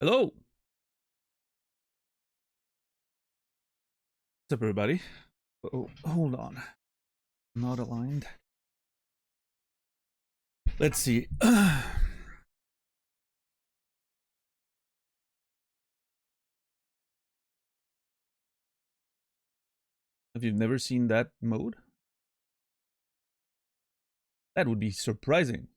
Hello. What's up, everybody? Oh, hold on. Not aligned. Let's see. Have you never seen that mode? That would be surprising.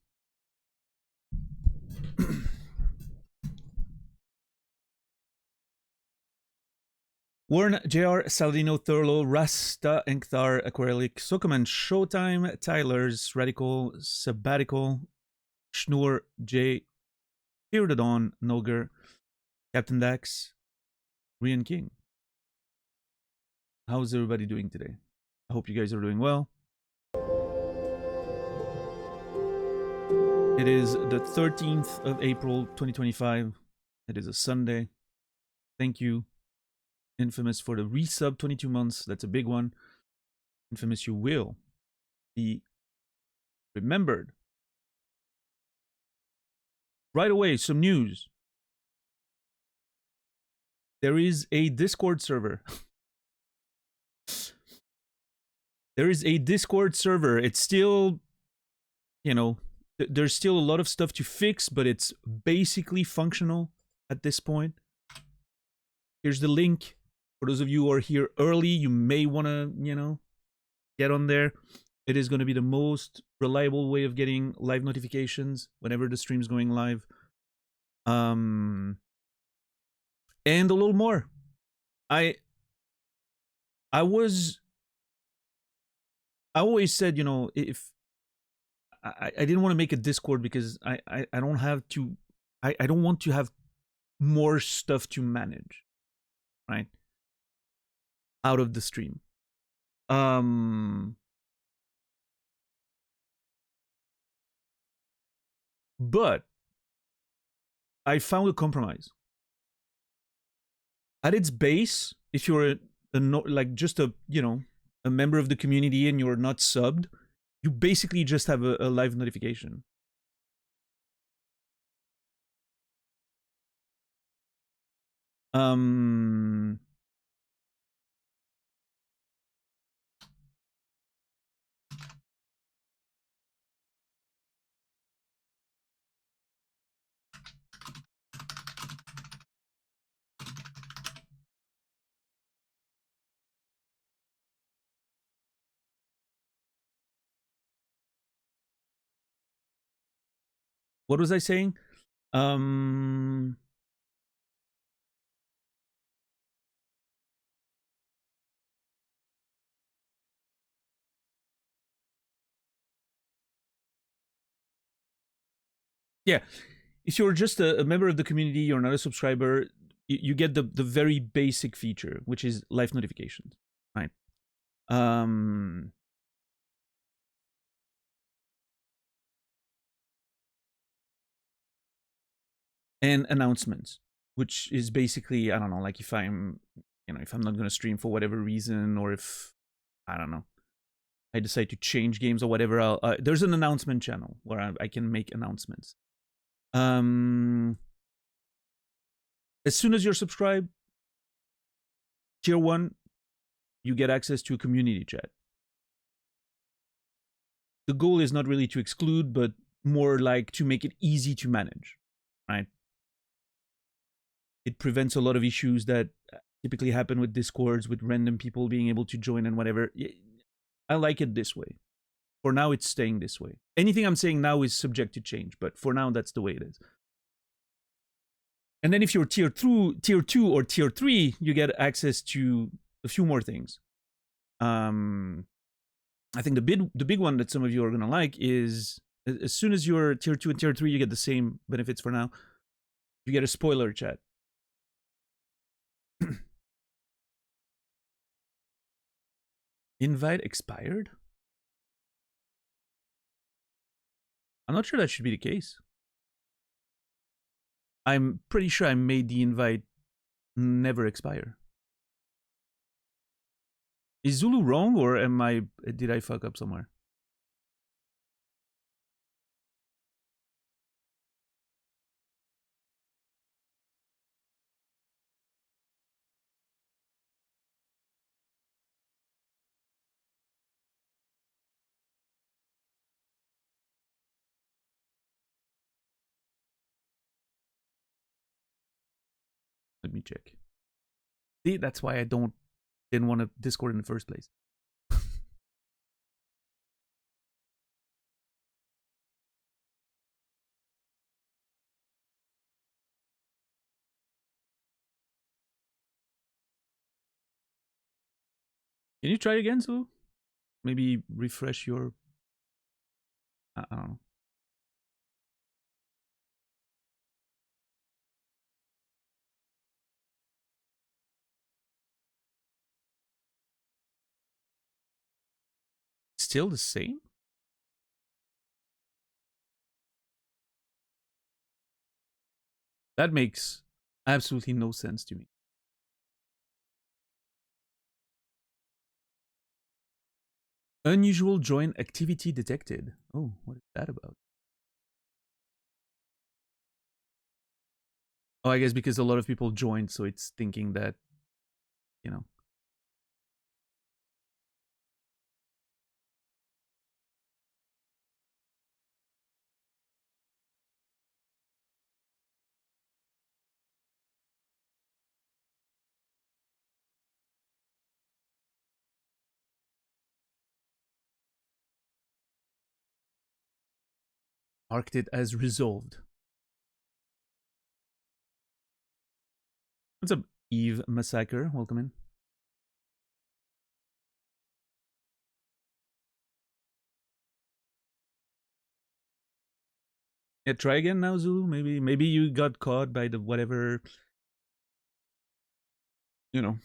Warren, JR, Saladino, Thurlow, Rasta, Inkthar, Aquarelic, Sokoman, Showtime, Tyler's, Radical, Sabbatical, Schnur, J, Fear the Dawn, Noger, Captain Dax, Rian King. How's everybody doing today? I hope you guys are doing well. It is the 13th of April, 2025. It is a Sunday. Thank you, Infamous, for the resub, 22 months. That's a big one. Infamous, you will be remembered. Right away, some news. There is a Discord server. There is a Discord server. It's still, you know, there's still a lot of stuff to fix, but it's basically functional at this point. Here's the link. For those of you who are here early, you may want to, get on there. It is going to be the most reliable way of getting live notifications whenever the stream's going live. And a little more. I always said, if I didn't want to make a Discord because I don't have to, I don't want to have more stuff to manage, right? Out of the stream. But I found a compromise. At its base, if you're just a member of the community and you're not subbed, you basically just have a live notification. What was I saying? Yeah, if you're just a member of the community, you're not a subscriber, you get the very basic feature, which is live notifications, right? And announcements, which is basically, I don't know, like if I'm if I'm not going to stream for whatever reason, or if, I don't know, I decide to change games or whatever, there's an announcement channel where I can make announcements. As soon as you're subscribed, tier 1, you get access to a community chat. The goal is not really to exclude, but more like to make it easy to manage, right? It prevents a lot of issues that typically happen with Discords, with random people being able to join and whatever. I like it this way. For now, it's staying this way. Anything I'm saying now is subject to change, but for now, that's the way it is. And then if you're tier 2 or tier 3, you get access to a few more things. I think the big one that some of you are going to like is, as soon as you're tier 2 and tier 3, you get the same benefits for now. You get a spoiler chat. Invite expired? I'm not sure that should be the case. I'm pretty sure I made the invite never expire. Is Zulu wrong, or did I fuck up somewhere? check. See, that's why I didn't want to Discord in the first place. Can you try again, Sue? Maybe refresh your... I don't know. Still the same? That makes absolutely no sense to me. Unusual join activity detected. Oh, what is that about? Oh, I guess because a lot of people joined, so it's thinking that, you know. Marked it as resolved. What's up, Eve Massacre? Welcome in. Yeah, try again now, Zulu. Maybe you got caught by the whatever, you know.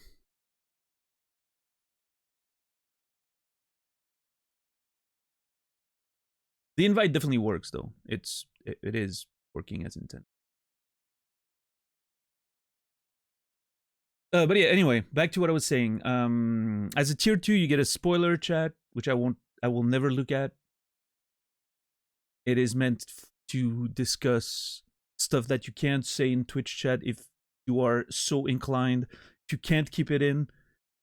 The invite definitely works though. It is working as intended. But yeah, anyway, back to what I was saying. As a tier 2, you get a spoiler chat, which I will never look at. It is meant to discuss stuff that you can't say in Twitch chat if you are so inclined. If you can't keep it in,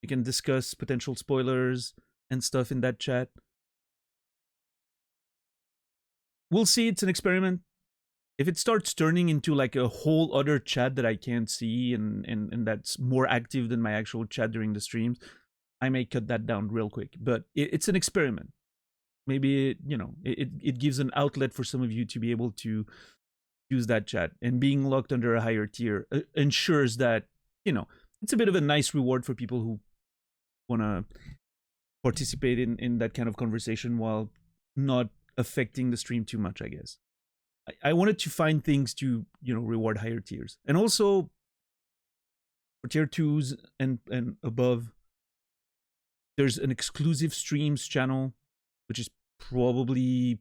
you can discuss potential spoilers and stuff in that chat. We'll see. It's an experiment. If it starts turning into like a whole other chat that I can't see and that's more active than my actual chat during the streams, I may cut that down real quick. But it's an experiment. Maybe, it gives an outlet for some of you to be able to use that chat. And being locked under a higher tier ensures that, it's a bit of a nice reward for people who want to participate in that kind of conversation while not affecting the stream too much, I guess. I wanted to find things to, reward higher tiers. And also, for tier 2s and above, there's an exclusive streams channel, which is probably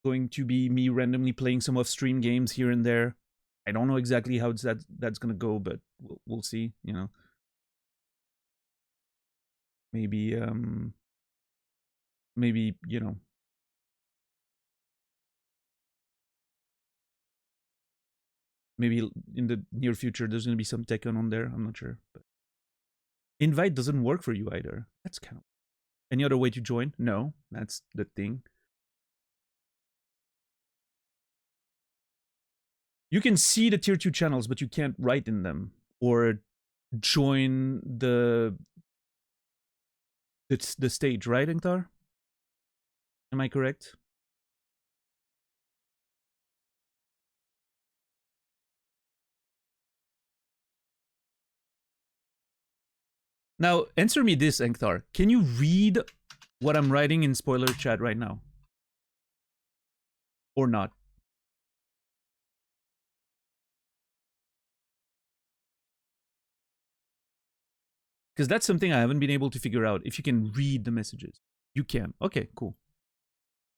going to be me randomly playing some off-stream games here and there. I don't know exactly how that's going to go, but we'll see, Maybe, maybe, maybe in the near future, there's going to be some Tekken on there. I'm not sure. But invite doesn't work for you either. That's kind of... Any other way to join? No, that's the thing. You can see the tier 2 channels, but you can't write in them or join the stage, right, Inktar? Am I correct? Now, answer me this, Inktar. Can you read what I'm writing in spoiler chat right now? Or not? Because that's something I haven't been able to figure out. If you can read the messages. You can. Okay, cool.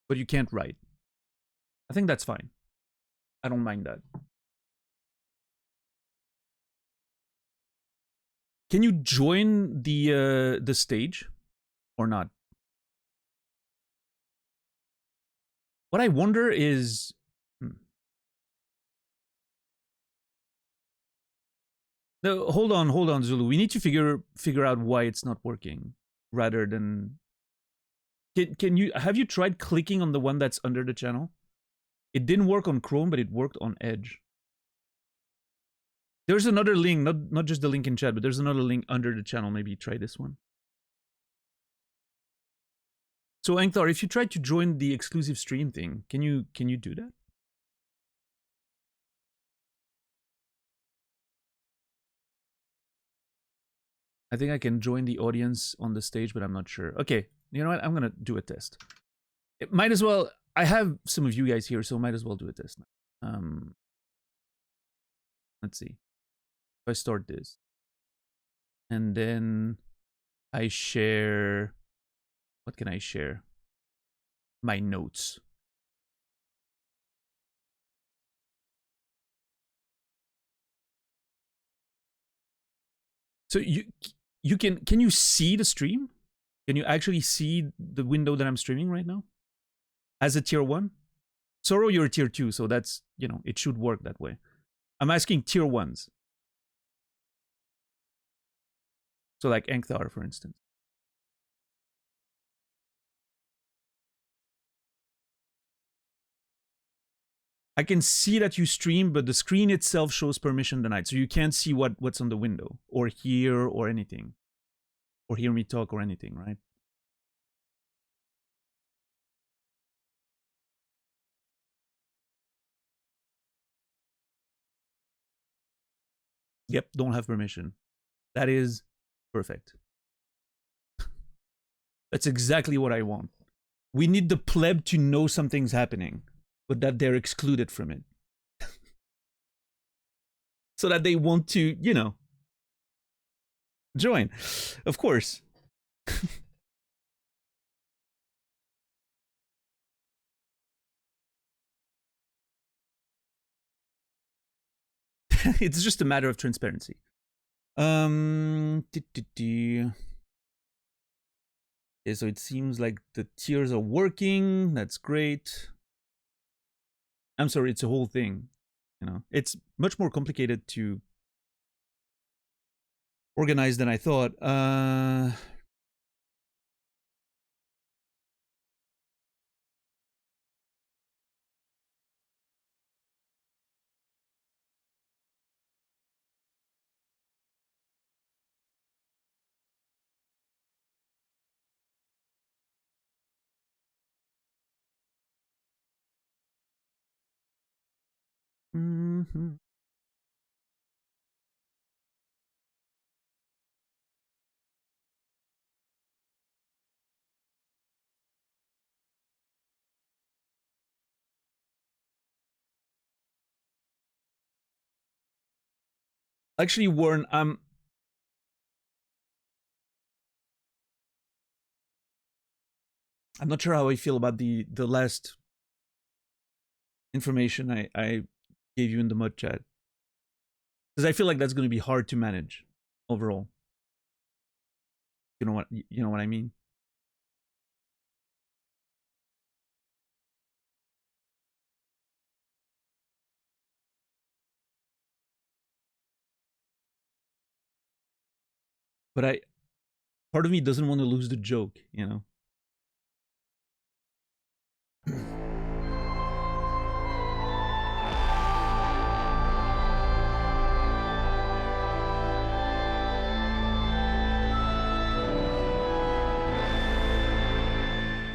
But you can't write. I think that's fine. I don't mind that. Can you join the stage or not? What I wonder is... No, hold on, Zulu. We need to figure out why it's not working, rather than... Have you tried clicking on the one that's under the channel? It didn't work on Chrome, but it worked on Edge. There's another link, not just the link in chat, but there's another link under the channel. Maybe try this one. So Ankthar, if you try to join the exclusive stream thing, can you do that? I think I can join the audience on the stage, but I'm not sure. Okay, you know what? I'm gonna do a test. It might as well. I have some of you guys here, so might as well do a test now. Let's see. If I start this, and then I share. What can I share? My notes. So you can you see the stream? Can you actually see the window that I'm streaming right now? As a tier 1? Sorrow, you're a tier 2, so that's, you know, it should work that way. I'm asking tier 1s. So like Ankthar, for instance. I can see that you stream, but the screen itself shows permission denied. So you can't see what's on the window, or hear, or anything. Or hear me talk, or anything, right? Yep, don't have permission. That is perfect. That's exactly what I want. We need the pleb to know something's happening, but that they're excluded from it. So that they want to, you know, join. Of course. It's just a matter of transparency. Okay, so it seems like the tiers are working. That's great. I'm sorry, it's a whole thing. You know, it's much more complicated to organize than I thought. Mm-hmm. Actually, Warren, I'm not sure how I feel about the last information I gave you in the mud chat, because I feel like that's going to be hard to manage overall. You know what I mean? But part of me doesn't want to lose the joke, you know.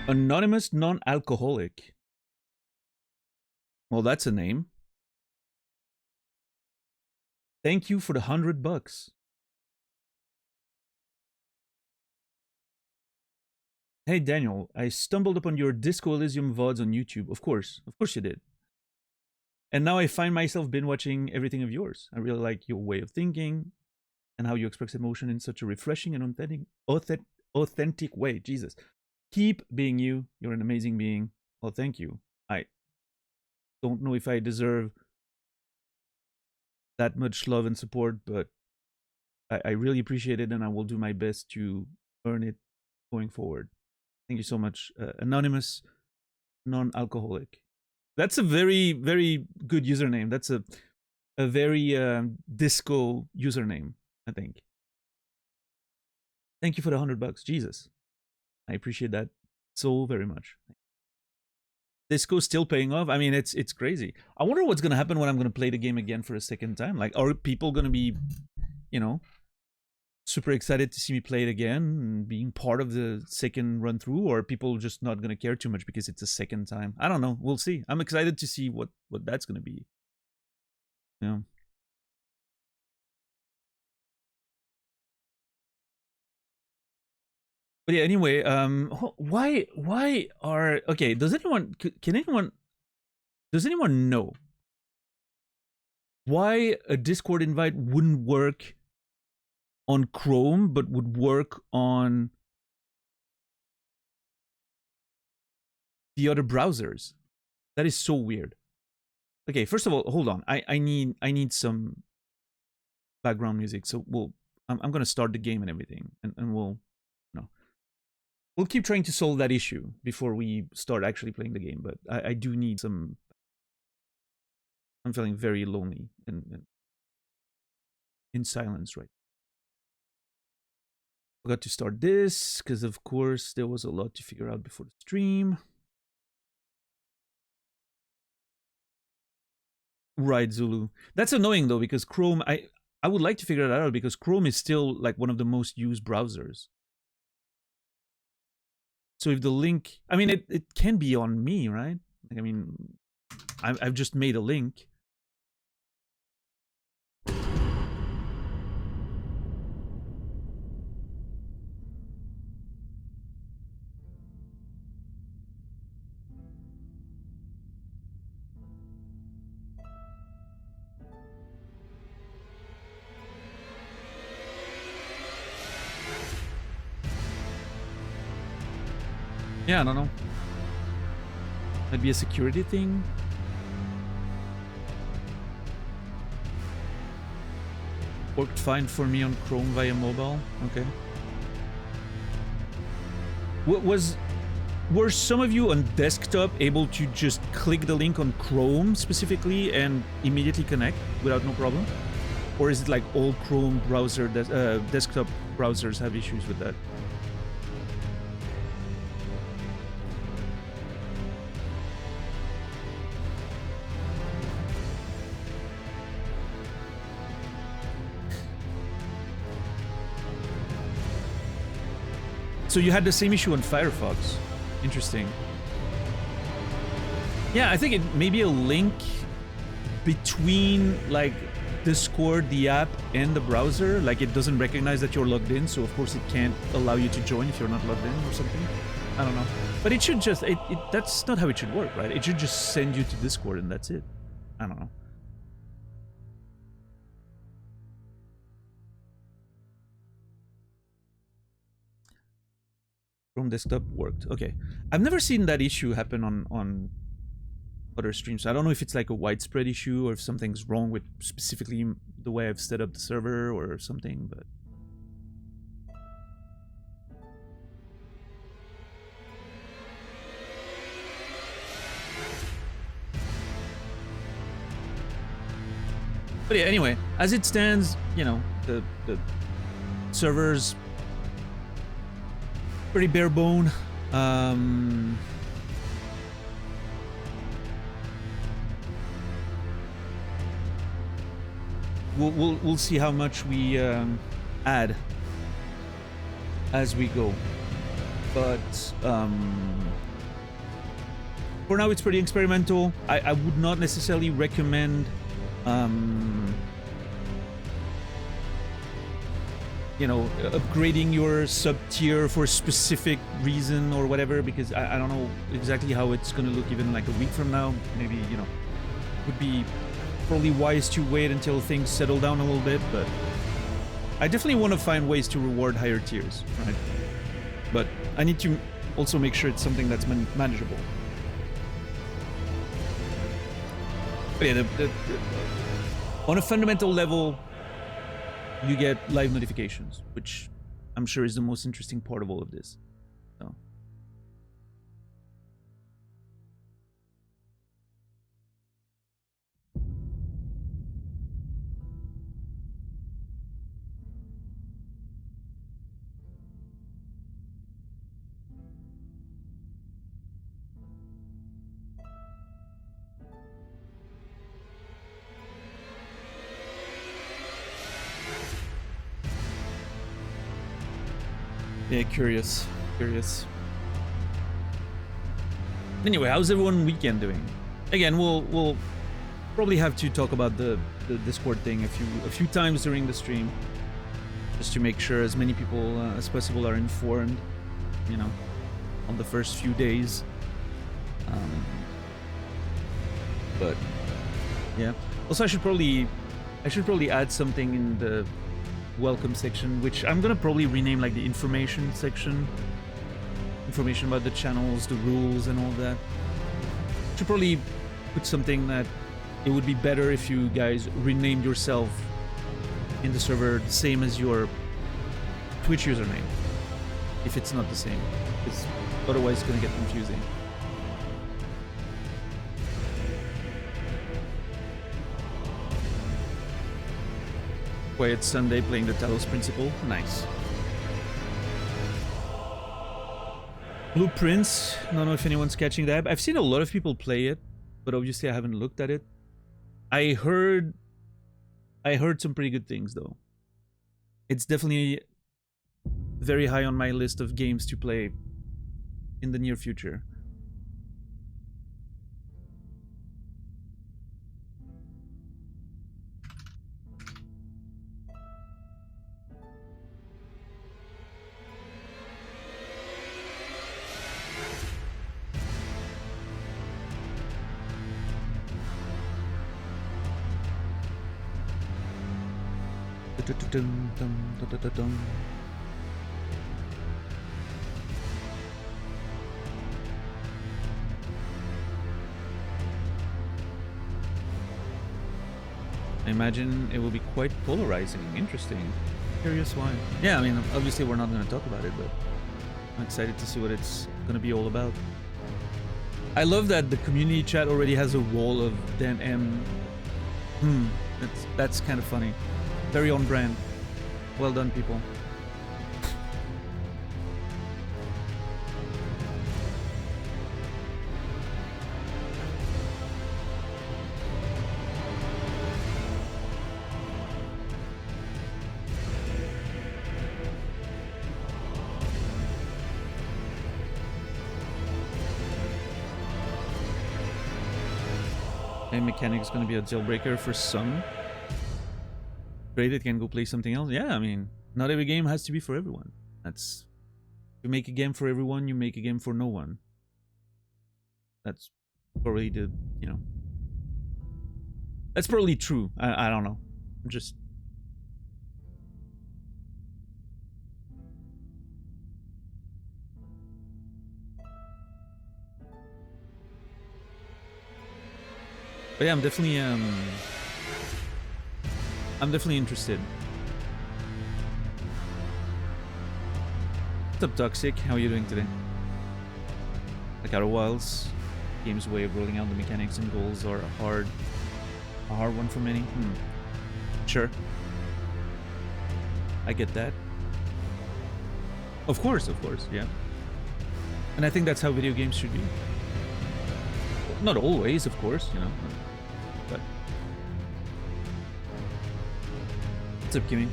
Anonymous non-alcoholic. Well, that's a name. Thank you for the $100. Hey Daniel, I stumbled upon your Disco Elysium VODs on YouTube. Of course you did. And now I find myself binge watching everything of yours. I really like your way of thinking and how you express emotion in such a refreshing and authentic way. Jesus. Keep being you. You're an amazing being. Oh, thank you. I don't know if I deserve that much love and support, but I really appreciate it, and I will do my best to earn it going forward. Thank you so much. Anonymous non-alcoholic. That's a very, very good username. That's a very disco username, I think. Thank you for the $100. Jesus. I appreciate that so very much. Disco's still paying off. I mean, it's crazy. I wonder what's gonna happen when I'm gonna play the game again for a second time. Like, are people gonna be, you know, super excited to see me play it again and being part of the second run through, or are people just not gonna care too much because it's a second time? I don't know. We'll see. I'm excited to see what that's gonna be. Yeah. But yeah, anyway, why are okay? Does anyone does anyone know why a Discord invite wouldn't work on Chrome but would work on the other browsers? That is so weird. Okay, first of all, hold on. I need some background music. So I'm gonna start the game and everything, and we'll keep trying to solve that issue before we start actually playing the game. But I do need some. I'm feeling very lonely and in silence right. Forgot to start this because of course there was a lot to figure out before the stream. Right, Zulu. That's annoying though because Chrome. I would like to figure that out because Chrome is still like one of the most used browsers. So if the link, I mean, it can be on me, right? I mean, I've just made a link. Yeah, I don't know. Might be a security thing. Worked fine for me on Chrome via mobile. Okay. Were some of you on desktop able to just click the link on Chrome specifically and immediately connect without no problem? Or is it like all Chrome browser desktop browsers have issues with that? So you had the same issue on Firefox. Interesting. Yeah, I think it may be a link between like Discord, the app, and the browser. Like it doesn't recognize that you're logged in, so of course it can't allow you to join if you're not logged in or something. I don't know. But it should just, that's not how it should work, right? It should just send you to Discord and that's it. I don't know. Chrome desktop worked. Okay. I've never seen that issue happen on other streams. So I don't know if it's like a widespread issue or if something's wrong with specifically the way I've set up the server or something, but yeah, anyway, as it stands, you know, the server's pretty bare bone. We'll see how much we add as we go, but for now it's pretty experimental. I would not necessarily recommend you know, upgrading your sub tier for a specific reason or whatever, because I don't know exactly how it's gonna look even like a week from now. Maybe, you know, would be probably wise to wait until things settle down a little bit, but I definitely want to find ways to reward higher tiers, right? But I need to also make sure it's something that's manageable. But yeah, on a fundamental level, you get live notifications, which I'm sure is the most interesting part of all of this. So. Yeah, curious. Anyway, how's everyone weekend doing? Again, we'll probably have to talk about the Discord thing a few times during the stream, just to make sure as many people as possible are informed, you know, on the first few days. But yeah. Also, I should probably add something in the welcome section, which I'm gonna probably rename like the information section. Information about the channels, the rules, and all that. Should probably put something that it would be better if you guys renamed yourself in the server the same as your Twitch username, if it's not the same, because otherwise it's gonna get confusing. Quiet Sunday playing the Talos Principle. Nice. Blueprints. I don't know if anyone's catching that. I've seen a lot of people play it, but obviously I haven't looked at it. I heard some pretty good things though. It's definitely very high on my list of games to play in the near future. I imagine it will be quite polarizing. Interesting. Curious why. Yeah, I mean, obviously we're not going to talk about it, but I'm excited to see what it's going to be all about. I love that the community chat already has a wall of Dan M. That's kind of funny. Very on brand. Well done, people. Mechanic is going to be a deal breaker for some. Great, it can go play something else. Yeah, I mean, not every game has to be for everyone. That's, you make a game for everyone, you make a game for no one. That's probably the, you know, that's probably true. I don't know. I'm just. But yeah, I'm definitely interested. What's up, Toxic? How are you doing today? Like Outer Wilds, game's way of rolling out the mechanics and goals are a hard one for many. Sure. I get that. Of course, yeah. And I think that's how video games should be. Not always, of course, you know. But what's up, Kimmy?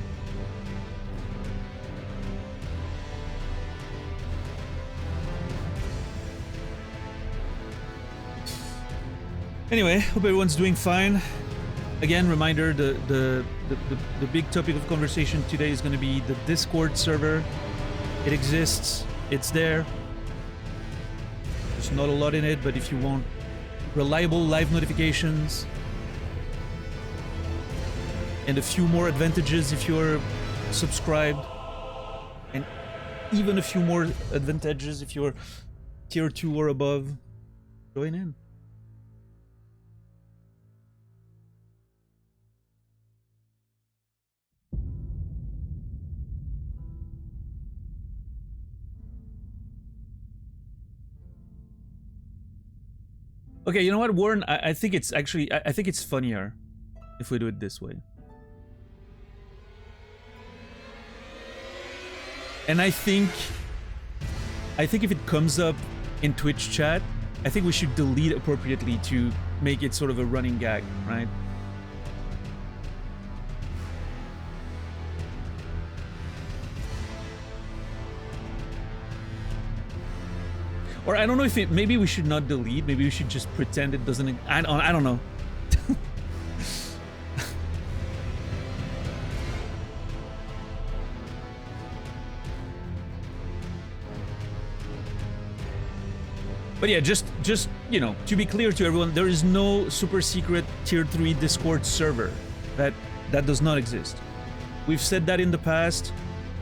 Anyway, hope everyone's doing fine. Again, reminder, the big topic of conversation today is going to be the Discord server. It exists. It's there. There's not a lot in it, but if you want reliable live notifications and a few more advantages if you're subscribed, and even a few more advantages if you're tier 2 or above, join in. Okay, you know what, Warren? I think it's actually, I think it's funnier if we do it this way. And I think if it comes up in Twitch chat, I think we should delete appropriately to make it sort of a running gag, right? Or I don't know if it, maybe we should not delete, maybe we should just pretend it doesn't, I don't know. But yeah, just you know, to be clear to everyone, there is no super secret tier 3 Discord server. That does not exist. We've said that in the past.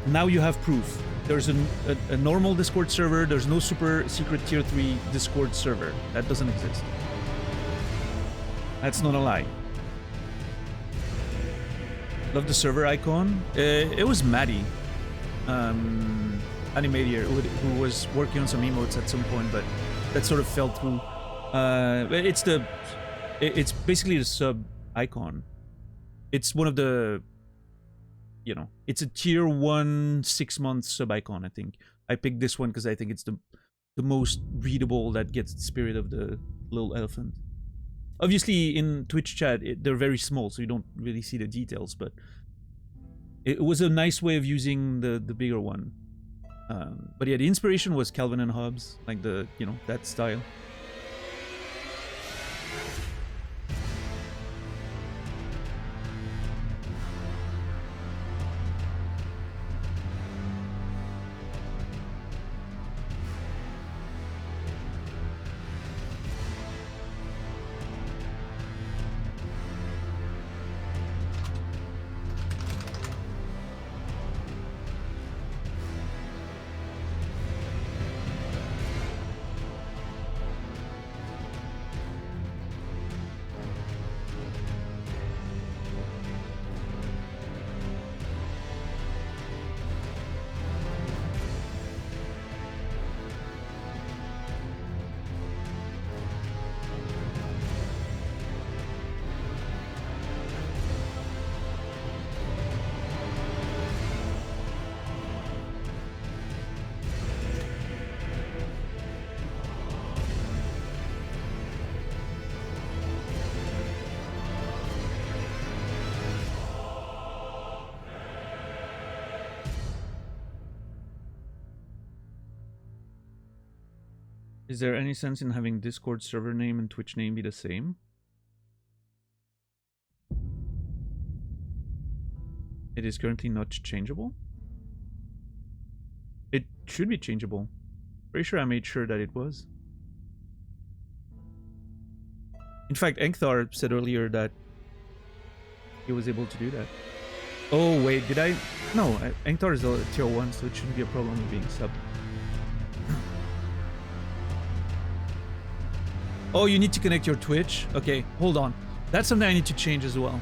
Now you have proof. There's a normal Discord server. There's no super secret tier 3 Discord server. That doesn't exist. That's not a lie. Love the server icon. It was Maddie, animator, who was working on some emotes at some point, but that sort of fell through. It's basically the sub icon. It's one of the, you know, it's a tier 1 6-month sub icon. I think I picked this one because I think it's the most readable, that gets the spirit of the little elephant. Obviously, in Twitch chat, they're very small, so you don't really see the details, but it was a nice way of using the bigger one. But yeah, the inspiration was Calvin and Hobbes, like the, you know, that style. Is there any sense in having Discord server name and Twitch name be the same? It is currently not changeable? It should be changeable. Pretty sure I made sure that it was. In fact, Enkthar said earlier that he was able to do that. Oh wait, did I? No, Enkthar is a tier 1, so it shouldn't be a problem with being sub. Oh, you need to connect your Twitch? Okay, hold on. That's something I need to change as well.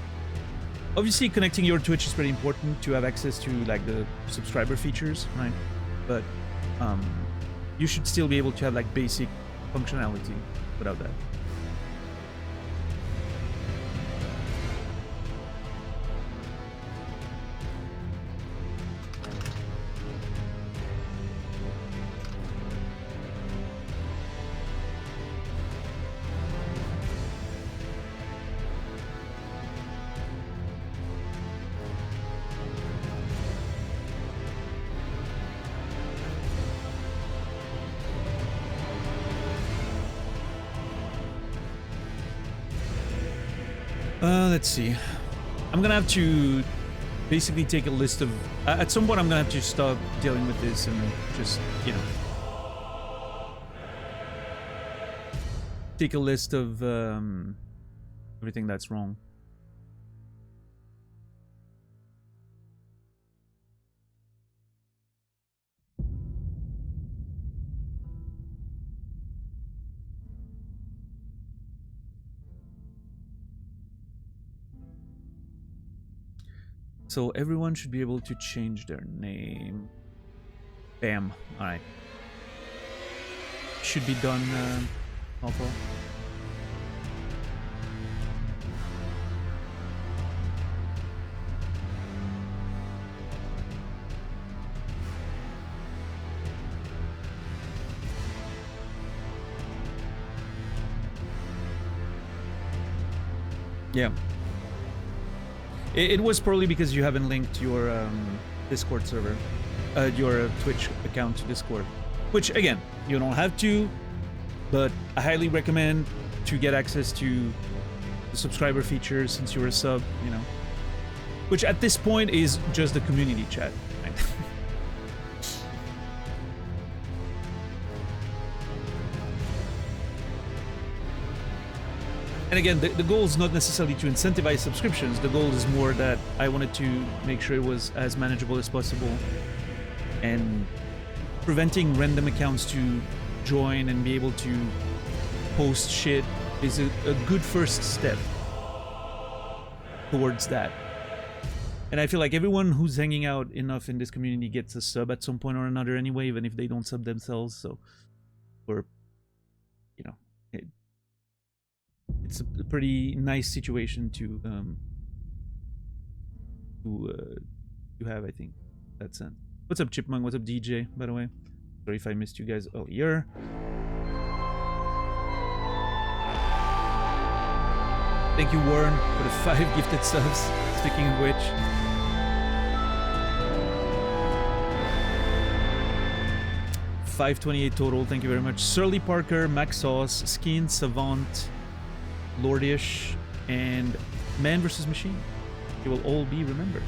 Obviously, connecting your Twitch is pretty important to have access to like the subscriber features, right? But you should still be able to have like basic functionality without that. Let's see. I'm gonna have to basically take a list of... at some point I'm gonna have to stop dealing with this and just, you know... take a list of everything that's wrong. So everyone should be able to change their name. Bam. Alright. Should be done, Alpha. Yeah. It was probably because you haven't linked your Discord server, your Twitch account to Discord. Which, again, you don't have to, but I highly recommend to get access to the subscriber feature since you're a sub, you know. Which at this point is just the community chat. Right? And again, the goal is not necessarily to incentivize subscriptions. The goal is more that I wanted to make sure it was as manageable as possible. And preventing random accounts to join and be able to post shit is a good first step towards that. And I feel like everyone who's hanging out enough in this community gets a sub at some point or another anyway, even if they don't sub themselves. So, or, you know, it's a pretty nice situation to have, I think, in that sense. What's up, Chipmunk? What's up, DJ? By the way, sorry if I missed you guys earlier. Thank you, Warren, for the 5 gifted subs. Speaking of which. $5.28 total, thank you very much. Surly Parker, Max Sauce, Skin, Savant, Lordish, and Man vs. Machine. They will all be remembered.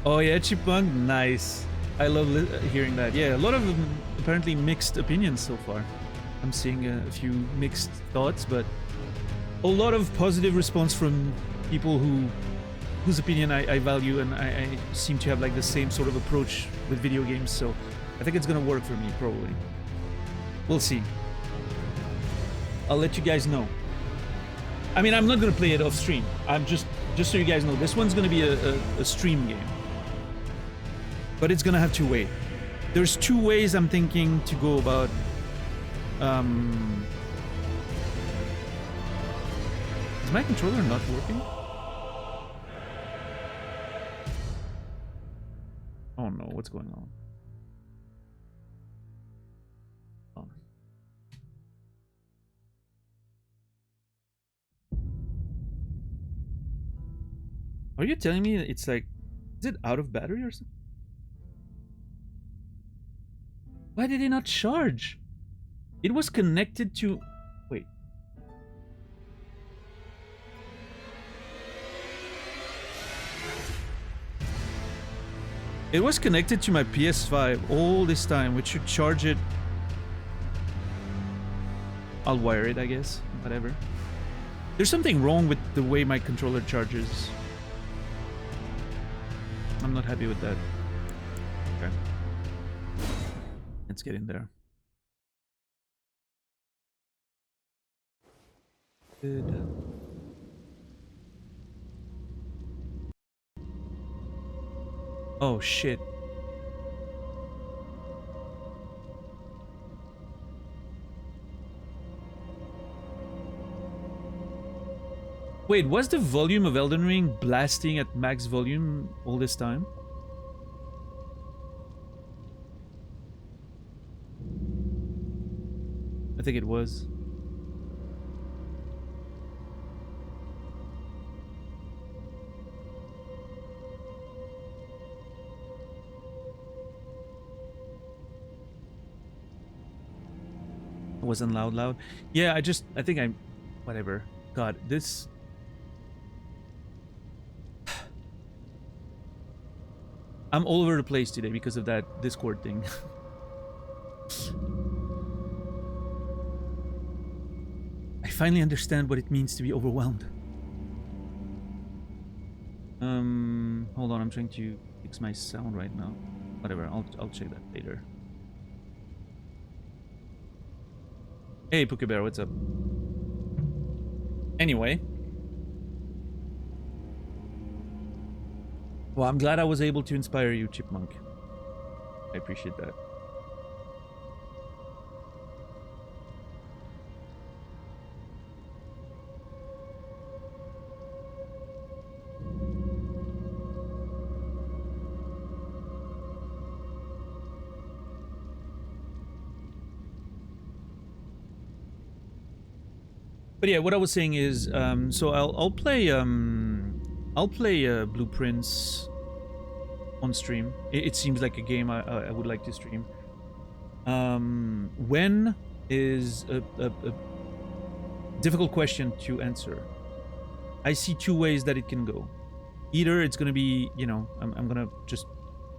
Oh yeah, Chipmunk, nice. I love hearing that. Yeah, a lot of apparently mixed opinions so far. I'm seeing a few mixed thoughts, but a lot of positive response from people whose opinion I value, and I seem to have like the same sort of approach with video games, so I think it's gonna work for me, probably. We'll see. I'll let you guys know. I mean, I'm not gonna play it off stream. I'm just so you guys know, this one's gonna be a stream game. But it's gonna have to wait. There's 2 ways I'm thinking to go about is my controller not working? Oh no, what's going on? Oh. Are you telling me it's like, is it out of battery or something? Why did it not charge? It was connected to... Wait. It was connected to my PS5 all this time, which should charge it. I'll wire it, I guess. Whatever. There's something wrong with the way my controller charges. I'm not happy with that. Okay. Let's get in there. Good. Oh shit. Wait, was the volume of Elden Ring blasting at max volume all this time? I think it was. It wasn't loud. Yeah, I think I'm... Whatever. God, this... I'm all over the place today because of that Discord thing. I finally understand what it means to be overwhelmed. Hold on, I'm trying to fix my sound right now. Whatever, I'll check that later. Hey, Pokebear, what's up? Anyway. Well, I'm glad I was able to inspire you, Chipmunk. I appreciate that. But yeah, what I was saying is, so I'll I'll play Blueprints on stream. It seems like a game I would like to stream. When is a difficult question to answer. I see two ways that it can go. Either it's gonna be, you know, I'm gonna just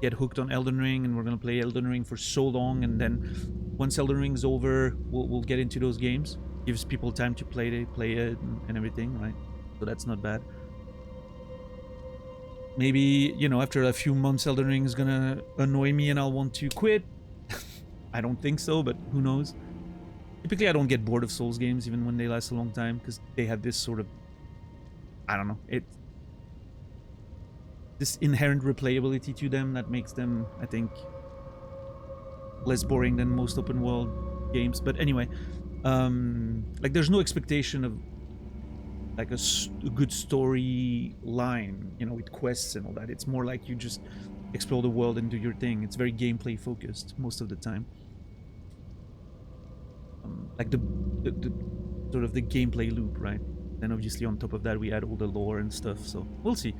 get hooked on Elden Ring and we're gonna play Elden Ring for so long, and then once Elden Ring's over, we'll get into those games. Gives people time to play it and everything, right? So that's not bad. Maybe, you know, after a few months Elden Ring is gonna annoy me and I'll want to quit. I don't think so, but who knows. Typically I don't get bored of Souls games even when they last a long time, because they have this sort of, I don't know, this inherent replayability to them that makes them, I think, less boring than most open world games. But anyway, like there's no expectation of like a good story line, you know, with quests and all that. It's more like you just explore the world and do your thing. It's very gameplay focused most of the time. Like the sort of the gameplay loop, right? Then obviously on top of that we add all the lore and stuff, so we'll see.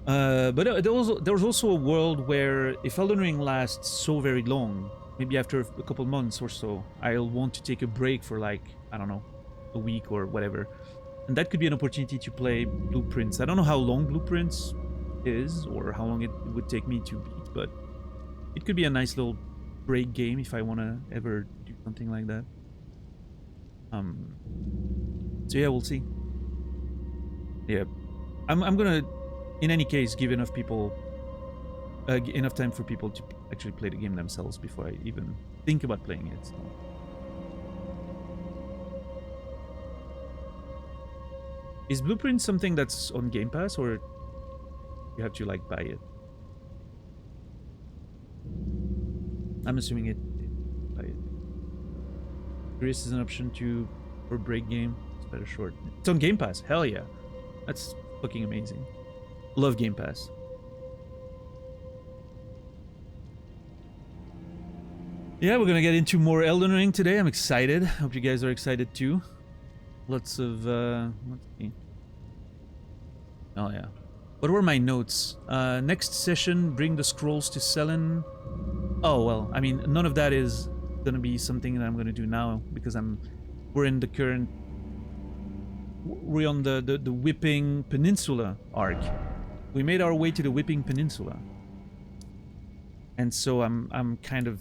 But there was also a world where if Elden Ring lasts so very long, maybe after a couple months or so, I'll want to take a break for like, I don't know, a week or whatever. And that could be an opportunity to play Blueprints. I don't know how long Blueprints is or how long it would take me to beat, but it could be a nice little break game if I want to ever do something like that. So yeah, we'll see. Yeah, I'm gonna, in any case, give enough people, enough time for people to actually play the game themselves before I even think about playing it. So. Is Blueprint something that's on Game Pass, or you have to like buy it? I'm assuming it. Buy it. Curious is an option for break game. It's better short. It's on Game Pass. Hell yeah, that's fucking amazing. Love Game Pass. Yeah, we're gonna get into more Elden Ring today. I'm excited. Hope you guys are excited too. Lots of let's see. Oh yeah. What were my notes? Next session, bring the scrolls to Selen. Oh well, I mean, none of that is gonna be something that I'm gonna do now because we're in the current, we're on the Whipping Peninsula arc. We made our way to the Whipping Peninsula, and so I'm kind of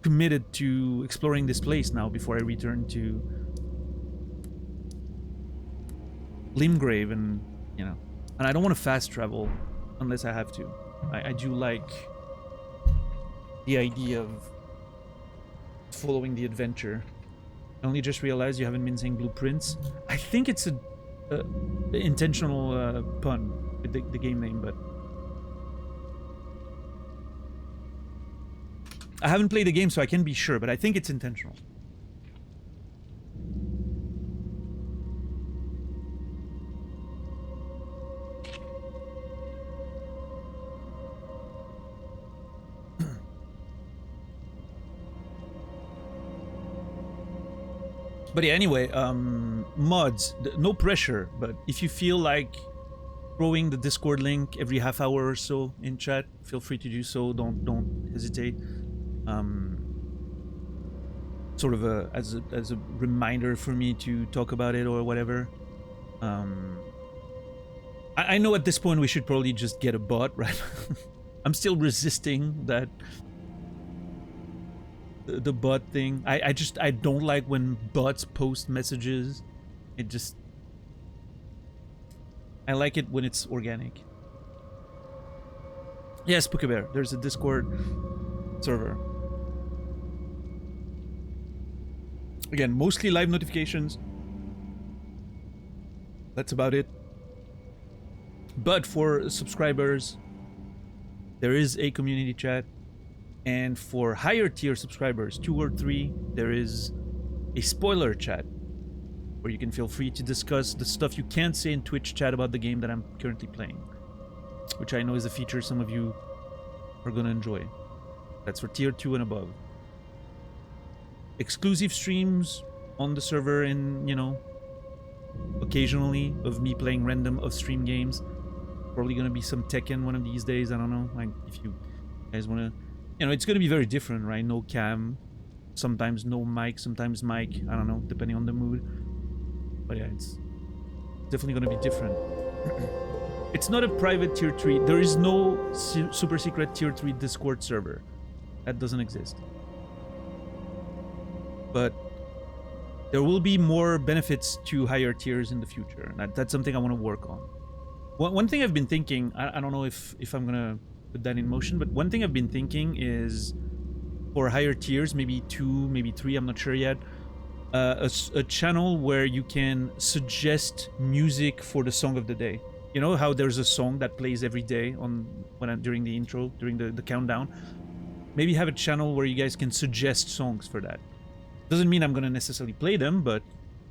committed to exploring this place now before I return to Limgrave, and you know, and I don't want to fast travel unless I have to. I do like the idea of following the adventure. I only just realized you haven't been saying Blueprints. I think it's a intentional pun with the game name, but I haven't played the game, so I can't be sure, but I think it's intentional. But yeah, anyway, mods, no pressure, but if you feel like throwing the Discord link every half hour or so in chat, feel free to do so. Don't hesitate. Sort of as a reminder for me to talk about it or whatever. I know at this point we should probably just get a bot, right? I'm still resisting that. The bot thing. I don't like when bots post messages. It just, I like it when it's organic. Yes, Pukabear, there's a Discord server. Again, mostly live notifications. That's about it. But for subscribers, there is a community chat. And for higher tier subscribers, 2 or 3, there is a spoiler chat where you can feel free to discuss the stuff you can't say in Twitch chat about the game that I'm currently playing, which I know is a feature some of you are gonna enjoy. That's for tier 2 and above. Exclusive streams on the server in, you know, occasionally of me playing random off-stream games. Probably gonna be some Tekken one of these days. I don't know. Like, if you guys wanna, you know, it's gonna be very different, right? No cam, sometimes no mic, sometimes mic. I don't know, depending on the mood. But yeah, it's definitely gonna be different. It's not a private tier 3. There is no super secret tier 3 Discord server. That doesn't exist. But there will be more benefits to higher tiers in the future. That's something I want to work on. One thing I've been thinking, I don't know if I'm gonna put that in motion, but one thing I've been thinking is for higher tiers, maybe 2, maybe 3, I'm not sure yet, a channel where you can suggest music for the song of the day. You know how there's a song that plays every day during the intro, during the countdown? Maybe have a channel where you guys can suggest songs for that. Doesn't mean I'm gonna necessarily play them, but,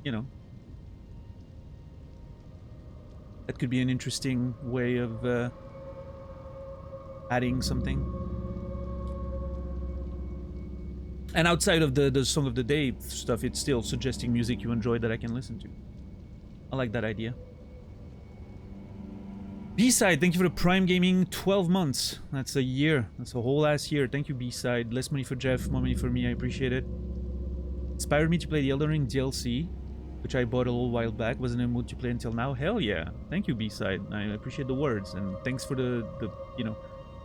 you know, that could be an interesting way of adding something. And outside of the song of the day stuff, it's still suggesting music you enjoy that I can listen to. I like that idea. B-Side, thank you for the Prime Gaming 12 months. That's a year. That's a whole ass year. Thank you, B-Side. Less money for Jeff, more money for me. I appreciate it. Inspired me to play the Elden Ring DLC, which I bought a little while back. Wasn't in the mood to play until now. Hell yeah. Thank you, B-Side. I appreciate the words. And thanks for the you know,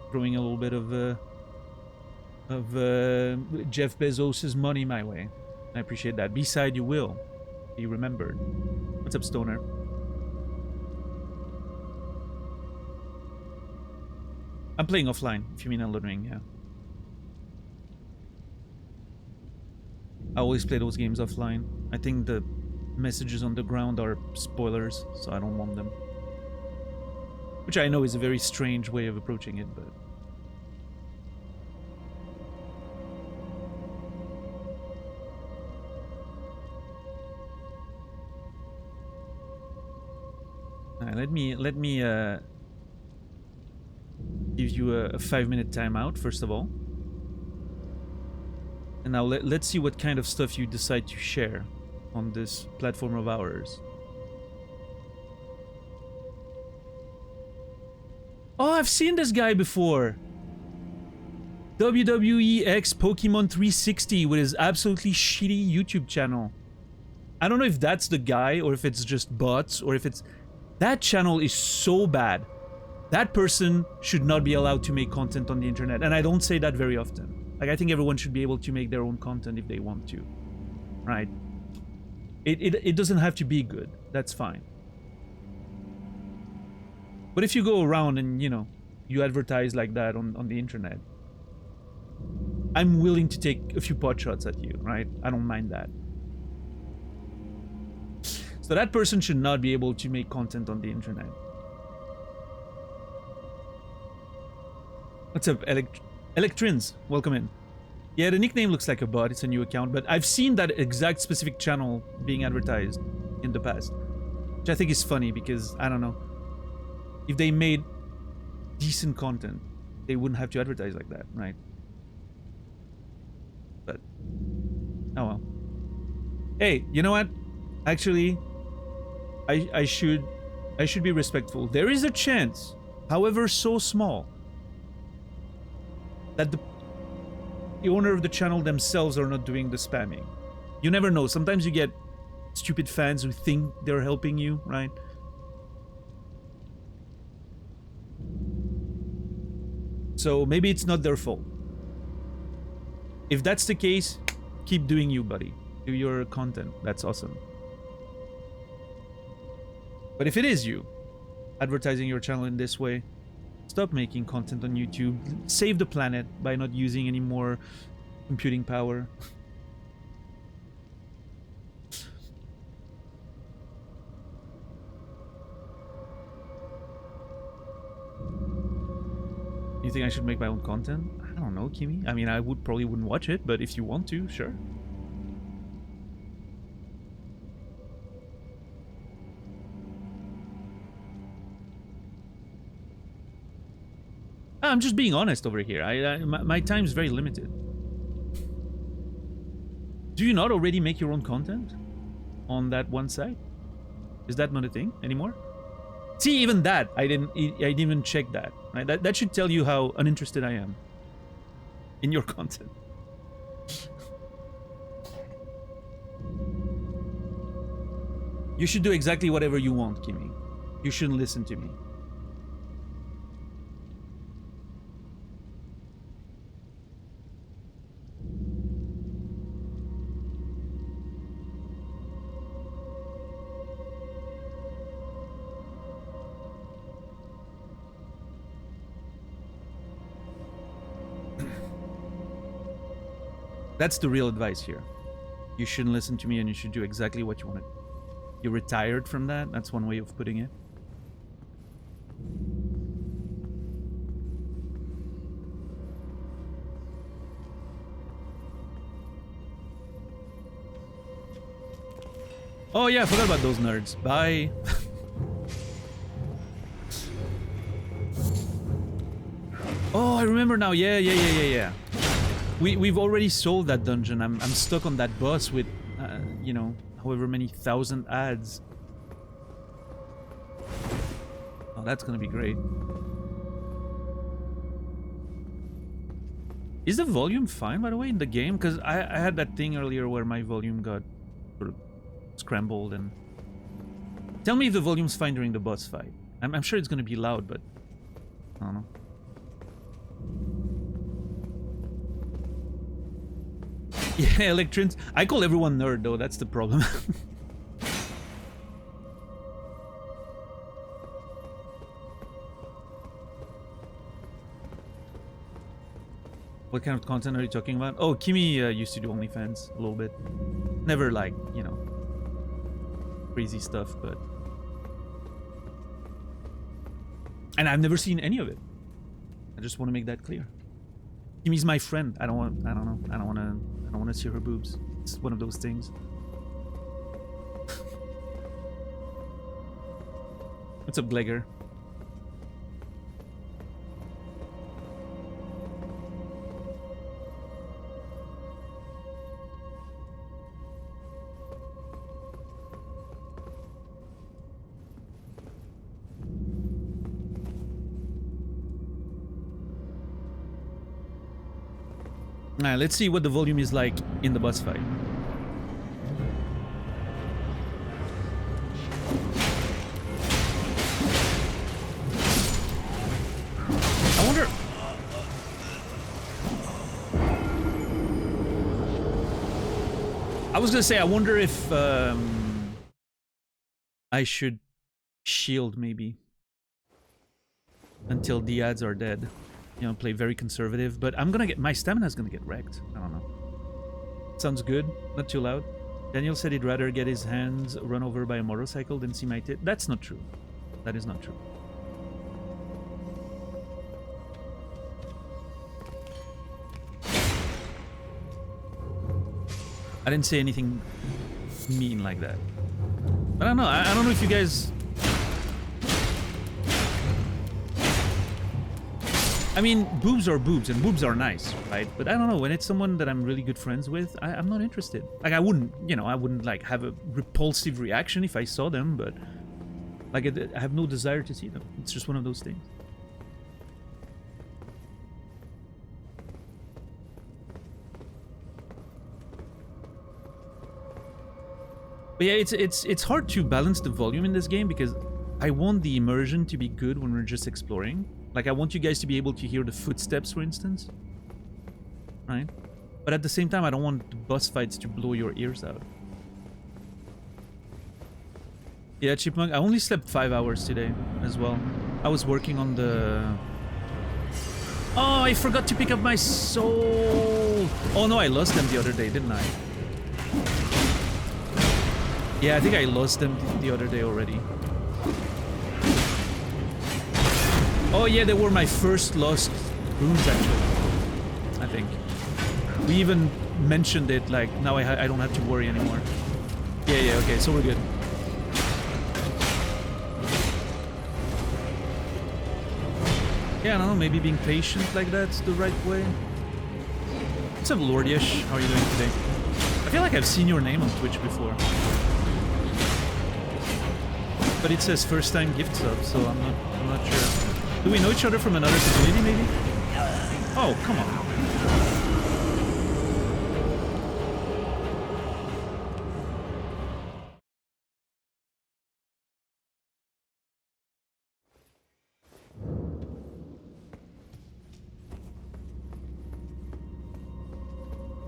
throwing a little bit of Jeff Bezos' money my way. I appreciate that. B-Side, you will be remembered. What's up, Stoner? I'm playing offline, if you mean Elden Ring, yeah. I always play those games offline. I think the messages on the ground are spoilers, so I don't want them. Which I know is a very strange way of approaching it, but... Alright, let me give you a 5-minute timeout, first of all. And now let's see what kind of stuff you decide to share on this platform of ours. Oh, I've seen this guy before. WWE X Pokemon 360 with his absolutely shitty YouTube channel. I don't know if that's the guy or if it's just bots or if it's... That channel is so bad. That person should not be allowed to make content on the internet. And I don't say that very often. Like, I think everyone should be able to make their own content if they want to. Right? It doesn't have to be good. That's fine. But if you go around and, you know, you advertise like that on the internet, I'm willing to take a few pot shots at you, right? I don't mind that. So that person should not be able to make content on the internet. What's up, Electrins? Welcome in. Yeah, the nickname looks like a bot. It's a new account, but I've seen that exact specific channel being advertised in the past, which I think is funny because, I don't know, if they made decent content, they wouldn't have to advertise like that, right? But, oh well. Hey, you know what? Actually, I should be respectful. There is a chance, however so small, that the owner of the channel themselves are not doing the spamming. You never know. Sometimes you get stupid fans who think they're helping you, right? So maybe it's not their fault. If that's the case, keep doing you, buddy. Do your content. That's awesome. But if it is you, advertising your channel in this way, stop making content on YouTube. Save the planet by not using any more computing power. You think I should make my own content? I don't know, Kimmy. I mean, I probably wouldn't watch it, but if you want to, sure. I'm just being honest over here. My time is very limited. Do you not already make your own content on that one site? Is that not a thing anymore? See, even that, I didn't even check that. Right? That should tell you how uninterested I am in your content. You should do exactly whatever you want, Kimmy. You shouldn't listen to me. That's the real advice here. You shouldn't listen to me and you should do exactly what you want to do. You're retired from that. That's one way of putting it. Oh yeah, I forgot about those nerds. Bye. Oh, I remember now. Yeah. We've already solved that dungeon. I'm stuck on that boss with, you know, however many thousand ads. Oh, that's gonna be great. Is the volume fine, by the way, in the game? Because I had that thing earlier where my volume got sort of scrambled and... Tell me if the volume's fine during the boss fight. I'm sure it's gonna be loud, but... I don't know. Yeah, Electrons. I call everyone nerd, though. That's the problem. What kind of content are you talking about? Oh, Kimmy used to do OnlyFans a little bit. Never like, you know, crazy stuff, but... And I've never seen any of it. I just want to make that clear. Kimmy's my friend. I don't want to see her boobs. It's one of those things. What's up, Glegger? Alright, let's see what the volume is like in the boss fight. I wonder... I was gonna say, I wonder if I should shield maybe until the ads are dead. You know, play very conservative, but I'm gonna get... My stamina's gonna get wrecked. I don't know. Sounds good. Not too loud. Daniel said he'd rather get his hands run over by a motorcycle than see my tit. That's not true. That is not true. I didn't say anything mean like that. I don't know. I don't know if you guys... I mean, boobs are boobs, and boobs are nice, right? But I don't know, when it's someone that I'm really good friends with, I'm not interested. Like, I wouldn't, you know, I wouldn't, like, have a repulsive reaction if I saw them, but... Like, I have no desire to see them. It's just one of those things. But yeah, it's hard to balance the volume in this game, because I want the immersion to be good when we're just exploring. Like, I want you guys to be able to hear the footsteps, for instance. Right? But at the same time, I don't want the boss fights to blow your ears out. Yeah, Chipmunk, I only slept 5 hours today as well. I was working on the... Oh, I forgot to pick up my soul! Oh no, I lost them the other day, didn't I? Yeah, I think I lost them the other day already. Oh yeah, they were my first lost runes, actually. I think. We even mentioned it, like, now I don't have to worry anymore. Yeah, okay, so we're good. Yeah, I don't know, maybe being patient like that's the right way. What's up, Lordish? How are you doing today? I feel like I've seen your name on Twitch before. But it says first time gift sub, so I'm not sure. Do we know each other from another community maybe? Oh, come on.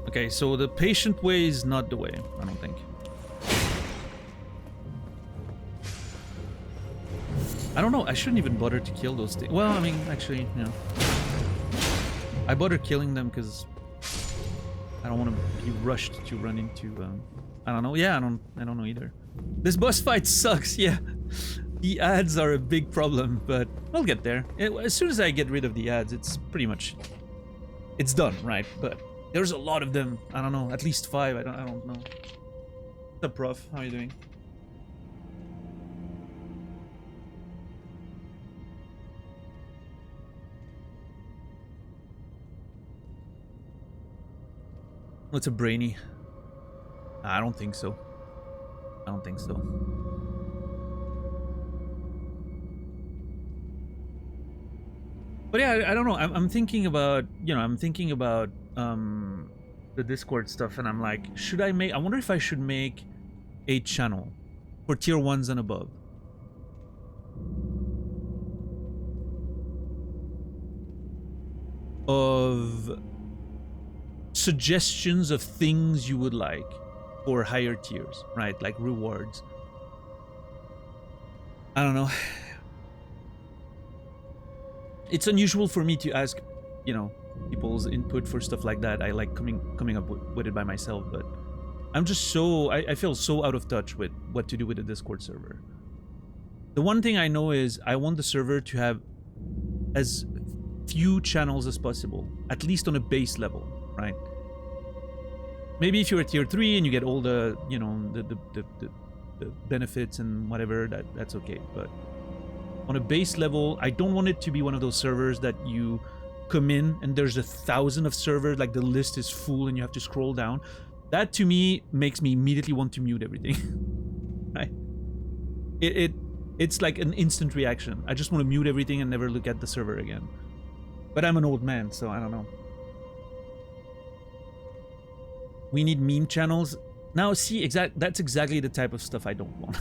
Okay, so the patient way is not the way, I don't think. I don't know, I shouldn't even bother to kill those things. Well, I mean, actually, you know. I bother killing them because I don't want to be rushed to run into, I don't know. Yeah, I don't know either. This boss fight sucks, yeah. The ads are a big problem, but we'll get there. As soon as I get rid of the ads, it's pretty much... It's done, right? But there's a lot of them. I don't know, at least 5, I don't know. What's up, Prof? How are you doing? What's a brainy? I don't think so. I don't think so. But yeah, I don't know. I'm thinking about, you know, I'm thinking about the Discord stuff, and I'm like, should I make? I wonder if I should make a channel for tier 1s and above. Of suggestions of things you would like for higher tiers, right? Like rewards. I don't know. It's unusual for me to ask, you know, people's input for stuff like that. I like coming up with it by myself, but I'm just so... I feel so out of touch with what to do with the Discord server. The one thing I know is I want the server to have as few channels as possible, at least on a base level, right? Maybe if you're a tier 3 and you get all the, you know, the benefits and whatever, that's okay. But on a base level, I don't want it to be one of those servers that you come in and there's 1,000 of servers, like the list is full and you have to scroll down. That to me makes me immediately want to mute everything. Right? It's like an instant reaction. I just want to mute everything and never look at the server again. But I'm an old man, so I don't know. We need meme channels. Now, see, that's exactly the type of stuff I don't want.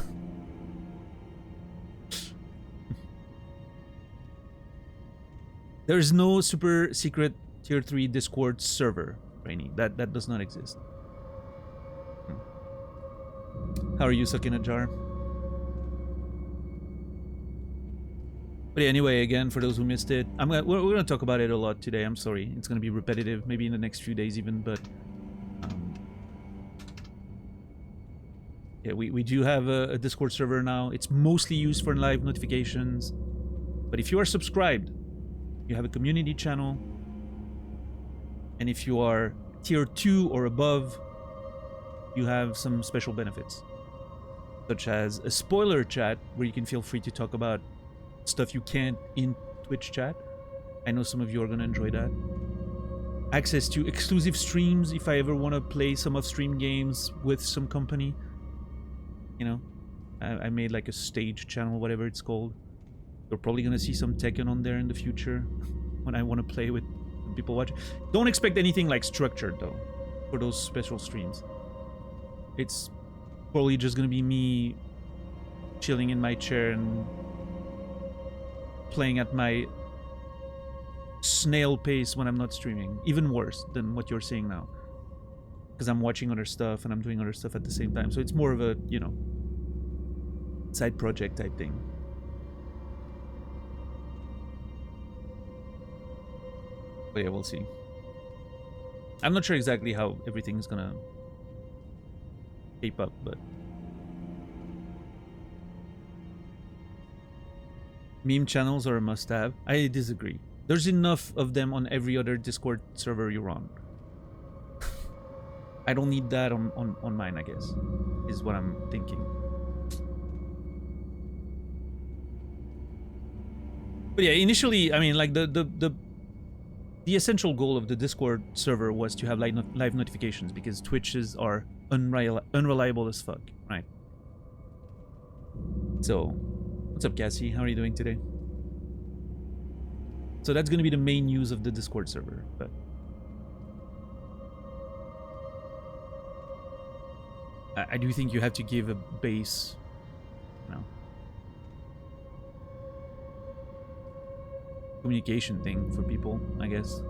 There is no super secret tier 3 Discord server, Rainy. That does not exist. How are you, sucking a jar? But yeah, anyway, again, for those who missed it, we're gonna talk about it a lot today. I'm sorry, it's gonna be repetitive, maybe in the next few days even, but yeah, we do have a Discord server now. It's mostly used for live notifications, but if you are subscribed, you have a community channel, and if you are tier 2 or above, you have some special benefits, such as a spoiler chat where you can feel free to talk about stuff you can't in Twitch chat. I know some of you are gonna enjoy that. Access to exclusive streams if I ever want to play some off-stream games with some company. You know, I made like a stage channel, whatever it's called. You're probably gonna see some Tekken on there in the future when I want to play with people watching. Don't expect anything like structured though for those special streams. It's probably just gonna be me chilling in my chair and playing at my snail pace when I'm not streaming. Even worse than what you're seeing now, because I'm watching other stuff and I'm doing other stuff at the same time. So it's more of a, you know, side project type thing. But yeah, we'll see. I'm not sure exactly how everything's gonna shape up, but meme channels are a must-have. I disagree. There's enough of them on every other Discord server you're on. I don't need that on mine, I guess, is what I'm thinking. But yeah, initially, I mean, like the essential goal of the Discord server was to have live notifications, because Twitches are unreliable as fuck, right? So, what's up, Cassie? How are you doing today? So that's going to be the main use of the Discord server, but I do think you have to give a base, you know, communication thing for people, I guess.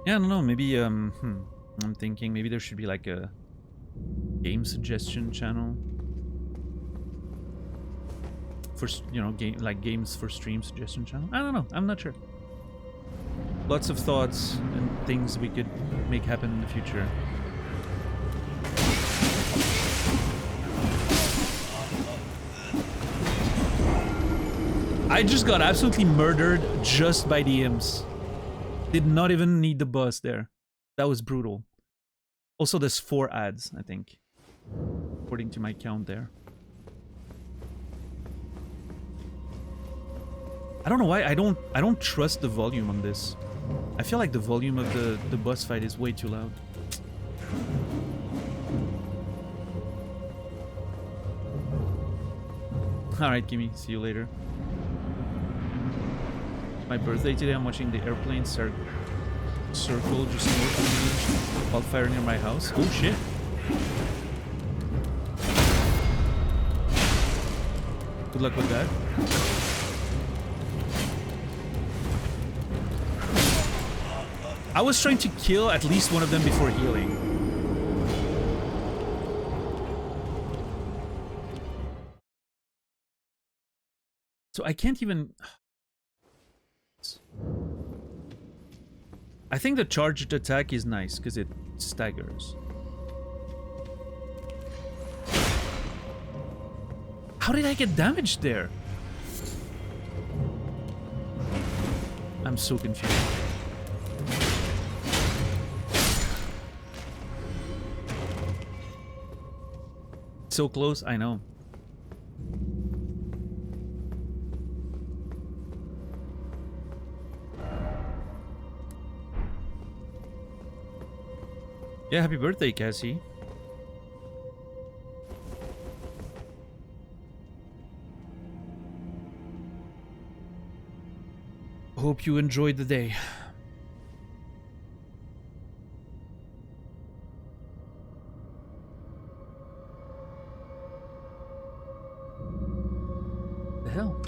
Yeah, I don't know, maybe, I'm thinking maybe there should be like a game suggestion channel for, you know, games for stream suggestion channel. I don't know, I'm not sure. Lots of thoughts and things we could make happen in the future. I just got absolutely murdered just by the imps. Did not even need the bus there. That was brutal. Also, there's 4 ads, I think, according to my count there. I don't know why I don't trust the volume on this. I feel like the volume of the bus fight is way too loud. Alright, Kimmy, see you later. My birthday today, I'm watching the airplane circle just north of the village. Wildfire near my house. Oh shit. Good luck with that. I was trying to kill at least one of them before healing. So I can't even... I think the charged attack is nice because it staggers. How did I get damaged there? I'm so confused. So close, I know. Yeah, happy birthday, Cassie. Hope you enjoyed the day. The hell?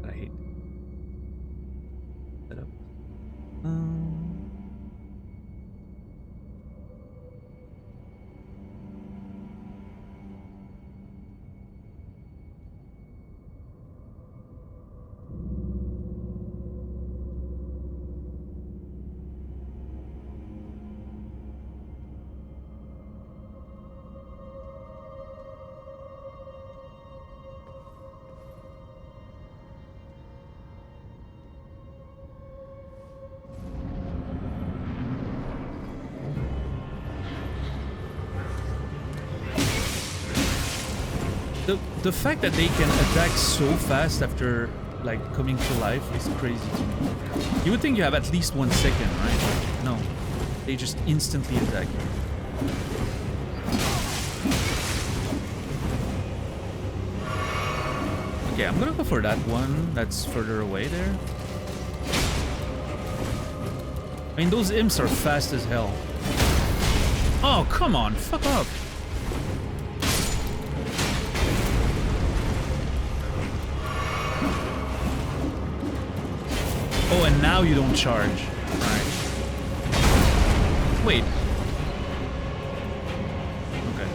I hate that up. The fact that they can attack so fast after, like, coming to life is crazy to me. You would think you have at least 1 second, right? No. They just instantly attack you. Okay, I'm gonna go for that one that's further away there. I mean, those imps are fast as hell. Oh, come on, fuck up. Oh, and now you don't charge. Alright. Wait. Okay.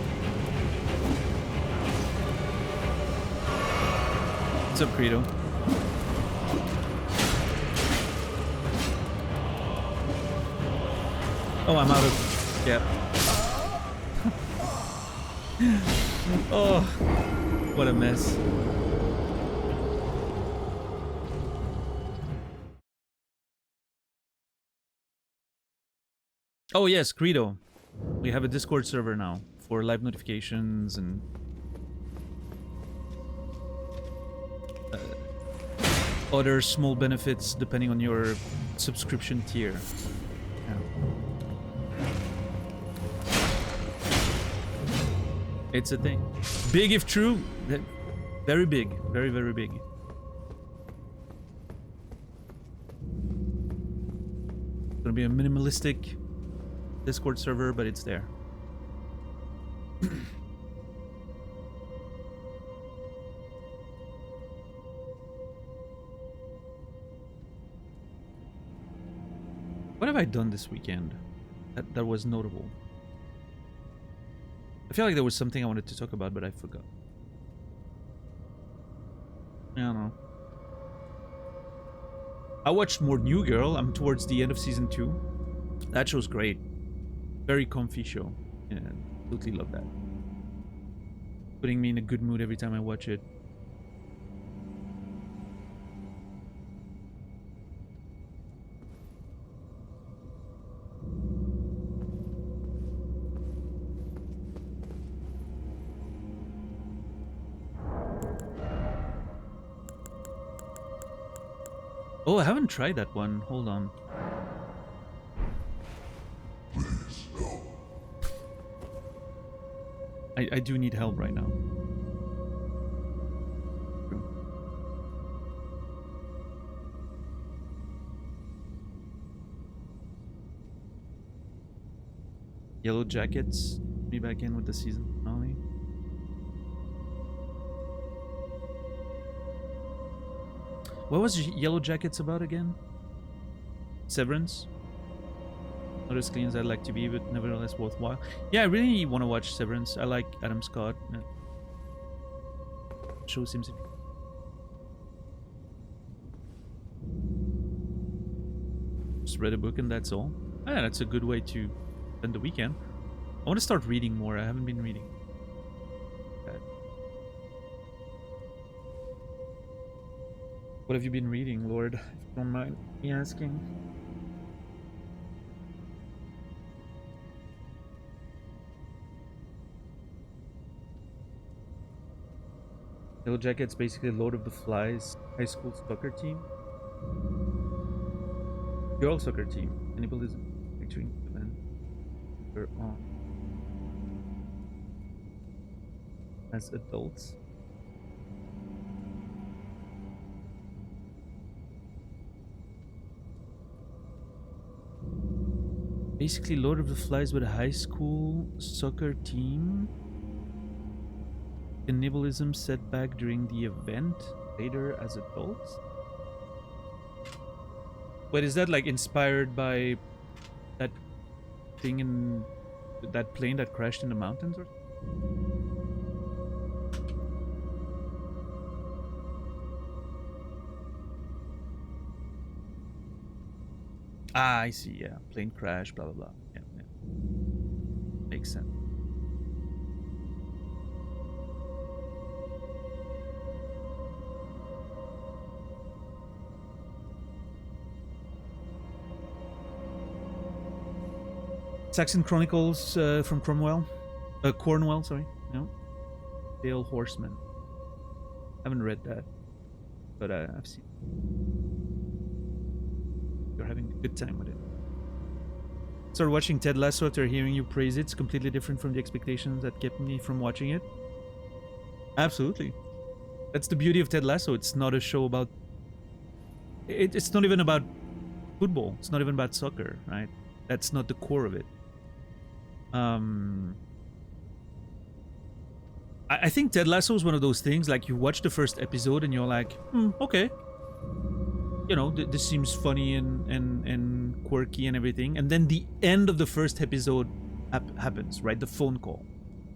What's up, Credo? Oh, I'm out of... Yep. Oh, what a mess. Oh yes, Credo. We have a Discord server now for live notifications and other small benefits depending on your subscription tier. Yeah. It's a thing. Big if true. Very big. Very, very big. It's gonna be a minimalistic Discord server, but it's there. What have I done this weekend that was notable? I feel like there was something I wanted to talk about, but I forgot. I don't know. I watched more New Girl. I'm towards the end of season 2. That show's great. Very comfy show. Yeah, totally love that. Putting me in a good mood every time I watch it. Oh, I haven't tried that one. Hold on. Please, no. I do need help right now. Yellow Jackets. Me back in with the season finale. What was Yellow Jackets about again? Severance? Not as clean as I'd like to be, but nevertheless worthwhile. Yeah, I really want to watch Severance. I like Adam Scott. Show seems... Just read a book and that's all. Yeah, that's a good way to spend the weekend. I want to start reading more. I haven't been reading. What have you been reading, Lord? If you don't mind me asking. Yellow Jackets, basically Lord of the Flies high school soccer team. Girl soccer team. Cannibalism. Featuring event. They're on. As adults. Basically, Lord of the Flies with a high school soccer team. Cannibalism setback during the event, later as adults. But is that like inspired by that thing in that plane that crashed in the mountains or Ah, I see, yeah. Plane crash, blah, blah, blah. Yeah, yeah. Makes sense. Saxon Chronicles from Cornwell, sorry. No. Pale Horseman. Haven't read that, but I've seen You're having a good time with it. Started watching Ted Lasso after hearing you praise it. It's completely different from the expectations that kept me from watching it. Absolutely. That's the beauty of Ted Lasso. It's not a show about... It's not even about football. It's not even about soccer, right? That's not the core of it. I think Ted Lasso is one of those things, like you watch the first episode and you're like, okay. You know, this seems funny and quirky and everything. And then the end of the first episode happens, right? The phone call.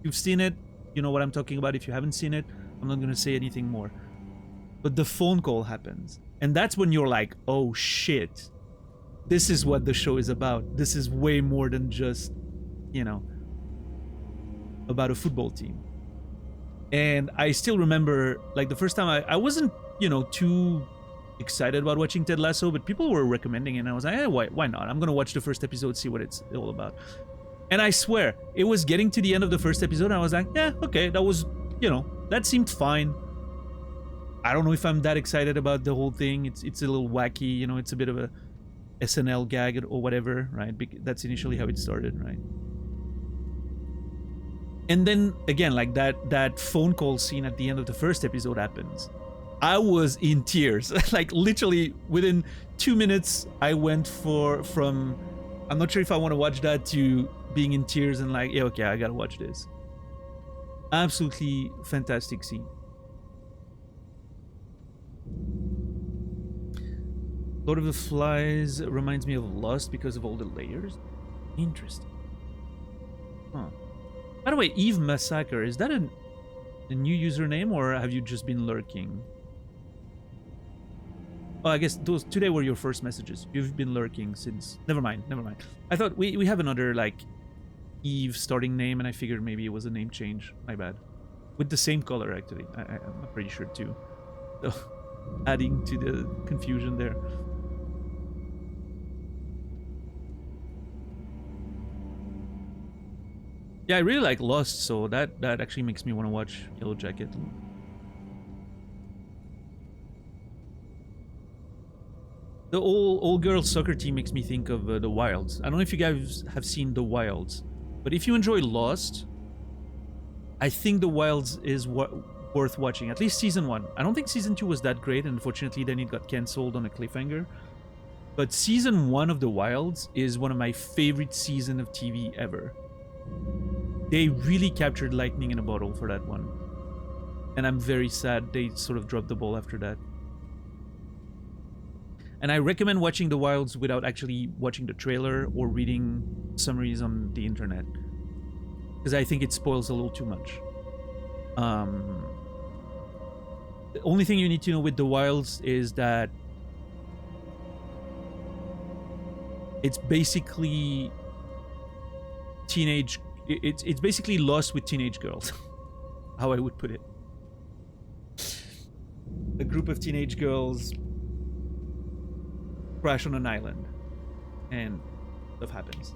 You've seen it. You know what I'm talking about. If you haven't seen it, I'm not going to say anything more. But the phone call happens. And that's when you're like, oh shit. This is what the show is about. This is way more than just, you know, about a football team. And I still remember, like, the first time I wasn't, you know, too excited about watching Ted Lasso, but people were recommending it, and I was like, why not? I'm gonna watch the first episode, see what it's all about. And I swear, it was getting to the end of the first episode, and I was like, yeah, okay, that was, that seemed fine. I don't know if I'm that excited about the whole thing. It's a little wacky, it's a bit of a SNL gag or whatever, right? That's initially how it started, right? And then again, like that phone call scene at the end of the first episode happens. I was in tears. Like literally within 2 minutes, I went from I'm not sure if I want to watch that to being in tears and like, yeah, okay, I gotta watch this. Absolutely fantastic scene. Lord of the Flies reminds me of Lost because of all the layers. Interesting. Huh. By the way, Eve Massacre, is that a new username or have you just been lurking? Oh, I guess today were your first messages. You've been lurking since... Never mind. I thought we have another, like, Eve starting name, and I figured maybe it was a name change. My bad. With the same color, actually. I'm pretty sure, too. So, adding to the confusion there. Yeah, I really like Lost, so that actually makes me want to watch Yellow Jacket. The old girl soccer team makes me think of The Wilds. I don't know if you guys have seen The Wilds, but if you enjoy Lost, I think The Wilds is worth watching. At least season 1. I don't think season 2 was that great, and unfortunately then it got cancelled on a cliffhanger. But season 1 of The Wilds is one of my favorite seasons of TV ever. They really captured lightning in a bottle for that one. And I'm very sad they sort of dropped the ball after that. And I recommend watching The Wilds without actually watching the trailer or reading summaries on the internet. Because I think it spoils a little too much. The only thing you need to know with The Wilds is that it's basically it's basically Lost with teenage girls. How I would put it. A group of teenage girls crash on an island and stuff happens.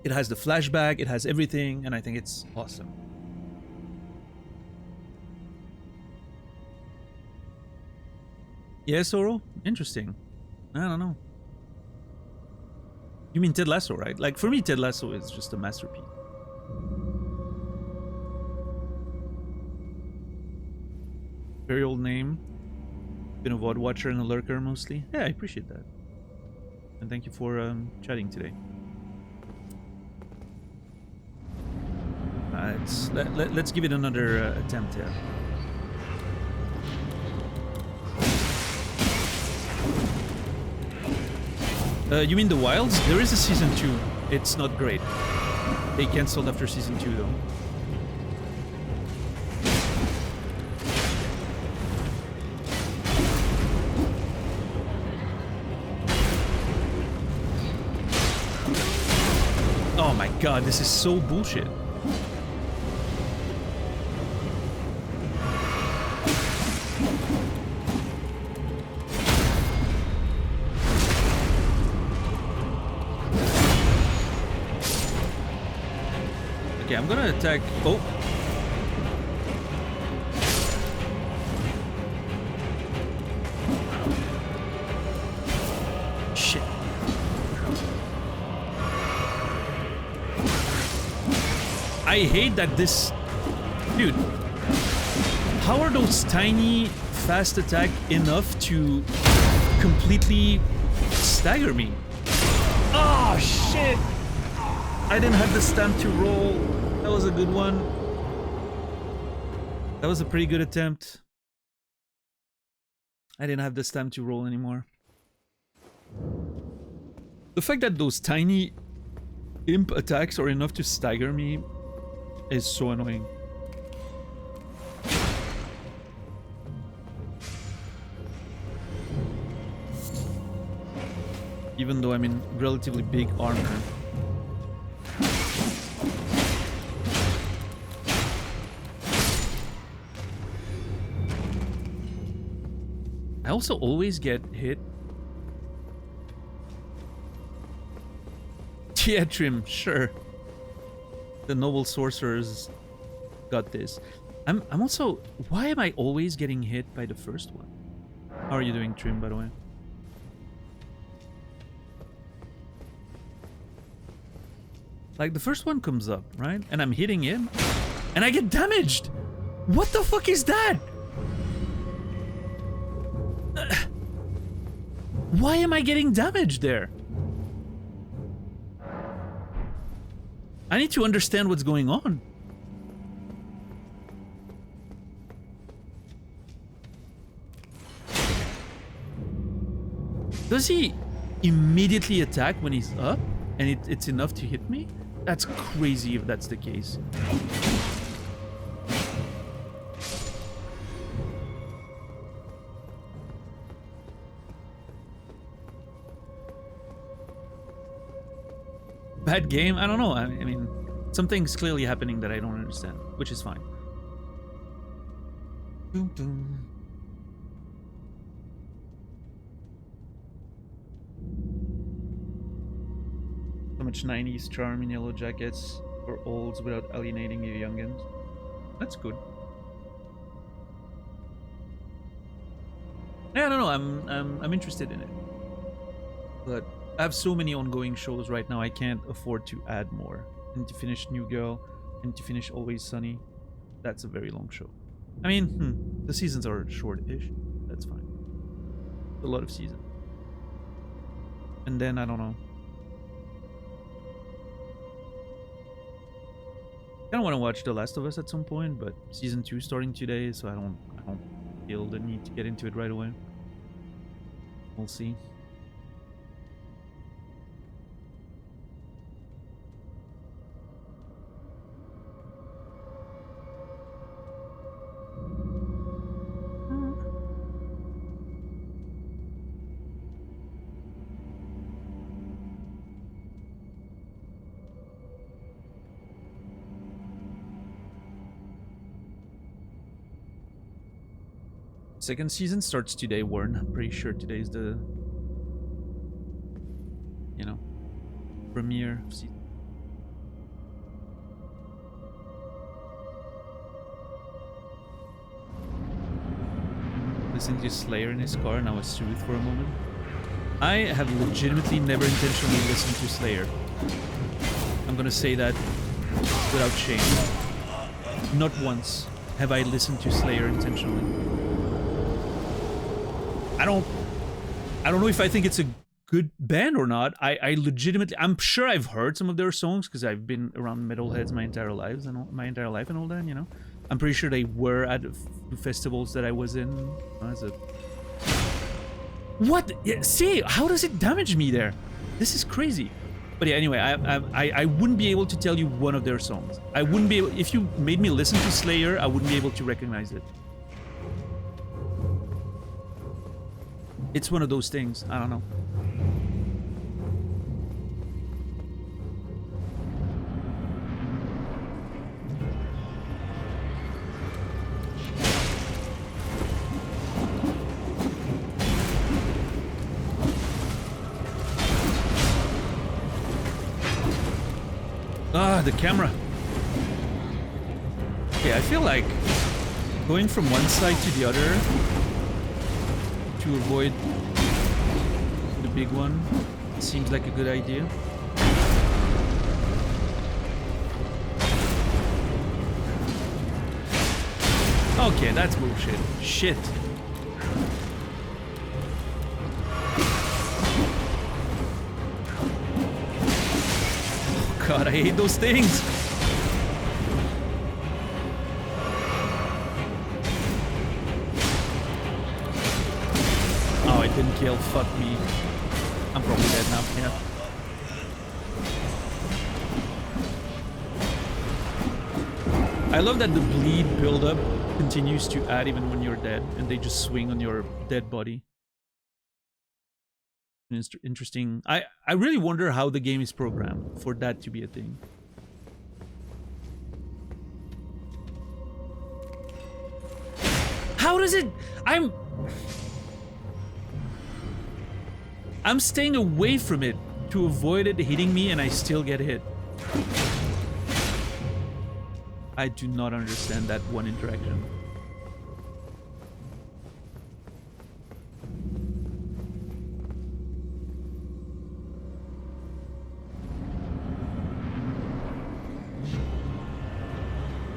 It has the flashback, it has everything, and I think it's awesome. Yeah, Sorrel? Interesting. I don't know. You mean Ted Lasso, right? Like, for me, Ted Lasso is just a masterpiece. Very old name. Been a VOD watcher and a lurker, mostly. Yeah, I appreciate that. And thank you for chatting today. Let's give it another attempt here. You mean The Wilds? There is a season 2. It's not great. They cancelled after season 2 though. Oh my god, this is so bullshit. Okay, I'm gonna attack... Oh! Shit. I hate that this... Dude. How are those tiny, fast attack enough to completely stagger me? Oh, shit! I didn't have the stamp to roll. That was a good one. That was a pretty good attempt. I didn't have the stamp to roll anymore. The fact that those tiny imp attacks are enough to stagger me is so annoying. Even though I'm in relatively big armor. I also always get hit. Yeah, Trim, sure. The noble sorcerers got this. I'm also... Why am I always getting hit by the first one? How are you doing, Trim, by the way? Like, the first one comes up, right? And I'm hitting him, and I get damaged! What the fuck is that? Why am I getting damaged there? I need to understand what's going on. Does he immediately attack when he's up and it's enough to hit me? That's crazy if that's the case. Bad game? I don't know. I mean, something's clearly happening that I don't understand, which is fine. Dun, dun. So much 90s charm in Yellow Jackets for olds without alienating the youngins. That's good. Yeah, I don't know. I'm interested in it, but I have so many ongoing shows right now. I can't afford to add more. I need to finish New Girl. I need to finish Always Sunny. That's a very long show. I mean, the seasons are short-ish. That's fine. A lot of seasons. And then I don't know. I kind of want to watch The Last of Us at some point, but season 2 starting today, so I don't feel the need to get into it right away. We'll see. Second season starts today, Warren. I'm pretty sure today's the, you know, premiere of season. Listening to Slayer in his car and I was soothed for a moment. I have legitimately never intentionally listened to Slayer. I'm gonna say that without shame. Not once have I listened to Slayer intentionally. I don't know if I think it's a good band or not. I legitimately, I'm sure I've heard some of their songs because I've been around metalheads my entire life and all that, you know. I'm pretty sure they were at festivals that I was in as a... What? Yeah, see, how does it damage me there? This is crazy. But yeah, anyway, I wouldn't be able to tell you one of their songs. I wouldn't be able, if you made me listen to Slayer, I wouldn't be able to recognize it. It's one of those things. I don't know. Ah, the camera. Okay, I feel like going from one side to the other to avoid the big one seems like a good idea. Okay, that's bullshit. Shit. Oh god, I hate those things. Oh, it didn't kill. Fuck me. I'm probably dead now. Yeah. I love that the bleed buildup continues to add even when you're dead, and they just swing on your dead body. Interesting. I really wonder how the game is programmed for that to be a thing. How does it... I'm staying away from it to avoid it hitting me, and I still get hit. I do not understand that one interaction.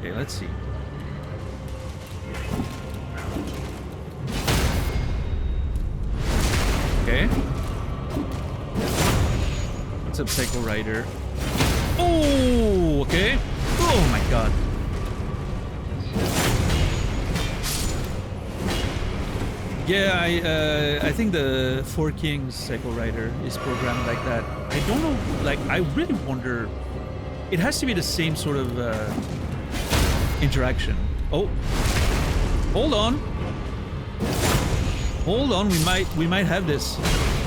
Okay, let's see. Okay. What's up, Psycho Rider? Oh, okay. Oh my god. Yeah, I think the Four Kings Psycho Rider is programmed like that. I don't know, like, I really wonder. It has to be the same sort of interaction. Oh, hold on. Hold on, we might have this.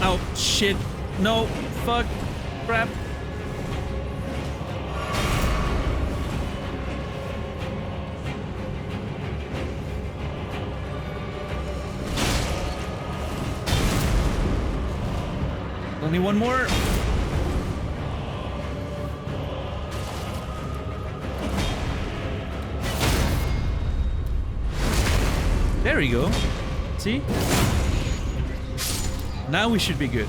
Oh shit! No, fuck, crap. Only one more. There we go. See? Now we should be good.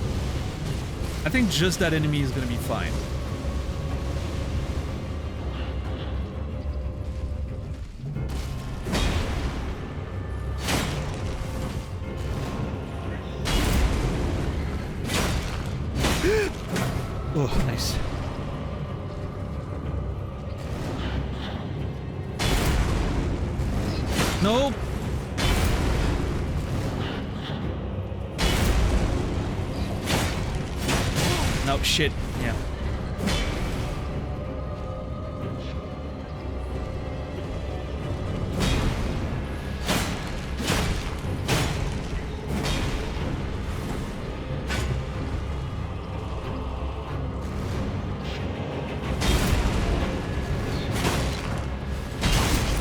I think just that enemy is gonna be fine. Oh, nice. Nope. Oh shit, yeah.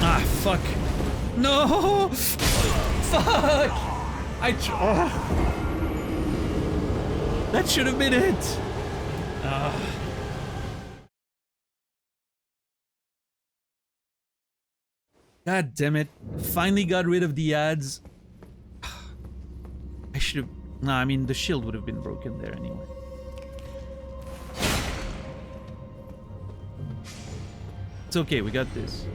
Ah, fuck. No! Fuck! That should have been it! God damn it. Finally got rid of the ads. I should have... Nah, I mean, the shield would have been broken there anyway. It's okay, we got this.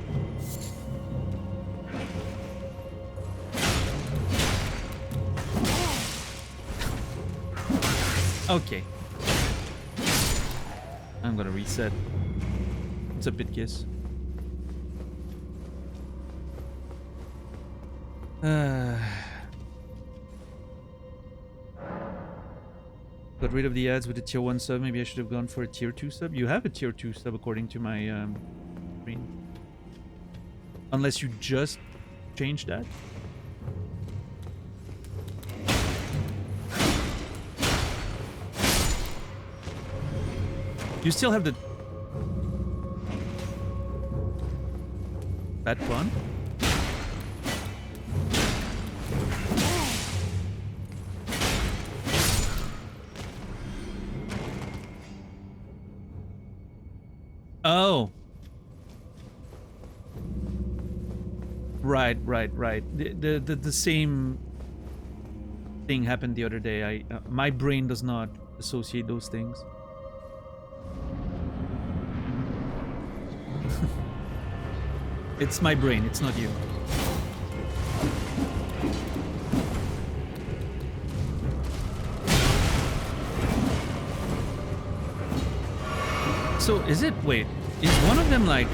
Okay. I'm gonna reset. It's a bit kiss. Got rid of the ads with the tier 1 sub. Maybe I should have gone for a tier 2 sub. You have a tier 2 sub according to my screen. Unless you just changed that. You still have the... That one? Oh. Right. The same thing happened the other day. My brain does not associate those things. It's my brain, it's not you. So is it... Wait, is one of them like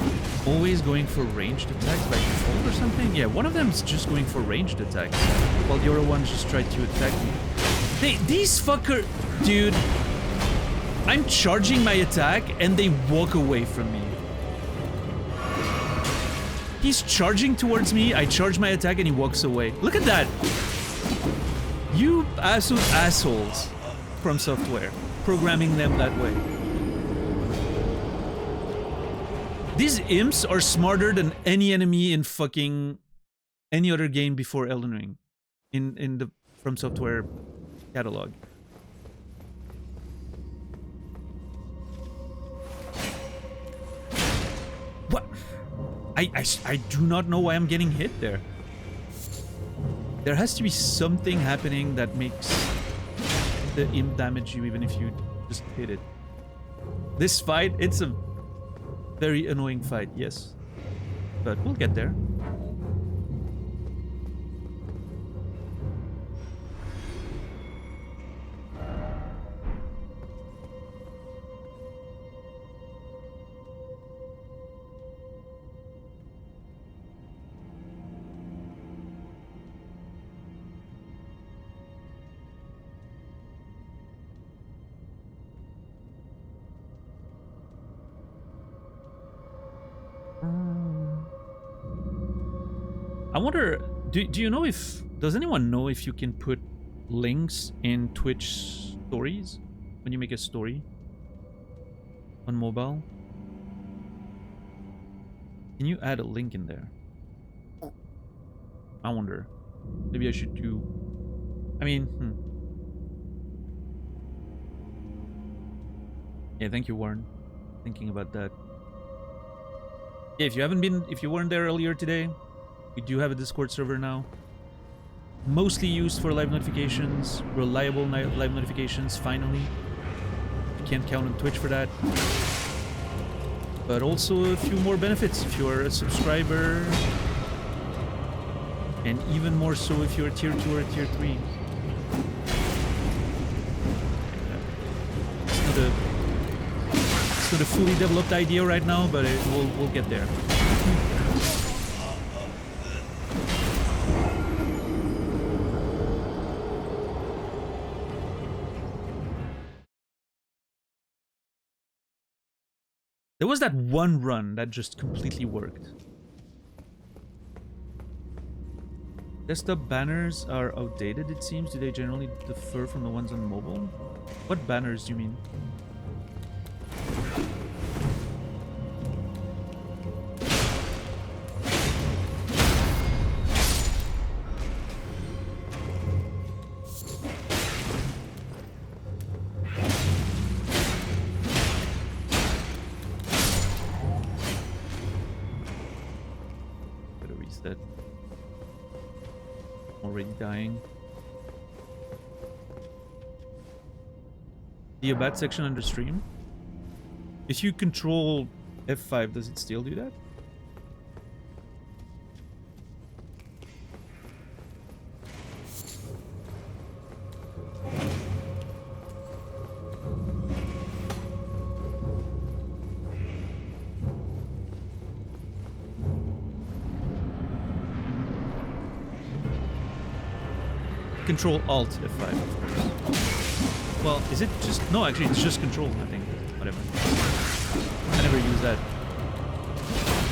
always going for ranged attacks by default or something? Yeah, one of them's just going for ranged attacks, while the other one just tried to attack me. These fucker... Dude, I'm charging my attack and they walk away from me. He's charging towards me, I charge my attack and he walks away. Look at that! You absolute assholes from software, programming them that way. These imps are smarter than any enemy in fucking any other game before Elden Ring in the From Software catalog. I do not know why I'm getting hit there. There has to be something happening that makes the imp damage you even if you just hit it. This fight, it's a very annoying fight, yes. But we'll get there. I wonder, do you know if... Does anyone know if you can put links in Twitch stories when you make a story on mobile? Can you add a link in there? I wonder. Maybe I should do... I mean, Yeah, thank you, Warren. Thinking about that. Yeah, if you weren't there earlier today, we do have a Discord server now. Mostly used for live notifications, reliable live notifications, finally. You can't count on Twitch for that. But also a few more benefits if you're a subscriber. And even more so if you're a tier 2 or a tier 3. It's not a fully developed idea right now, but we'll get there. There was that one run that just completely worked. Desktop banners are outdated, it seems. Do they generally differ from the ones on mobile? What banners do you mean? Already dying. The Abad section under stream. If you control F5, does it still do that? Control Alt F5, of course. Well, is it just... No, actually, it's just Control, I think. Whatever. I never use that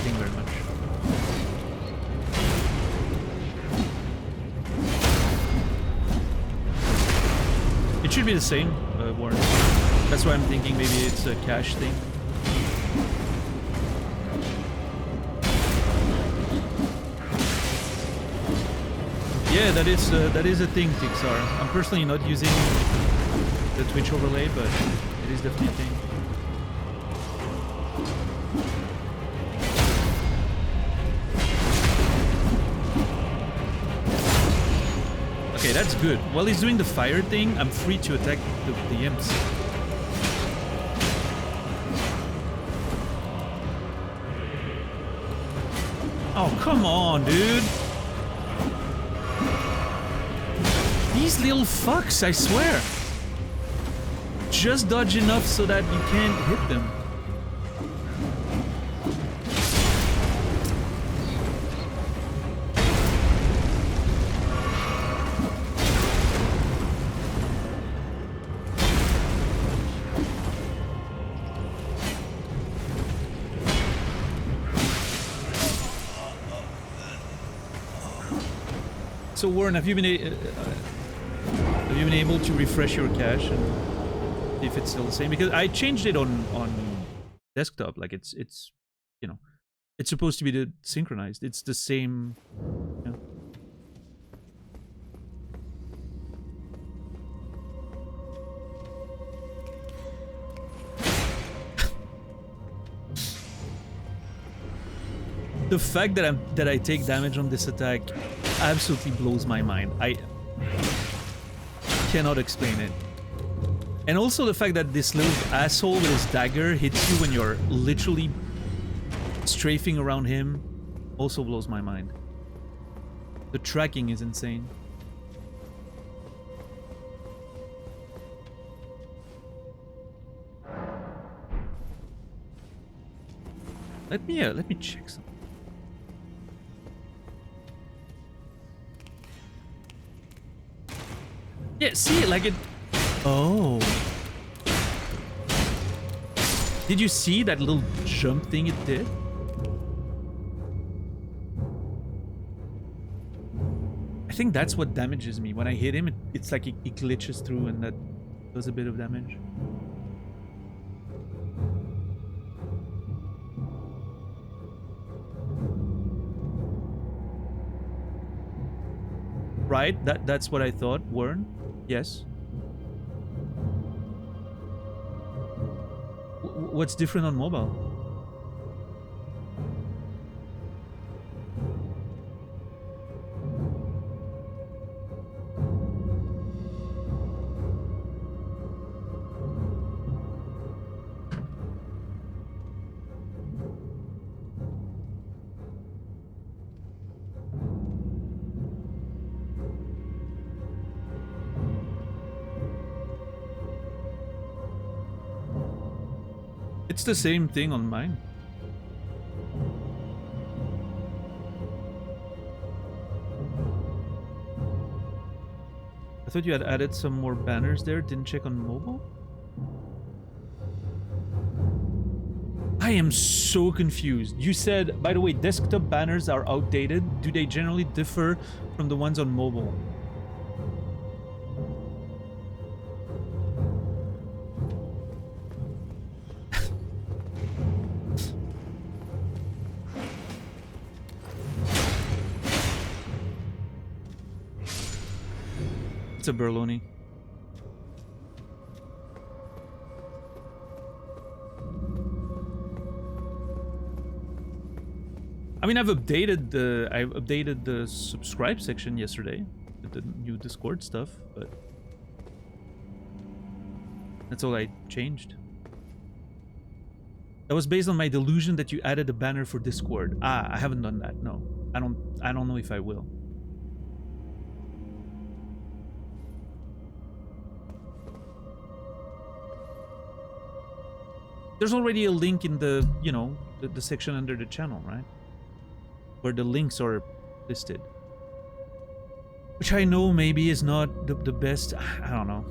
thing very much. It should be the same, Warren. That's why I'm thinking maybe it's a cache thing. Yeah, that is a thing, Tixar. I'm personally not using the Twitch overlay, but it is definitely a thing. Okay, that's good. While he's doing the fire thing, I'm free to attack the imps. Oh, come on, dude. These little fucks, I swear. Just dodge enough so that you can't hit them. So Warren, have you been able to refresh your cache and see if it's still the same? Because I changed it on desktop. Like it's you know, it's supposed to be synchronized. It's the same. You know. The fact that I take damage on this attack absolutely blows my mind. I cannot explain it. And also the fact that this little asshole with his dagger hits you when you're literally strafing around him also blows my mind. The tracking is insane. Let me check something. Yeah, see, like it. Oh. Did you see that little jump thing it did? I think that's what damages me. When I hit him, it's like it glitches through and that does a bit of damage. Right? That's what I thought. Warren? Yes. What's different on mobile? It's the same thing on mine. I thought you had added some more banners there. Didn't check on mobile? I am so confused. You said, by the way, desktop banners are outdated. Do they generally differ from the ones on mobile? It's a Berloni. I mean, I've updated the subscribe section yesterday with the new Discord stuff, but that's all I changed. That was based on my delusion that you added a banner for Discord. Ah, I haven't done that. No, I don't know if I will. There's already a link in the, you know, the section under the channel, right? Where the links are listed. Which I know maybe is not the best. I don't know.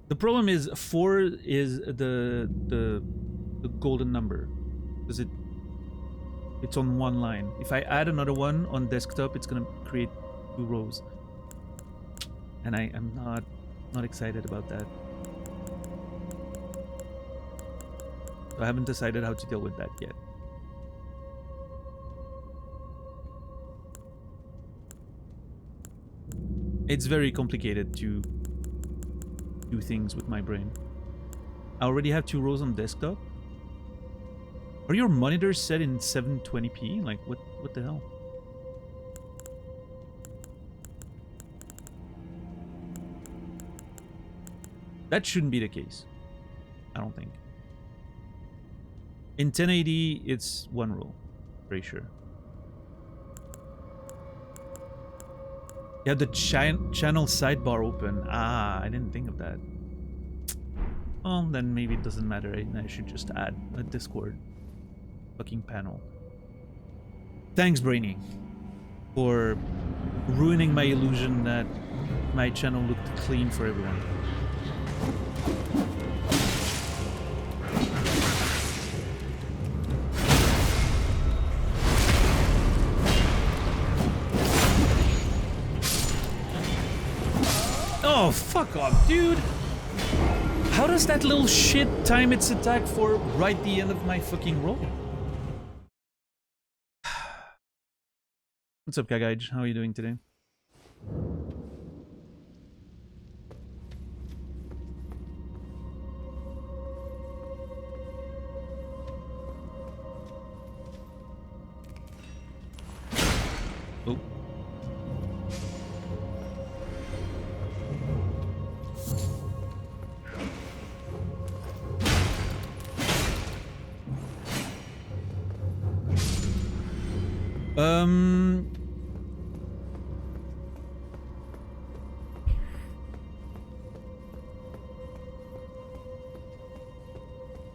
The problem is 4 is the golden number. Because it's on one line. If I add another one on desktop, it's gonna create 2 rows. And I am not excited about that. So I haven't decided how to deal with that yet. It's very complicated to do things with my brain. I already have 2 rows on desktop. Are your monitors set in 720p? Like what the hell? That shouldn't be the case. I don't think. In 1080, it's 1 row. Pretty sure. You have the channel sidebar open. Ah, I didn't think of that. Well, then maybe it doesn't matter. I should just add a Discord fucking panel. Thanks, Brainy, for ruining my illusion that my channel looked clean for everyone. Oh, fuck off, dude! How does that little shit time its attack for right the end of my fucking roll? What's up, Kagaij? How are you doing today? Oh.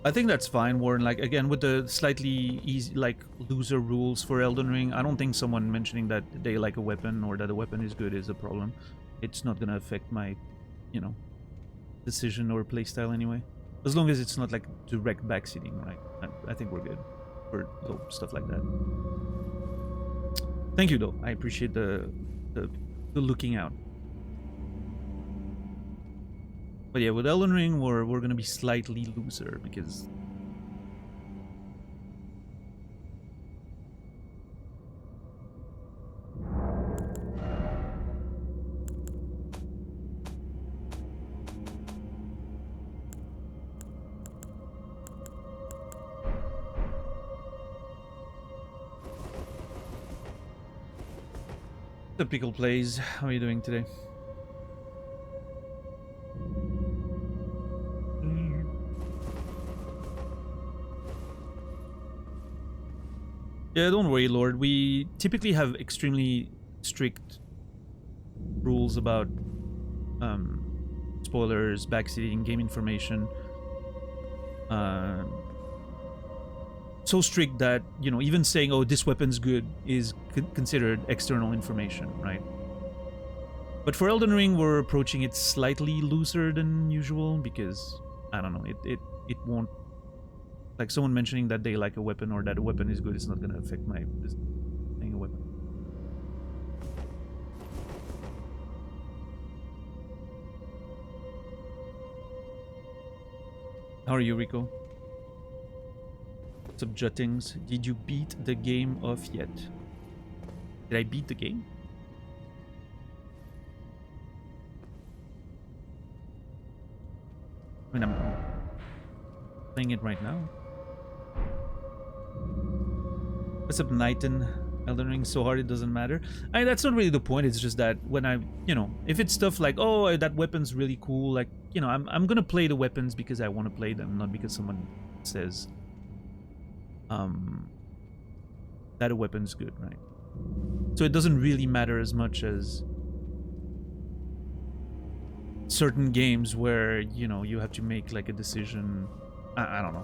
I think that's fine, Warren. Like, again, with the slightly easy, like, looser rules for Elden Ring, I don't think someone mentioning that they like a weapon or that a weapon is good is a problem. It's not gonna affect my, you know, decision or playstyle anyway. As long as it's not, like, direct backseating, right? I think we're good for stuff like that. Thank you, though. I appreciate the looking out. But yeah, with Elden Ring, we're gonna be slightly looser because the pickle plays. How are you doing today? Yeah, don't worry, Lord. We typically have extremely strict rules about spoilers, backseating, game information. So strict that, you know, even saying, oh, this weapon's good is considered external information, right? But for Elden Ring, we're approaching it slightly looser than usual because, I don't know, it won't... Like, someone mentioning that they like a weapon or that a weapon is good is not going to affect my playing a weapon. How are you, Rico? What's up, Juttings? Did you beat the game off yet? Did I beat the game? I mean, I'm playing it right now. What's up, Knighton? Elden Ring so hard it doesn't matter. That's not really the point. It's just that when I, you know, if it's stuff like, oh, that weapon's really cool, like, you know, I'm gonna play the weapons because I want to play them, not because someone says that a weapon's good, right? So it doesn't really matter as much as certain games where, you know, you have to make like a decision. I don't know.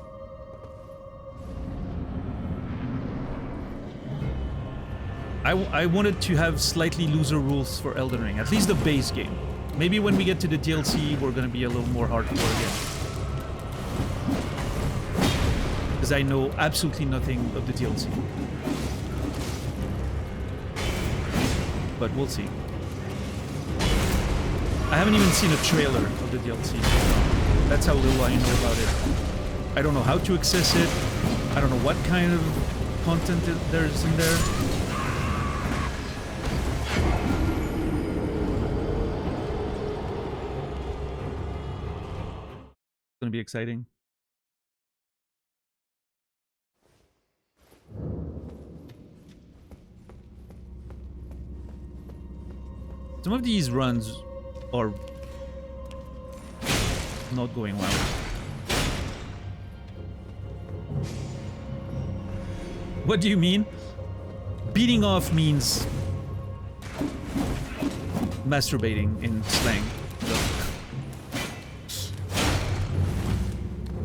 I wanted to have slightly looser rules for Elden Ring, at least the base game. Maybe when we get to the DLC, we're gonna be a little more hardcore again. Because I know absolutely nothing of the DLC. But we'll see. I haven't even seen a trailer of the DLC. That's how little I know about it. I don't know how to access it. I don't know what kind of content there's in there. It's gonna be exciting. Some of these runs are not going well. What do you mean? Beating off means masturbating in slang.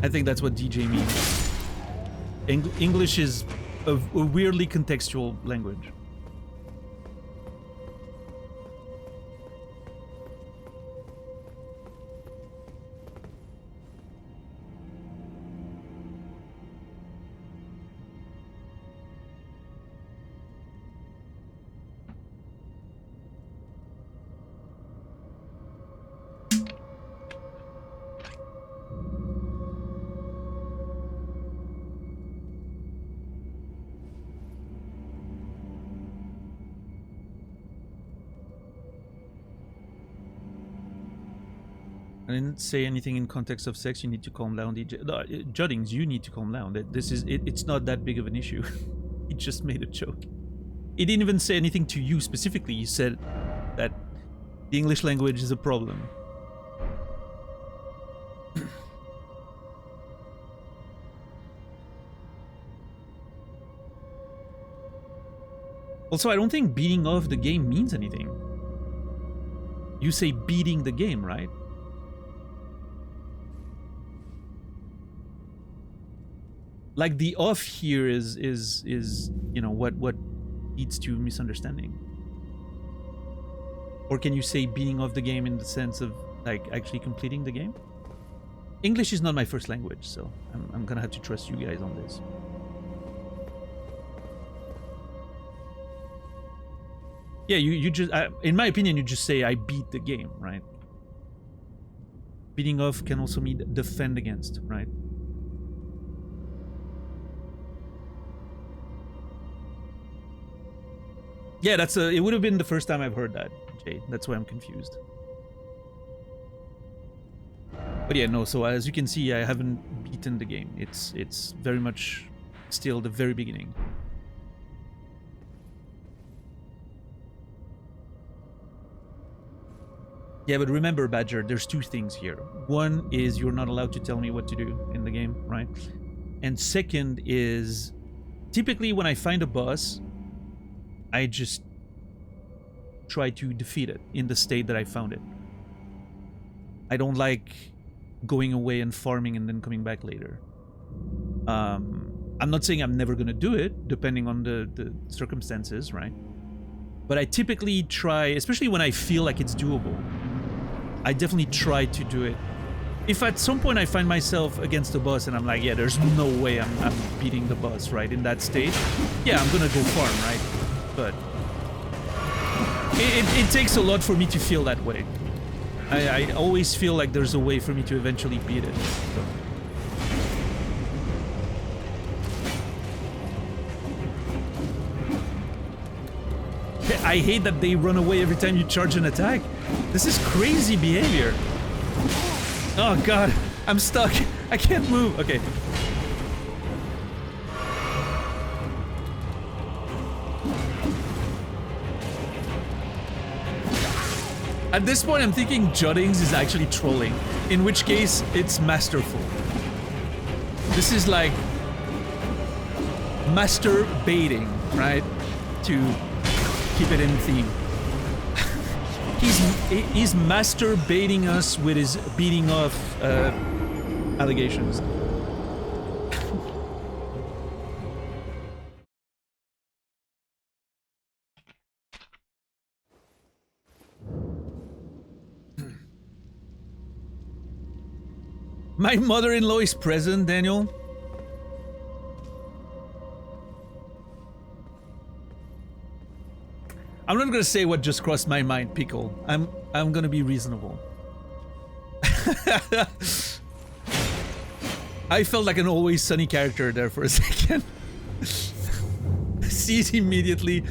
I think that's what DJ means. English is a weirdly contextual language. I didn't say anything in context of sex. You need to calm down, DJ. No, Juddings, you need to calm down. This is it's not that big of an issue. He just made a joke. He didn't even say anything to you specifically. He said that the English language is a problem. Also, I don't think beating off the game means anything. You say beating the game, right? Like the off here is you know what leads to misunderstanding. Or can you say beating off the game in the sense of like actually completing the game? English is not my first language, so I'm gonna have to trust you guys on this. Yeah, you just, in my opinion, you just say I beat the game, right? Beating off can also mean defend against, right? Yeah, it would have been the first time I've heard that, Jay. That's why I'm confused. But yeah, no, so as you can see, I haven't beaten the game. It's very much still the very beginning. Yeah, but remember, Badger, there's two things here. One is you're not allowed to tell me what to do in the game, right? And second is, typically when I find a boss, I just try to defeat it in the state that I found it. I don't like going away and farming and then coming back later. I'm not saying I'm never gonna do it, depending on the circumstances, right? But I typically try, especially when I feel like it's doable, I definitely try to do it. If at some point I find myself against the boss and I'm like, yeah, there's no way I'm beating the boss, right, in that state, yeah, I'm gonna go farm, right? But it takes a lot for me to feel that way. I always feel like there's a way for me to eventually beat it. So. I hate that they run away every time you charge an attack. This is crazy behavior. Oh god, I'm stuck. I can't move. Okay. At this point, I'm thinking Juddings is actually trolling, in which case it's masterful. This is like masturbating, right? To keep it in theme. He's masturbating us with his beating off allegations. My mother-in-law is present, Daniel. I'm not gonna say what just crossed my mind, Pickle. I'm gonna be reasonable. I felt like an Always Sunny character there for a second. Sees immediately.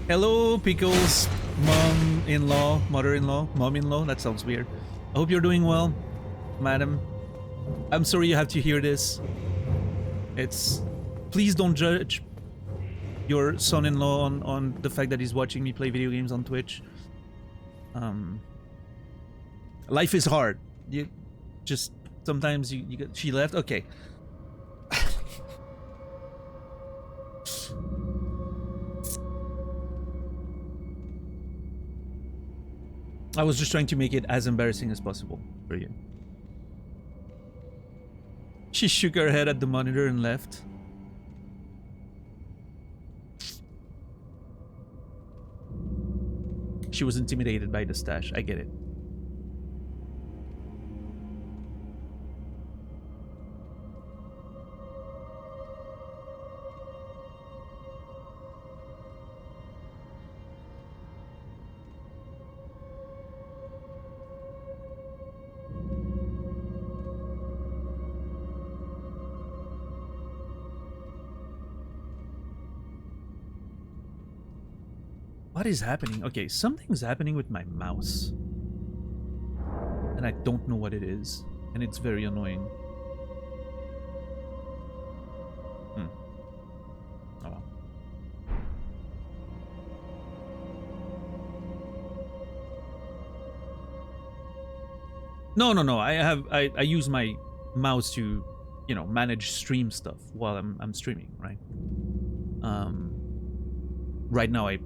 Hello, Pickle's mom-in-law, mother-in-law, mom-in-law. That sounds weird. I hope you're doing well, madam. I'm sorry you have to hear this. Please don't judge your son-in-law on the fact that he's watching me play video games on Twitch. Life is hard. You just sometimes you get. She left. Okay. I was just trying to make it as embarrassing as possible for you. She shook her head at the monitor and left. She was intimidated by the stash. I get it. What is happening? Okay, something's happening with my mouse. And I don't know what it is. And it's very annoying. Oh well. No. I use my mouse to, you know, manage stream stuff while I'm streaming, right? Right now I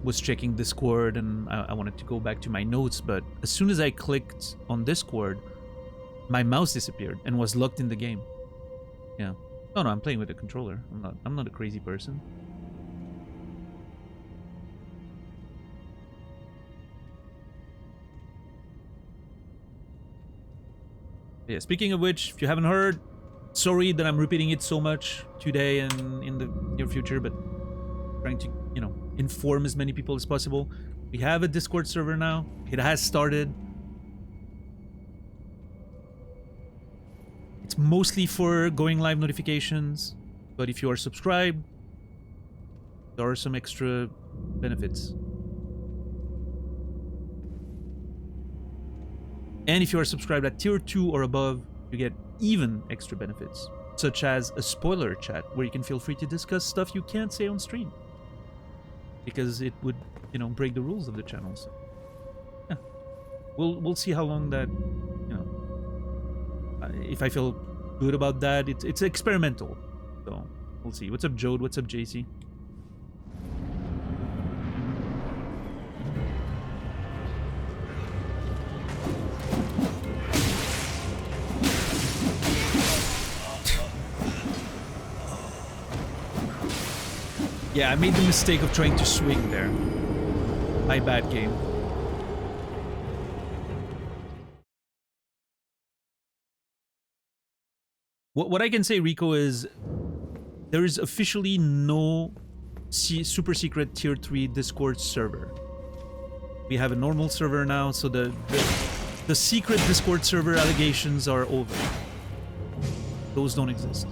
was checking Discord and I wanted to go back to my notes, but as soon as I clicked on Discord, my mouse disappeared and was locked in the game. Yeah. No, I'm playing with a controller. I'm not a crazy person. Yeah, speaking of which, if you haven't heard, sorry that I'm repeating it so much today and in the near future, but trying to, you know, inform as many people as possible. We have a Discord server now. It has started. It's mostly for going live notifications, but if you are subscribed, there are some extra benefits. And if you are subscribed at tier 2 or above, you get even extra benefits, such as a spoiler chat where you can feel free to discuss stuff you can't say on stream, because it would, you know, break the rules of the channel. So, yeah, we'll see how long that, you know, if I feel good about that. It's experimental, so we'll see. What's up, Jode? What's up, JC? Yeah, I made the mistake of trying to swing there. My bad, game. What I can say, Rico, is there is officially no super secret tier 3 Discord server. We have a normal server now, so the secret Discord server allegations are over. Those don't exist.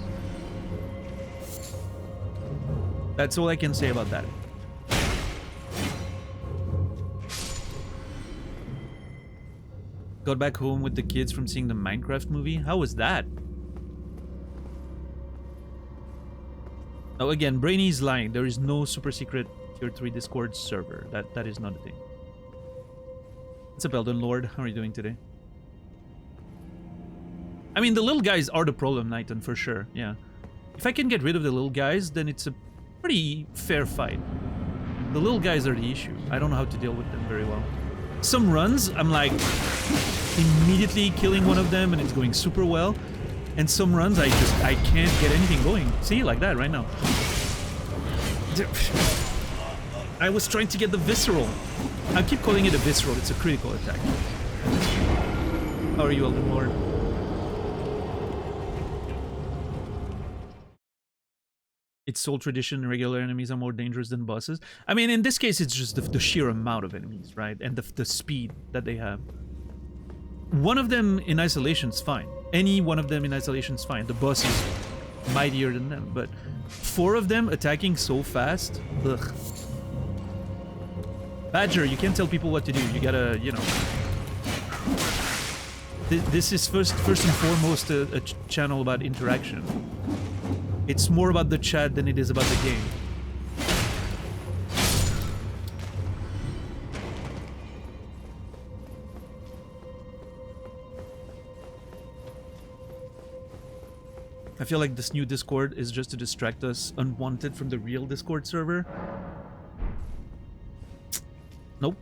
That's all I can say about that. Got back home with the kids from seeing the Minecraft movie. How was that? Oh, again, Brainy's lying. There is no super secret tier 3 Discord server. That is not a thing. What's up, Elden Lord? How are you doing today? I mean, the little guys are the problem, Nighton, for sure. Yeah. If I can get rid of the little guys, then it's a pretty fair fight. The little guys are the issue. I don't know how to deal with them very well. Some runs, I'm like immediately killing one of them and it's going super well. And some runs, I can't get anything going. See, like that right now. I was trying to get the visceral. I keep calling it a visceral. It's a critical attack. How are you, Elden Lord? It's soul tradition. Regular enemies are more dangerous than bosses. I mean, in this case, it's just the sheer amount of enemies, right? And the speed that they have. One of them in isolation is fine. Any one of them in isolation is fine. The boss is mightier than them, but 4 of them attacking so fast, ugh. Badger, you can't tell people what to do. You gotta, you know. This is first and foremost a channel about interaction. It's more about the chat than it is about the game. I feel like this new Discord is just to distract us unwanted from the real Discord server. Nope.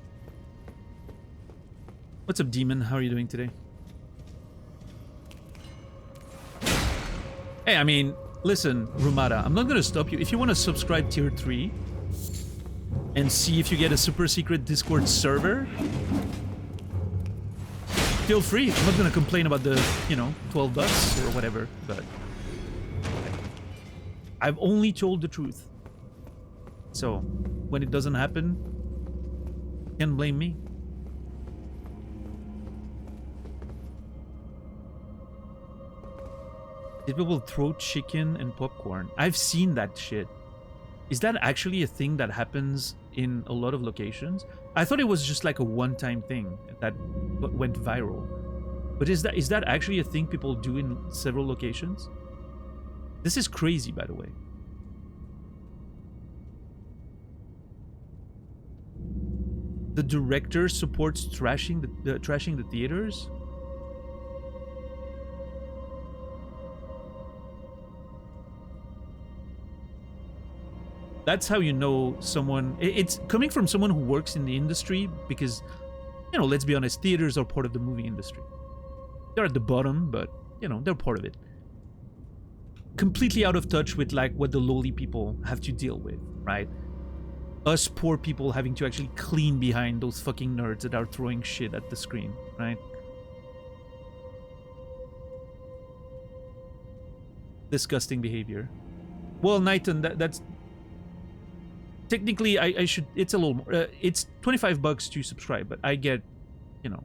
What's up, Demon? How are you doing today? Hey, I mean, listen, Rumada, I'm not gonna stop you. If you want to subscribe tier 3 and see if you get a super secret Discord server, feel free. I'm not gonna complain about the, you know, $12 or whatever, but I've only told the truth. So, when it doesn't happen, you can't blame me. Did people throw chicken and popcorn? I've seen that shit. Is that actually a thing that happens in a lot of locations? I thought it was just like a one-time thing that went viral. But is that actually a thing people do in several locations? This is crazy, by the way. The director supports trashing the theaters? That's how you know someone. It's coming from someone who works in the industry because, you know, let's be honest, theaters are part of the movie industry. They're at the bottom, but, you know, they're part of it. Completely out of touch with, like, what the lowly people have to deal with, right? Us poor people having to actually clean behind those fucking nerds that are throwing shit at the screen, right? Disgusting behavior. Well, Nighton, that's... Technically, I should... It's a little more... it's $25 to subscribe, but I get, you know...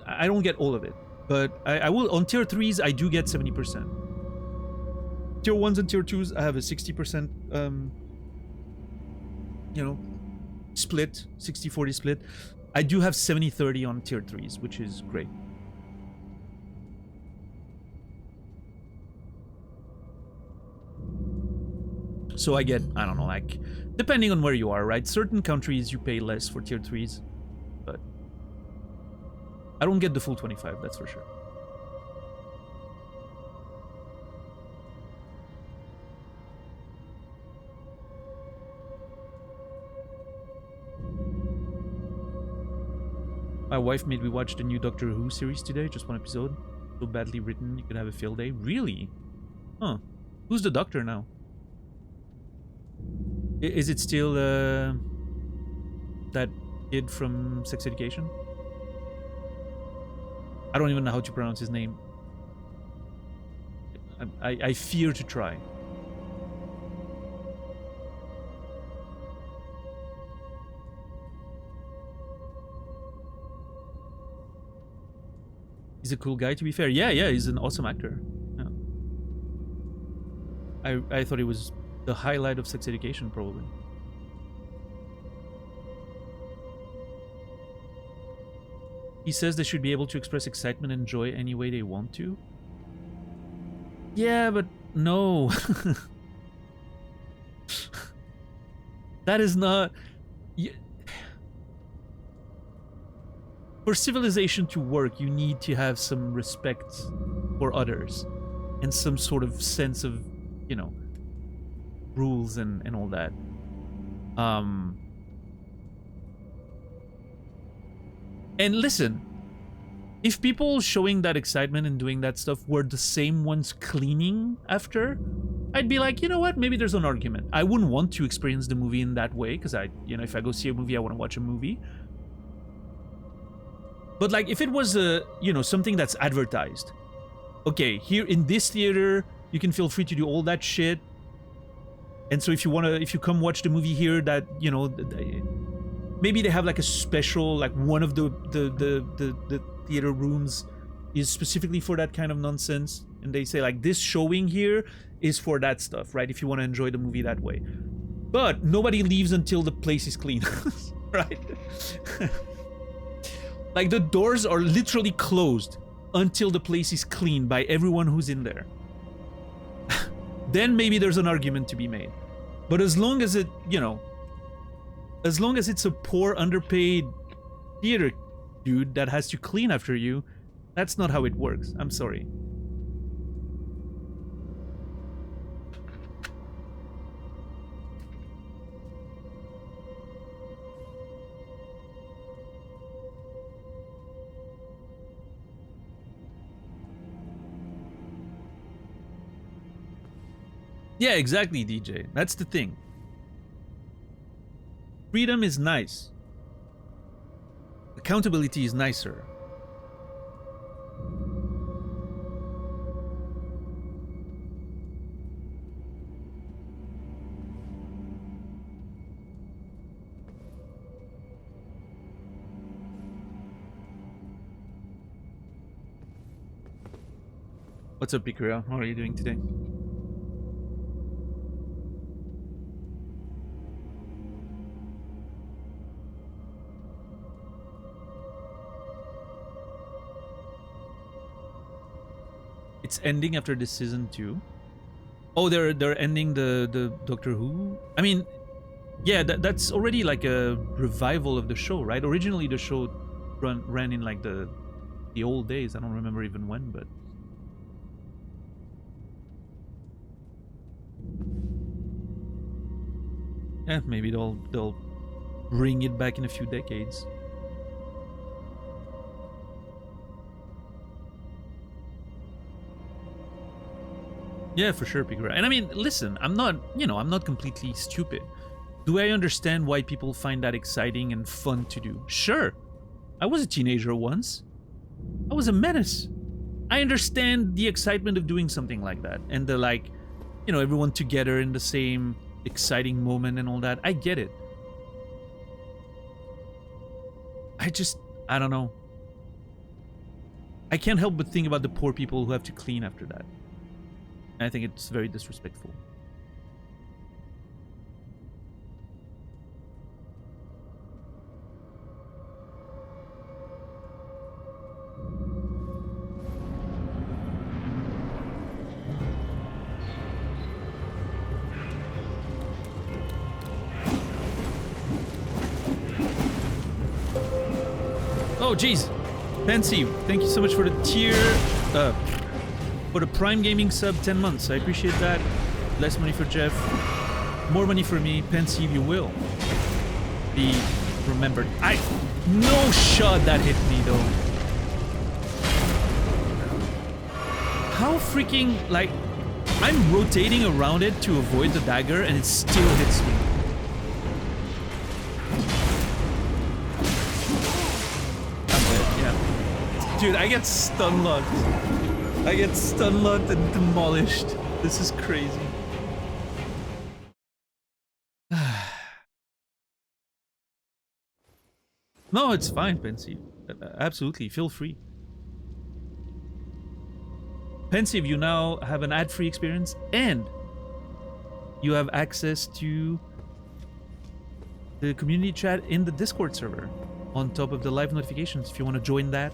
I don't get all of it. But I will... On tier 3s, I do get 70%. Tier 1s and tier 2s, I have a 60%, you know, split. 60-40 split. I do have 70-30 on tier 3s, which is great. So I get, I don't know, like, depending on where you are, right? Certain countries you pay less for tier 3s, but I don't get the full 25, that's for sure. My wife made me watch the new Doctor Who series today, just one episode. So badly written, you could have a field day. Really? Huh. Who's the Doctor now? Is it still that kid from Sex Education? I don't even know how to pronounce his name. I fear to try. He's a cool guy, to be fair. Yeah, he's an awesome actor. Yeah. I thought he was the highlight of Sex Education, probably. He says they should be able to express excitement and joy any way they want to. Yeah, but no. That is not... For civilization to work, you need to have some respect for others. And some sort of sense of, you know, rules and all that. And listen, if people showing that excitement and doing that stuff were the same ones cleaning after, I'd be like, you know what, maybe there's an argument. I wouldn't want to experience the movie in that way, because you know, if I go see a movie, I want to watch a movie. But like, if it was you know, something that's advertised, okay, here in this theater, you can feel free to do all that shit. And so if you come watch the movie here, that, you know, maybe they have like a special, like one of the theater rooms is specifically for that kind of nonsense, and they say like, this showing here is for that stuff, right? If you want to enjoy the movie that way. But nobody leaves until the place is clean, right? Like, the doors are literally closed until the place is clean by everyone who's in there. Then maybe there's an argument to be made. But as long as it, you know, as long as it's a poor, underpaid theater dude that has to clean after you, that's not how it works. I'm sorry. Yeah, exactly, DJ. That's the thing. Freedom is nice. Accountability is nicer. What's up, Pikuya? How are you doing today? It's ending after this season 2. Oh, they're ending the Doctor Who. I mean, yeah, that's already like a revival of the show, right? Originally, the show ran in like the old days. I don't remember even when, but Yeah, maybe they'll bring it back in a few decades. Yeah, for sure, Pigura. And I mean, listen, I'm not completely stupid. Do I understand why people find that exciting and fun to do? Sure. I was a teenager once. I was a menace. I understand the excitement of doing something like that. And the, like, everyone together in the same exciting moment and all that. I get it. I don't know. I can't help but think about the poor people who have to clean after that. And I think it's very disrespectful. Oh, jeez. Fancy, thank you so much for the tier, for the Prime Gaming sub 10 months. I appreciate that. Less money for Jeff. More money for me. Pensive, you will be remembered. No shot that hit me, though. How freaking, like, I'm rotating around it to avoid the dagger, and it still hits me. Dude, I get stun locked. I get stun locked and demolished. This is crazy. No, it's fine, Pensive. Absolutely, feel free. Pensive, you now have an ad-free experience, and you have access to the community chat in the Discord server, on top of the live notifications, if you want to join that.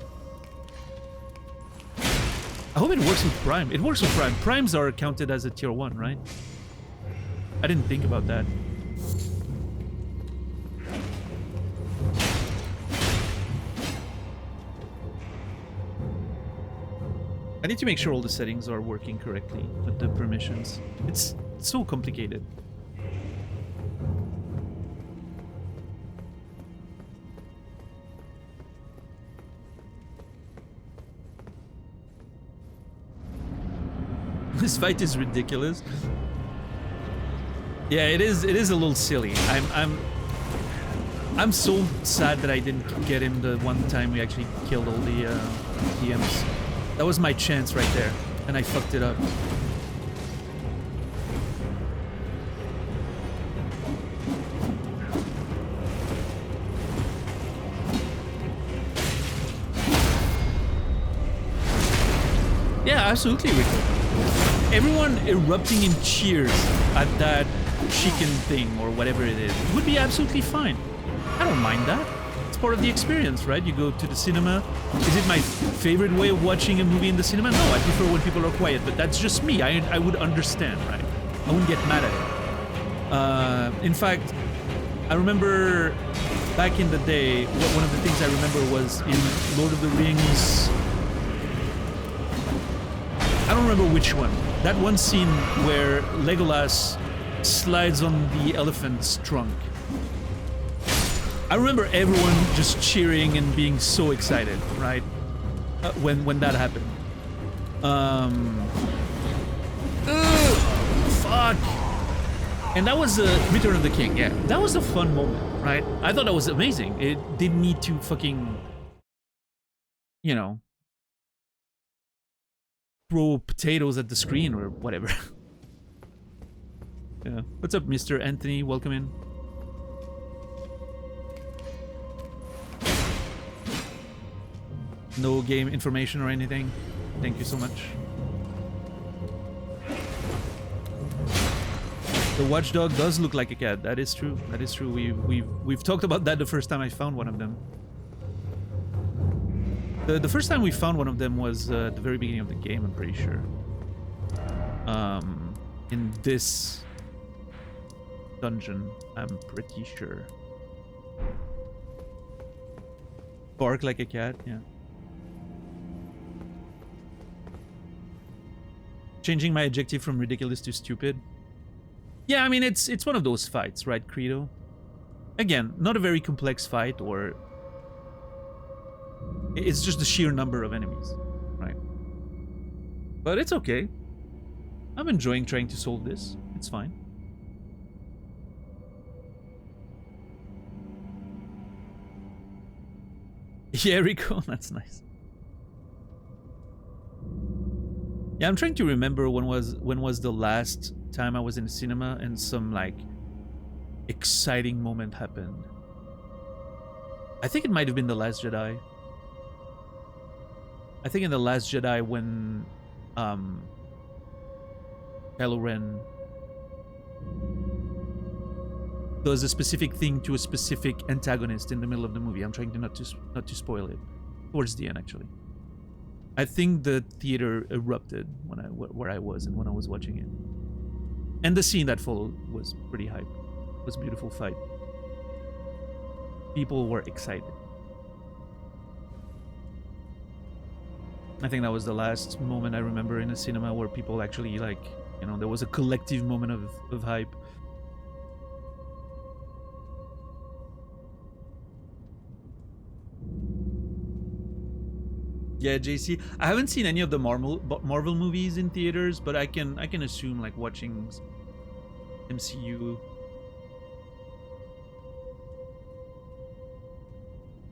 I hope it works with Prime. It works with Prime. Primes are counted as a tier 1, right? I didn't think about that. I need to make sure all the settings are working correctly with the permissions. It's so complicated. This fight is ridiculous. Yeah, it is a little silly. I'm so sad that I didn't get him the one time we actually killed all the DMs. That was my chance right there, and I fucked it up. Yeah, absolutely, Rico. Everyone erupting in cheers at that chicken thing or whatever it is would be absolutely fine. I don't mind that. It's part of the experience, right? You go to the cinema. Is it my favorite way of watching a movie in the cinema? No, I prefer when people are quiet, but that's just me. I would understand, right? I wouldn't get mad at it. In fact, I remember back in the day, one of the things I remember was in Lord of the Rings. I don't remember which one. That one scene where Legolas slides on the elephant's trunk. I remember everyone just cheering and being so excited, right? When that happened. Fuck. And that was Return of the King, yeah. That was a fun moment, right? I thought that was amazing. It didn't need to fucking, throw potatoes at the screen or whatever. Yeah. What's up, Mr. Anthony? Welcome in. No game information or anything. Thank you so much. The watchdog does look like a cat. That is true. That is true. We've talked about that the first time I found one of them. The first time we found one of them was at the very beginning of the game, I'm pretty sure. In this dungeon, I'm pretty sure. Bark like a cat, yeah. Changing my adjective from ridiculous to stupid. Yeah, I mean, it's one of those fights, right, Credo? Again, not a very complex fight, or it's just the sheer number of enemies, right? But it's okay. I'm enjoying trying to solve this. It's fine. Yeah, Rico, that's nice. Yeah, I'm trying to remember when was the last time I was in the cinema and some like exciting moment happened. I think it might have been The Last Jedi. I think in The Last Jedi when Kylo Ren does a specific thing to a specific antagonist in the middle of the movie. I'm trying to not to spoil it. Towards the end, actually. I think the theater erupted when where I was and when I was watching it. And the scene that followed was pretty hype. It was a beautiful fight. People were excited. I think that was the last moment I remember in a cinema where people actually, like, you know, there was a collective moment of hype. Yeah, JC. I haven't seen any of the Marvel movies in theaters, but I can assume like watching MCU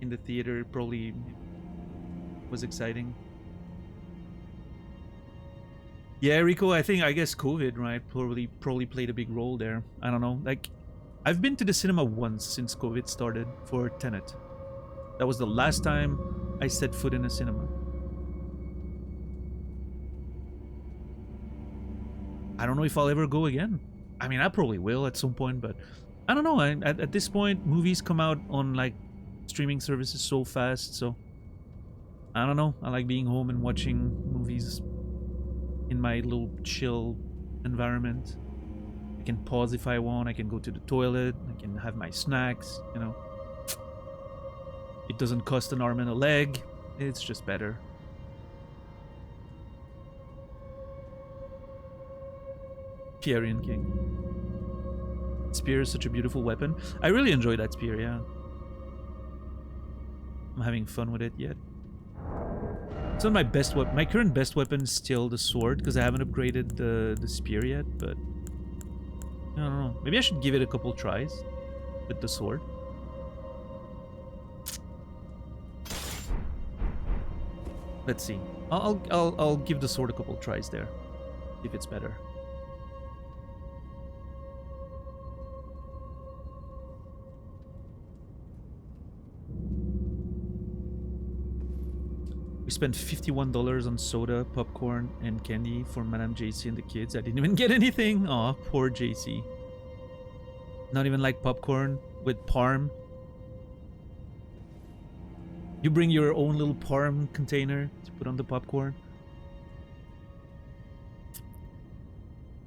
in the theater probably was exciting. Yeah, Rico, I guess COVID, right, probably played a big role there. I don't know. Like, I've been to the cinema once since COVID started for Tenet. That was the last time I set foot in a cinema. I don't know if I'll ever go again. I mean, I probably will at some point, but I don't know. At this point, movies come out on like streaming services so fast, so I don't know. I like being home and watching movies in my little chill environment. I can pause if I want. I can go to the toilet. I can have my snacks, you know. It doesn't cost an arm and a leg. It's just better. Pierian King. Spear is such a beautiful weapon. I really enjoy that spear, yeah. I'm having fun with it yet. It's not my best weapon. My current best weapon is still the sword, because I haven't upgraded the spear yet, but I don't know. Maybe I should give it a couple tries with the sword. Let's see. I'll give the sword a couple tries there. See if it's better. We spent $51 on soda, popcorn, and candy for Madame JC and the kids. I didn't even get anything. Aw, poor JC. Not even like popcorn with parm. You bring your own little parm container to put on the popcorn.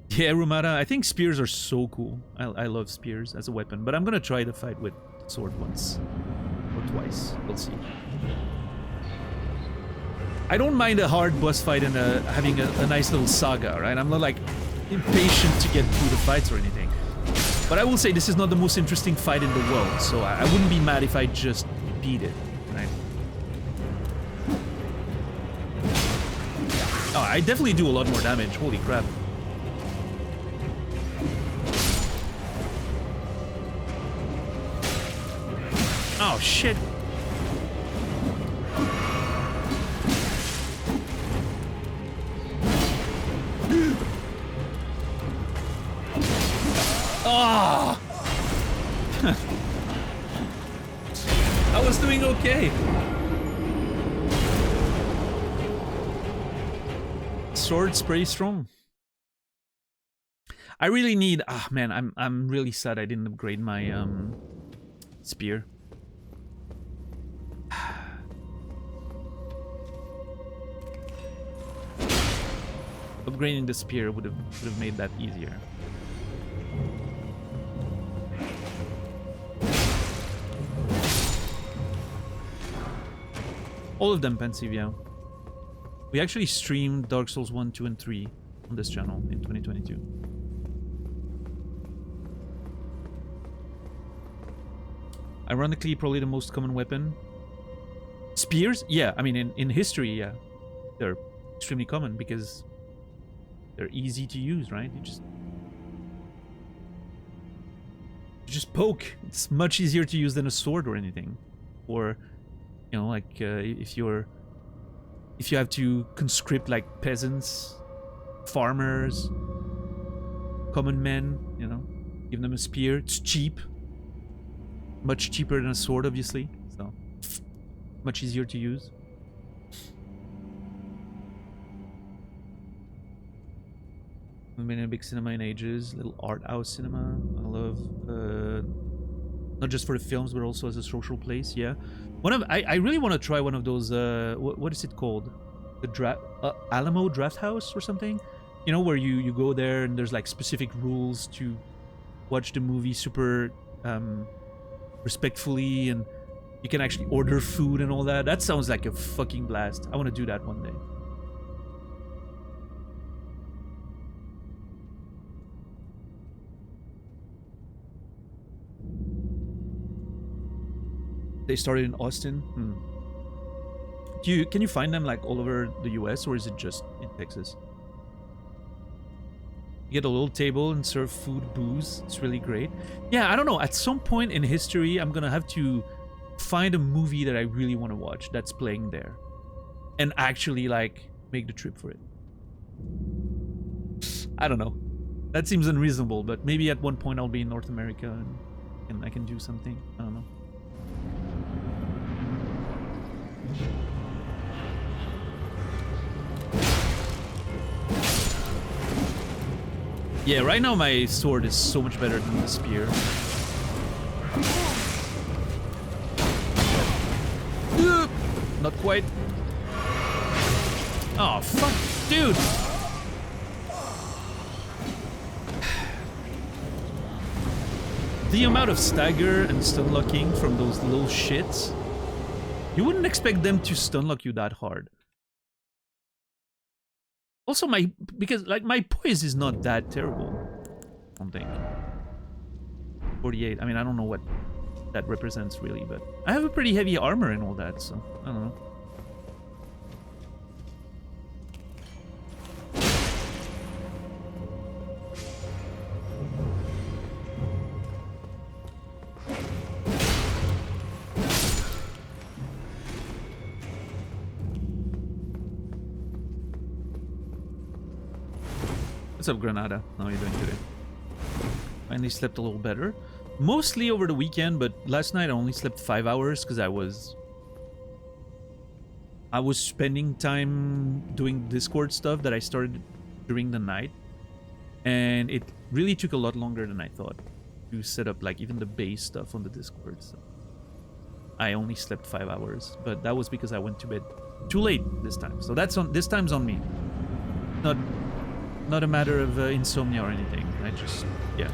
Yeah, Rumata, I think spears are so cool. I love spears as a weapon, but I'm gonna try the fight with the sword once or twice. We'll see. I don't mind a hard boss fight and having a nice little saga, right? I'm not like impatient to get through the fights or anything. But I will say this is not the most interesting fight in the world, so I wouldn't be mad if I just beat it, right? Oh, I definitely do a lot more damage. Holy crap. Oh, shit. Oh! I was doing okay. Sword's pretty strong. I really need. Ah, man, I'm really sad I didn't upgrade my spear. Upgrading the spear would have made that easier. All of them, Pensive, yeah. We actually streamed Dark Souls 1, 2, and 3 on this channel in 2022. Ironically, probably the most common weapon. Spears? Yeah, I mean, in history, yeah. They're extremely common because they're easy to use, right? You just poke. It's much easier to use than a sword or anything. Or, you know, like if you have to conscript like peasants, farmers, common men, you know, give them a spear. It's cheap. Much cheaper than a sword, obviously. So, much easier to use. I've been in a big cinema in ages. Little art house cinema. I love, not just for the films, but also as a social place. Yeah, I really want to try one of those. What is it called? The Alamo Draft House or something. You know, where you go there and there's like specific rules to watch the movie super respectfully, and you can actually order food and all that. That sounds like a fucking blast. I want to do that one day. They started in Austin. Can you find them like all over the US, or is it just in Texas? You get a little table and serve food, booze. It's really great. Yeah, I don't know. At some point in history, I'm gonna have to find a movie that I really want to watch that's playing there, and actually like make the trip for it. I don't know. That seems unreasonable, but maybe at one point I'll be in North America and I can do something. I don't know. Yeah, right now my sword is so much better than the spear. Not quite. Oh, fuck, dude. The amount of stagger and stun locking from those little shits. You wouldn't expect them to stun lock you that hard. Also, because like my poise is not that terrible. I don't think. 48. I mean, I don't know what that represents really, but I have a pretty heavy armor and all that, so I don't know. What's up, Granada? How are you doing today? Finally slept a little better. Mostly over the weekend, but last night I only slept 5 hours because I was spending time doing Discord stuff that I started during the night. And it really took a lot longer than I thought to set up like even the base stuff on the Discord. So I only slept 5 hours, but that was because I went to bed too late this time. So this time's on me. Not a matter of insomnia or anything. I just, yeah.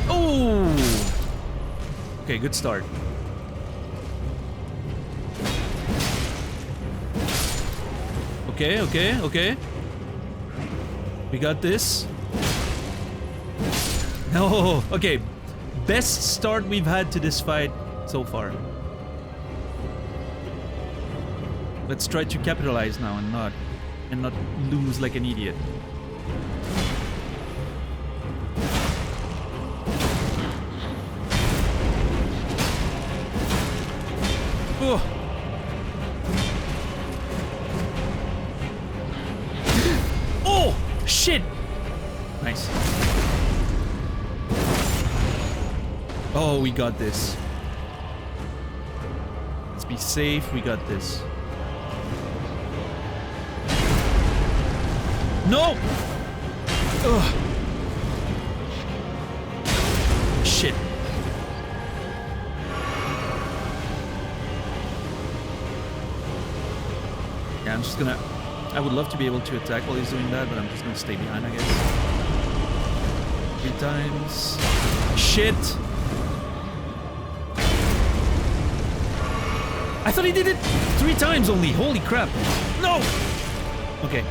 Oh! Okay, good start. Okay. We got this. No, okay. Best start we've had to this fight so far. Let's try to capitalize now and not lose like an idiot. Oh. Oh, shit. Nice. Oh, we got this. Let's be safe. We got this. No! Ugh. Shit. Yeah, I'm just gonna... I would love to be able to attack while he's doing that, but I'm just gonna stay behind, I guess. 3 times. Shit! I thought he did it 3 times only. Holy crap. No! Okay.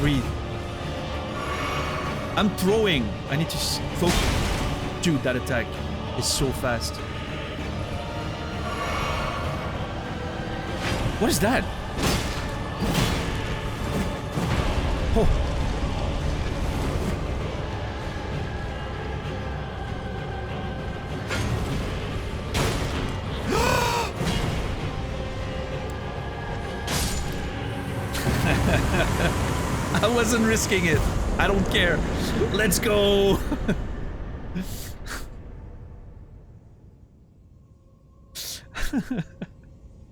Breathe. I'm throwing. I need to focus. Dude, that attack is so fast. What is that? Oh. I wasn't risking it. I don't care. Let's go.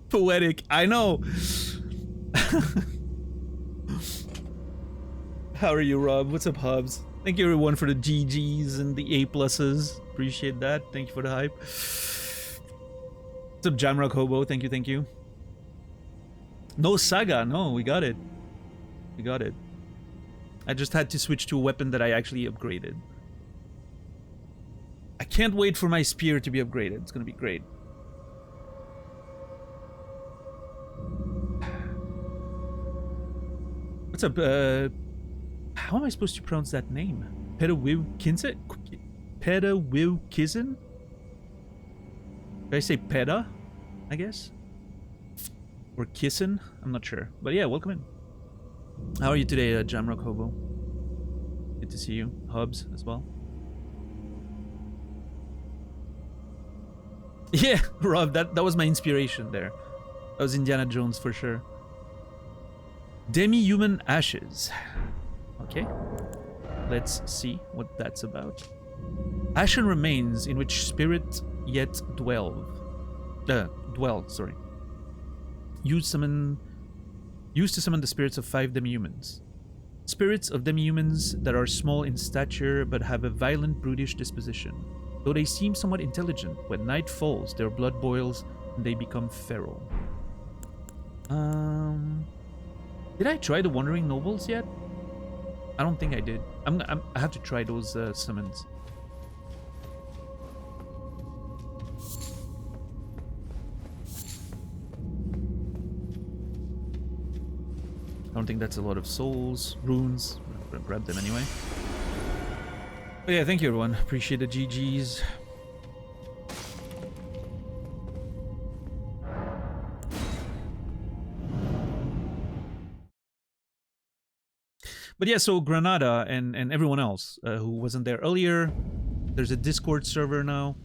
Poetic. I know. How are you, Rob? What's up, Hobbs? Thank you, everyone, for the GGs and the A+. Appreciate that. Thank you for the hype. What's up, Jamrock Hobo? Thank you, thank you. No Saga. No, we got it. We got it. I just had to switch to a weapon that I actually upgraded. I can't wait for my spear to be upgraded. It's gonna be great. What's up, how am I supposed to pronounce that name? Pedawilkinson? Pedawilkizin? Did I say Peda? I guess? Or Kissin? I'm not sure. But yeah, welcome in. How are you today, Jamrock Hobo? Good to see you. Hubs as well. Yeah, Rob, that was my inspiration there. That was Indiana Jones for sure. Demi-human ashes. Okay. Let's see what that's about. Ashen remains in which spirit yet dwell, sorry. Used to summon the spirits of 5 demi-humans. Spirits of demi-humans that are small in stature but have a violent, brutish disposition. Though they seem somewhat intelligent, when night falls, their blood boils and they become feral. Did I try the Wandering Nobles yet? I don't think I did. I have to try those summons. I don't think that's a lot of souls, runes. I'm gonna grab them anyway. But yeah, thank you everyone. Appreciate the GGs. But yeah, so Granada and everyone else who wasn't there earlier, there's a Discord server now.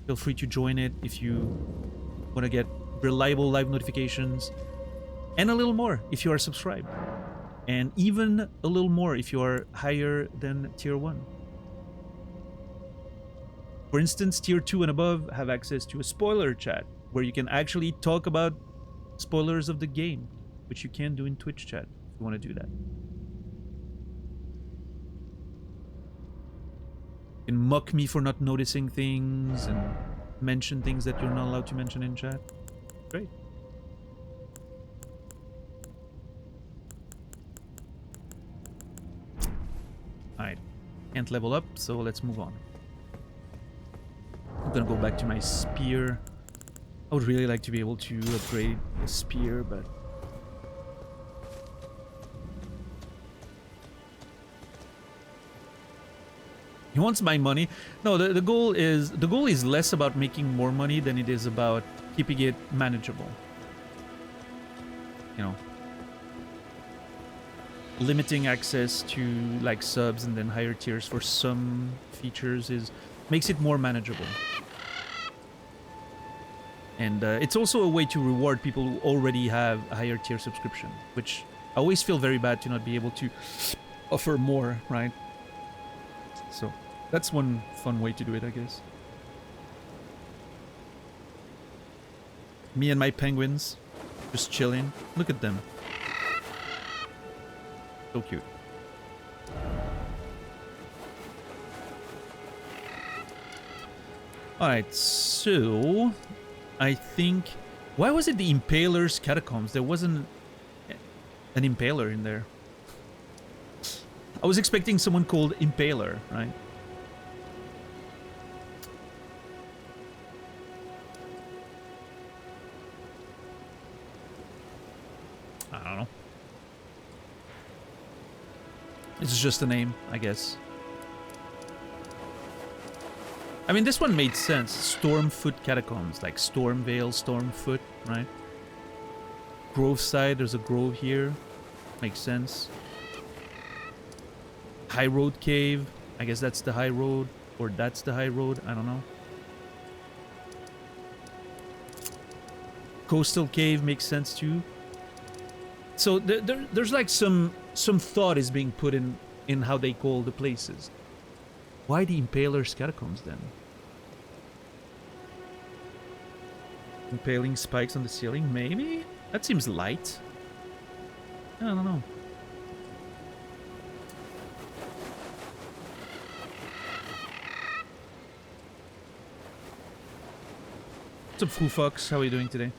Feel free to join it if you want to get reliable live notifications. And a little more if you are subscribed. And even a little more if you are higher than tier 1. For instance, tier 2 and above have access to a spoiler chat where you can actually talk about spoilers of the game, which you can do in Twitch chat if you want to do that. You can mock me for not noticing things and mention things that you're not allowed to mention in chat. Great. Alright. Can't level up, so let's move on. I'm gonna go back to my spear. I would really like to be able to upgrade the spear, but... He wants my money. No, the goal is less about making more money than it is about keeping it manageable. You know, limiting access to like subs and then higher tiers for some features makes it more manageable. And it's also a way to reward people who already have a higher tier subscription, which I always feel very bad to not be able to offer more, right? So that's one fun way to do it, I guess. Me and my penguins just chilling. Look at them. So cute. Alright, so I think... Why was it the Impaler's Catacombs? There wasn't an Impaler in there. I was expecting someone called Impaler, right? I don't know. It's just a name, I guess. I mean, this one made sense. Stormfoot Catacombs, like Stormvale, Stormfoot, right? Grove side, there's a grove here. Makes sense. High Road Cave. I guess that's the high road. Or that's the high road. I don't know. Coastal Cave makes sense too. So there's like some thought is being put in how they call the places. Why the Impaler's Catacombs then? Impaling spikes on the ceiling? Maybe? That seems light. I don't know. What's up, Foo Fox? How are you doing today?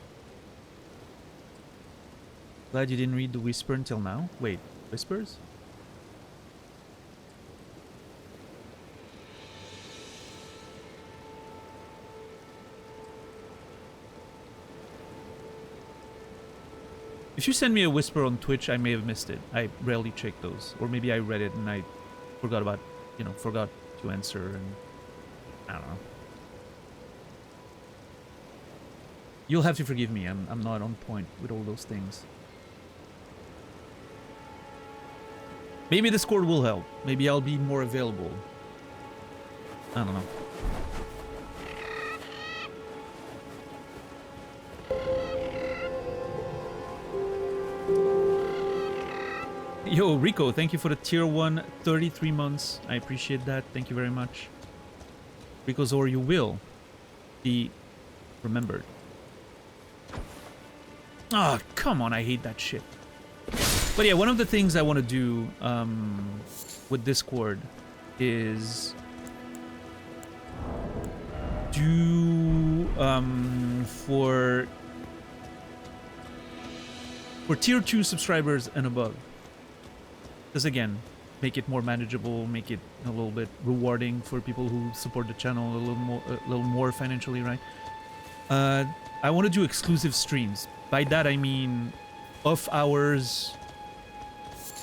Glad you didn't read the Whisper until now. Wait, Whispers? If you send me a Whisper on Twitch, I may have missed it. I rarely check those. Or maybe I read it and I forgot about, forgot to answer and I don't know. You'll have to forgive me. I'm not on point with all those things. Maybe Discord will help. Maybe I'll be more available. I don't know. Yo, Rico, thank you for the tier 1 33 months. I appreciate that. Thank you very much. Rico Zor, you will be remembered. Ah, oh, come on. I hate that shit. But yeah, one of the things I want to do with Discord is do for tier 2 subscribers and above. Because again, make it more manageable, make it a little bit rewarding for people who support the channel a little more financially, right? I want to do exclusive streams. By that I mean off hours,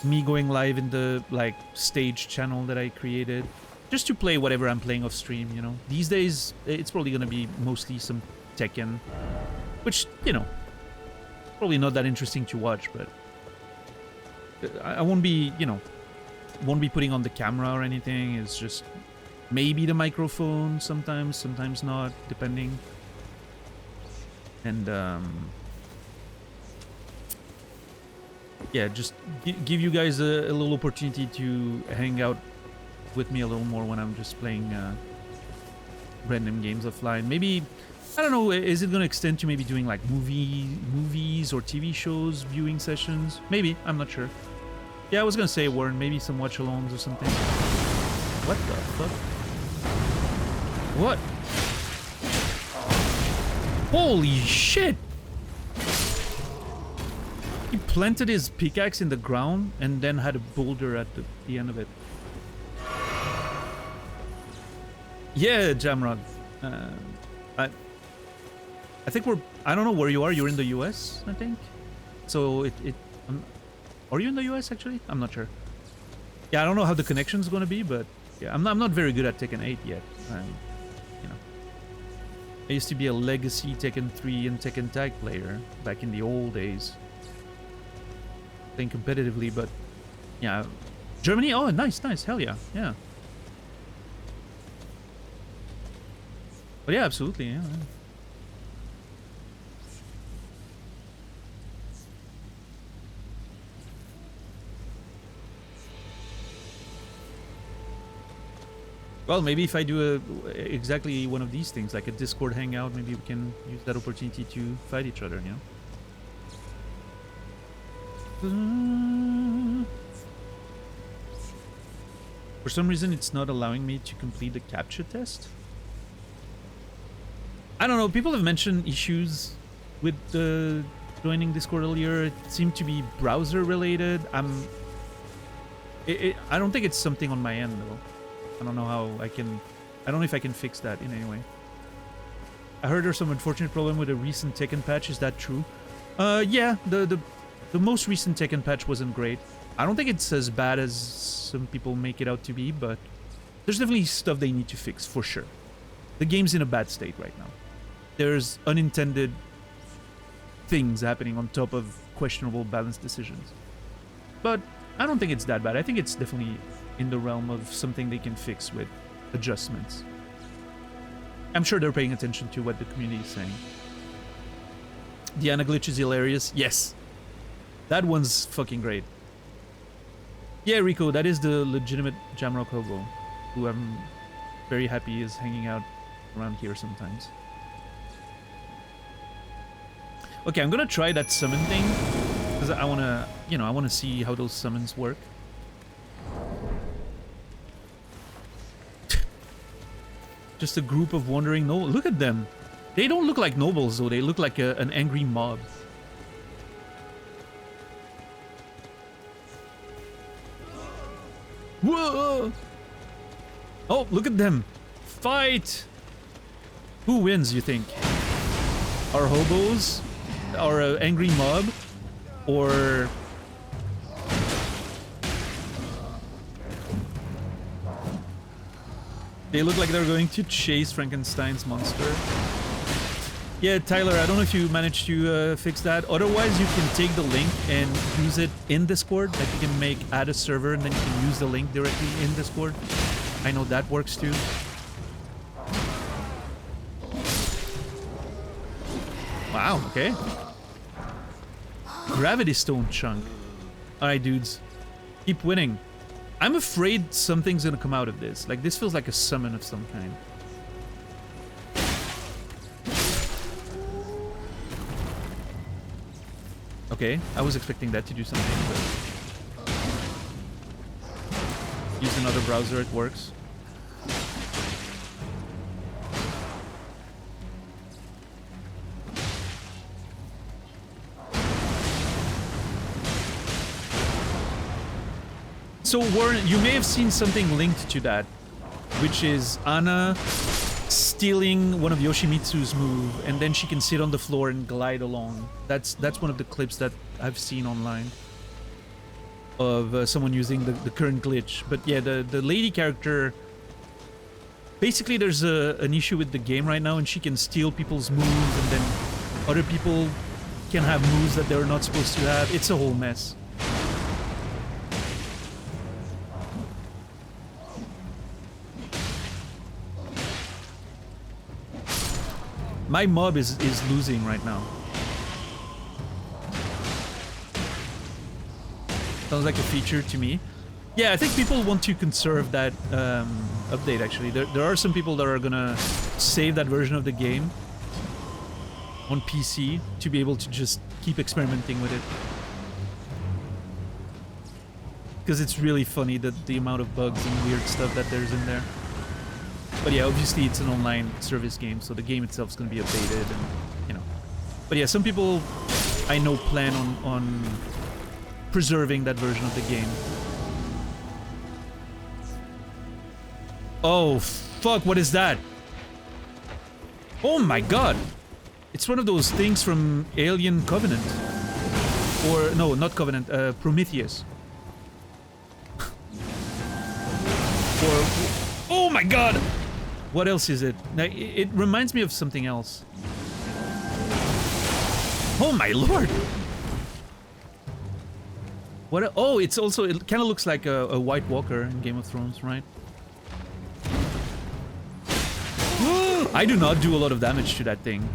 me going live in the like stage channel that I created, just to play whatever I'm playing off stream, you know. These days it's probably gonna be mostly some Tekken, which, probably not that interesting to watch, but I won't be, won't be putting on the camera or anything. It's just maybe the microphone sometimes not, depending. And yeah, just give you guys a little opportunity to hang out with me a little more when I'm just playing random games offline. Maybe, I don't know, is it gonna extend to maybe doing like movies or TV shows, viewing sessions? Maybe, I'm not sure. Yeah, I was gonna say, Warren, maybe some watch-alongs or something. What the fuck? What? Holy shit! He planted his pickaxe in the ground and then had a boulder at the end of it. Yeah, Jamrod. I think I don't know where you are. You're in the US, I think. So are you in the US actually? I'm not sure. Yeah, I don't know how the connection's gonna be, but yeah, I'm not very good at Tekken 8 yet. I used to be a legacy Tekken 3 and Tekken Tag player back in the old days. Playing competitively, but yeah. Germany? Oh, nice. Hell yeah. Yeah. But yeah, absolutely. Yeah. Well, maybe if I do exactly one of these things, like a Discord hangout, maybe we can use that opportunity to fight each other, you know? For some reason, it's not allowing me to complete the captcha test. I don't know, people have mentioned issues with joining Discord earlier. It seemed to be browser related. I don't think it's something on my end though. I don't know how I don't know if I can fix that in any way. I heard there's some unfortunate problem with a recent Tekken patch. Is that true? Yeah, The most recent Tekken patch wasn't great. I don't think it's as bad as some people make it out to be, but there's definitely stuff they need to fix, for sure. The game's in a bad state right now. There's unintended things happening on top of questionable balance decisions. But I don't think it's that bad. I think it's definitely in the realm of something they can fix with adjustments. I'm sure they're paying attention to what the community is saying. Diana glitch is hilarious. Yes. That one's fucking great. Yeah, Rico, that is the legitimate Jamrock Hobo, who I'm very happy is hanging out around here sometimes. Okay, I'm gonna try that summon thing, because I wanna, you know, I wanna see how those summons work. Just a group of wandering nobles. Look at them. They don't look like nobles, though. They look like an angry mob. Whoa! Oh, look at them. Fight! Who wins, you think? Our hobos? Our angry mob? Or... they look like they're going to chase Frankenstein's monster. Yeah, Tyler, I don't know if you managed to fix that. Otherwise, you can take the link and use it in Discord. Like, you can add a server and then you can use the link directly in Discord. I know that works too. Wow, okay. Gravity Stone chunk. Alright, dudes. Keep winning. I'm afraid something's gonna come out of this. Like, this feels like a summon of some kind. Okay, I was expecting that to do something, but... use another browser, it works. So Warren, you may have seen something linked to that, which is Ana stealing one of Yoshimitsu's move, and then she can sit on the floor and glide along. That's one of the clips that I've seen online of someone using the current glitch. But yeah, the lady character, basically there's an issue with the game right now, and she can steal people's moves, and then other people can have moves that they're not supposed to have. It's a whole mess. My mob is losing right now. Sounds like a feature to me. Yeah, I think people want to conserve that update, actually. There are some people that are gonna save that version of the game on PC to be able to just keep experimenting with it. Because it's really funny, that the amount of bugs and weird stuff that there's in there. But yeah, obviously it's an online service game, so the game itself is going to be updated, and you know. But yeah, some people I know plan on preserving that version of the game. Oh fuck! What is that? Oh my god! It's one of those things from Alien Covenant, or no, not Covenant, Prometheus. Or oh my god! What else is it? It reminds me of something else. Oh my lord! What? Oh, it's also, it kind of looks like a White Walker in Game of Thrones, right? I do not do a lot of damage to that thing.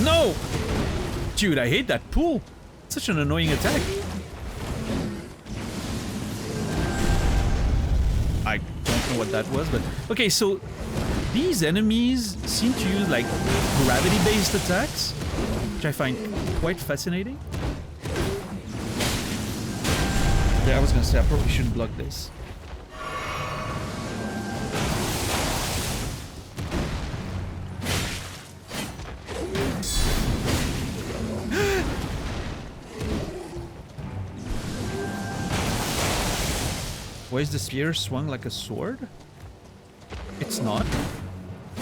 No! Dude, I hate that pool. Such an annoying attack. I don't know what that was, but... okay, so these enemies seem to use, like, gravity-based attacks, which I find quite fascinating. Yeah, I was gonna say, I probably shouldn't block this. Why is the spear swung like a sword? It's not.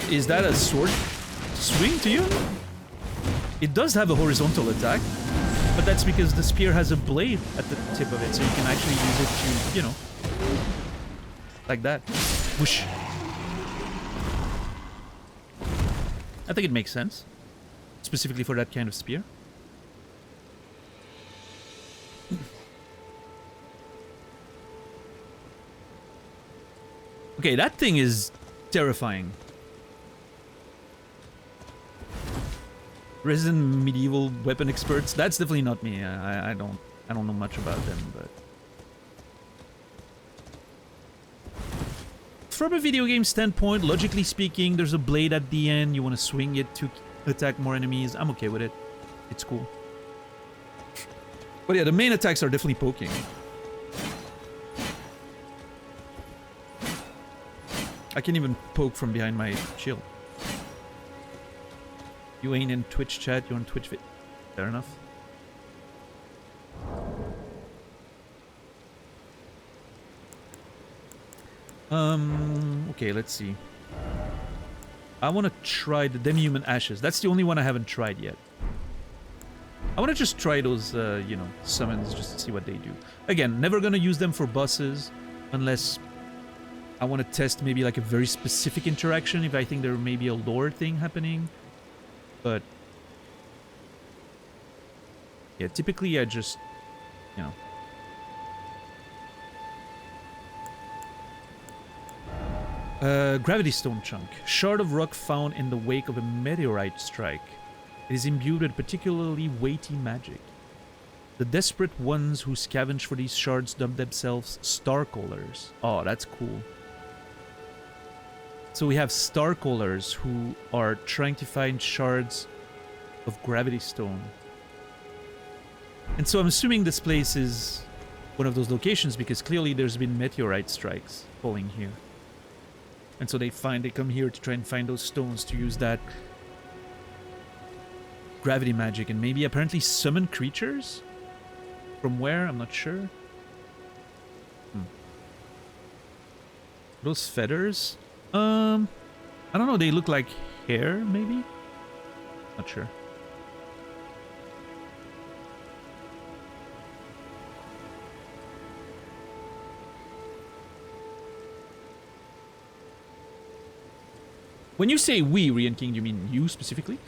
Is that a sword swing to you? It does have a horizontal attack, but that's because the spear has a blade at the tip of it, so you can actually use it to, you know, like that. Whoosh. I think it makes sense, specifically for that kind of spear. Okay, that thing is terrifying. Resident medieval weapon experts. That's definitely not me. I don't know much about them, but from a video game standpoint, logically speaking, there's a blade at the end. You want to swing it to attack more enemies. I'm okay with it. It's cool. But yeah, the main attacks are definitely poking. I can even poke from behind my shield. You ain't in Twitch chat, you're on Twitch vid. Fair enough. Okay, let's see. I want to try the Demi-Human Ashes. That's the only one I haven't tried yet. I want to just try those, you know, summons just to see what they do. Again, never gonna use them for bosses unless I want to test maybe like a very specific interaction if I think there may be a lore thing happening. But yeah, typically I just, you know. Gravity Stone Chunk. Shard of rock found in the wake of a meteorite strike. It is imbued with particularly weighty magic. The desperate ones who scavenge for these shards dub themselves Starcallers. Oh, that's cool. So we have Starcallers who are trying to find shards of Gravity Stone. And so I'm assuming this place is one of those locations because clearly there's been meteorite strikes falling here. And so they come here to try and find those stones to use that gravity magic and maybe apparently summon creatures? From where? I'm not sure. Those feathers? I don't know, they look like hair, maybe? Not sure. When you say we, Rian King, do you mean you specifically?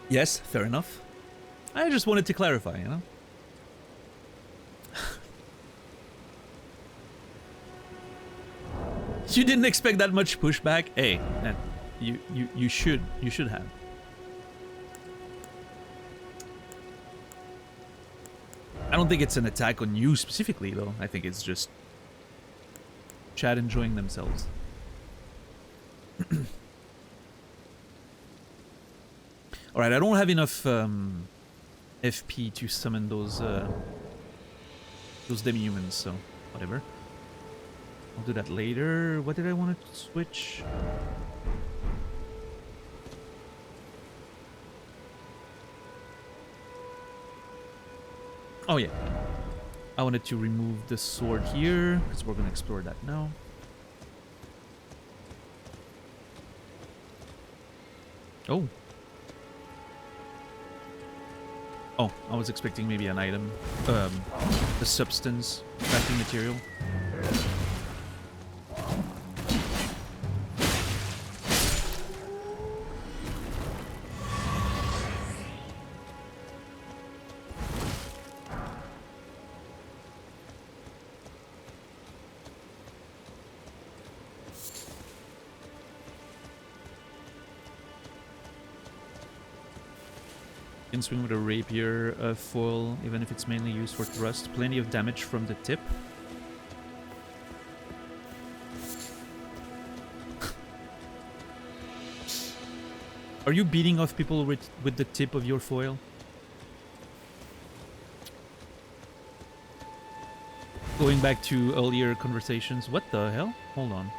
Yes, fair enough. I just wanted to clarify, you know? You didn't expect that much pushback? Hey, man, you should have. I don't think it's an attack on you specifically, though. I think it's just chat enjoying themselves. Alright, I don't have enough FP to summon those demi-humans, so whatever. I'll do that later. What did I want to switch? Oh yeah. I wanted to remove the sword here, because we're going to explore that now. Oh. Oh, I was expecting maybe an item. A substance, crafting material. Can swing with a rapier foil, even if it's mainly used for thrust. Plenty of damage from the tip. Are you beating off people with the tip of your foil? Going back to earlier conversations. What the hell? Hold on.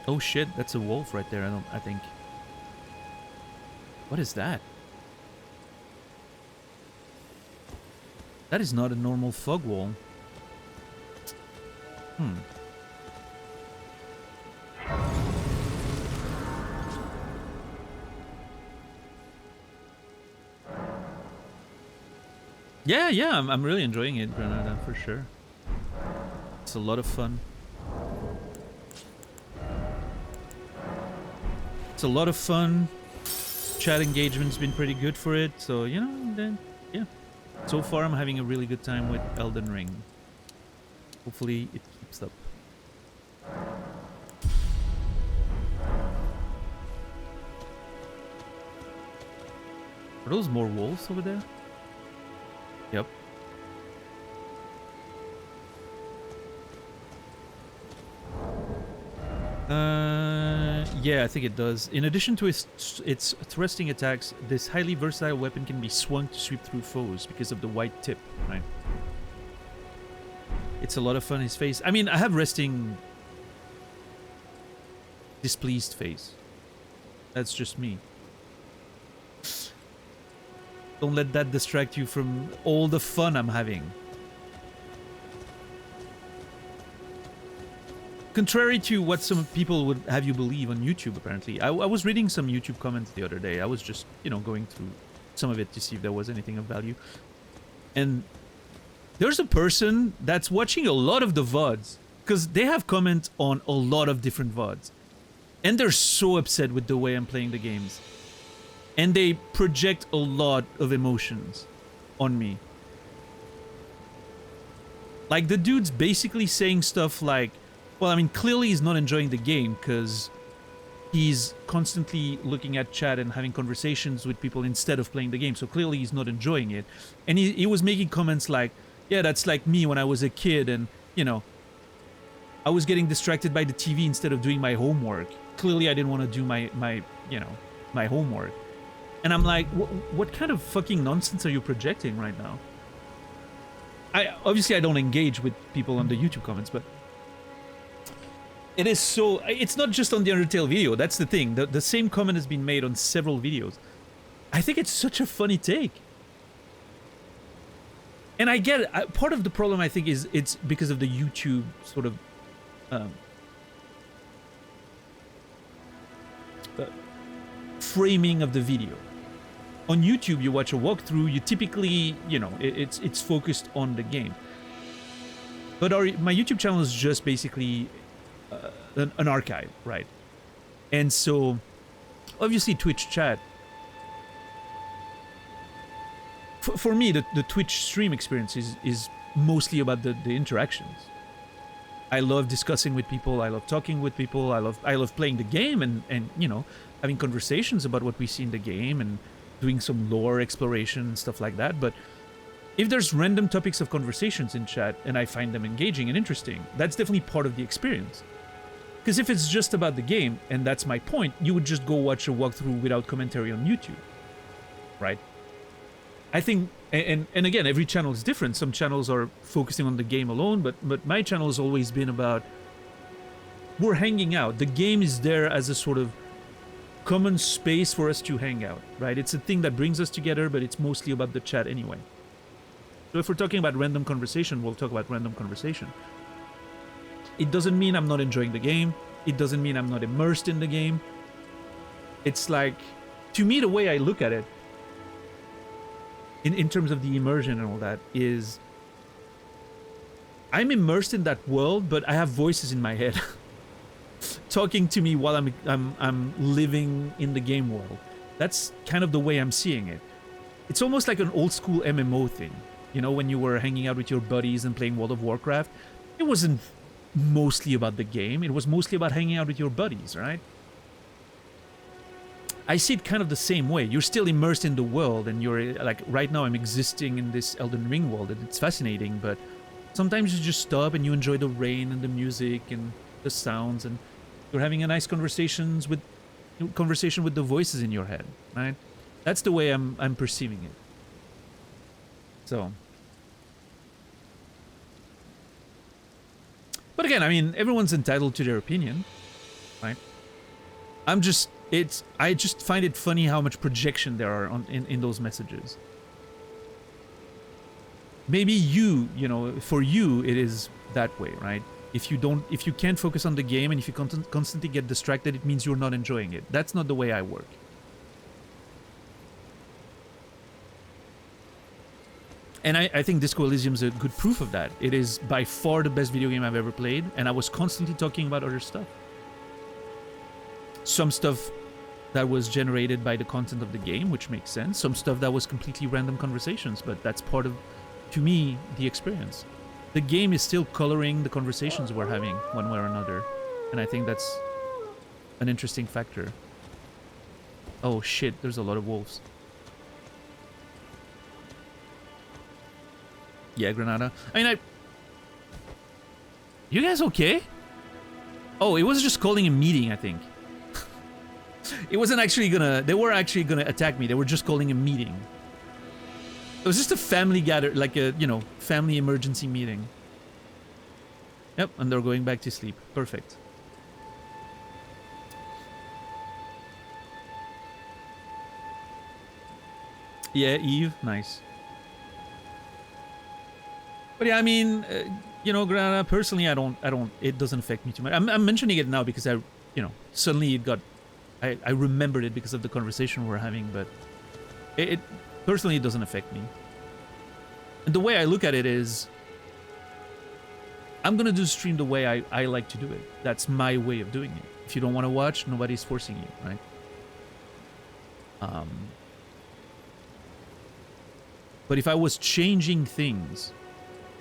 Oh shit, that's a wolf right there, I think. What is that? That is not a normal fog wall. Hmm. Yeah, I'm really enjoying it, Granada, for sure. It's a lot of fun. It's a lot of fun. Chat engagement's been pretty good for it, so, you know, then, yeah. So far, I'm having a really good time with Elden Ring. Hopefully, it keeps up. Are those more wolves over there? Yep. Yeah, I think it does. In addition to its thrusting attacks, this highly versatile weapon can be swung to sweep through foes because of the white tip, right? It's a lot of fun, his face. I mean, I have resting displeased face. That's just me. Don't let that distract you from all the fun I'm having. Contrary to what some people would have you believe on YouTube, apparently. I was reading some YouTube comments the other day. I was just, you know, going through some of it to see if there was anything of value. And there's a person that's watching a lot of the VODs, because they have comments on a lot of different VODs. And they're so upset with the way I'm playing the games. And they project a lot of emotions on me. Like, the dude's basically saying stuff like, well, I mean, clearly he's not enjoying the game because he's constantly looking at chat and having conversations with people instead of playing the game. So clearly he's not enjoying it. And he was making comments like, yeah, that's like me when I was a kid and, you know, I was getting distracted by the TV instead of doing my homework. Clearly I didn't want to do my homework. And I'm like, what kind of fucking nonsense are you projecting right now? Obviously I don't engage with people on the YouTube comments, but it is so... It's not just on the Undertale video, that's the thing. The same comment has been made on several videos. I think it's such a funny take. And I get it. Part of the problem, I think, is it's because of the YouTube sort of... framing of the video. On YouTube, you watch a walkthrough, you typically, you know, it's focused on the game. But my YouTube channel is just basically an archive, right? And so, obviously, Twitch chat, for me, the Twitch stream experience is mostly about the interactions. I love discussing with people, I love talking with people, I love playing the game and you know, having conversations about what we see in the game and doing some lore exploration and stuff like that. But if there's random topics of conversations in chat and I find them engaging and interesting, that's definitely part of the experience. Because if it's just about the game, and that's my point, you would just go watch a walkthrough without commentary on YouTube, right? I think, and again, every channel is different. Some channels are focusing on the game alone, but my channel has always been about, we're hanging out. The game is there as a sort of common space for us to hang out, right? It's a thing that brings us together, but it's mostly about the chat anyway. So if we're talking about random conversation, we'll talk about random conversation. It doesn't mean I'm not enjoying the game. It doesn't mean I'm not immersed in the game. It's like, to me, the way I look at it, in terms of the immersion and all that, is I'm immersed in that world, but I have voices in my head talking to me while I'm living in the game world. That's kind of the way I'm seeing it. It's almost like an old school MMO thing. You know, when you were hanging out with your buddies and playing World of Warcraft, it wasn't mostly about the game. It was mostly about hanging out with your buddies, right? I see it kind of the same way. You're still immersed in the world, and you're like, right now I'm existing in this Elden Ring world, and it's fascinating, but sometimes you just stop and you enjoy the rain and the music and the sounds, and You're having a nice conversation with the voices in your head, right? That's the way I'm perceiving it. So, but again, I mean, everyone's entitled to their opinion, right? I just find it funny how much projection there are in those messages. Maybe you know, for you it is that way, right? If you can't focus on the game and if you constantly get distracted, it means you're not enjoying it. That's not the way I work. And I think Disco Elysium is a good proof of that. It is by far the best video game I've ever played, and I was constantly talking about other stuff. Some stuff that was generated by the content of the game, which makes sense. Some stuff that was completely random conversations, but that's part of, to me, the experience. The game is still coloring the conversations we're having one way or another, and I think that's an interesting factor. Oh shit, there's a lot of wolves. Yeah, Granada. I mean, you guys okay? Oh, it was just calling a meeting, I think. It wasn't actually gonna... They were actually gonna attack me. They were just calling a meeting. It was just a family gather, like a, you know, family emergency meeting. Yep, and they're going back to sleep. Perfect. Yeah, Eve. Nice. But yeah, I mean, you know, Granada, personally, it doesn't affect me too much. I'm mentioning it now because you know, suddenly it got, I remembered it because of the conversation we're having, but it personally, it doesn't affect me. And the way I look at it is, I'm gonna do stream the way I like to do it. That's my way of doing it. If you don't want to watch, nobody's forcing you, right? But if I was changing things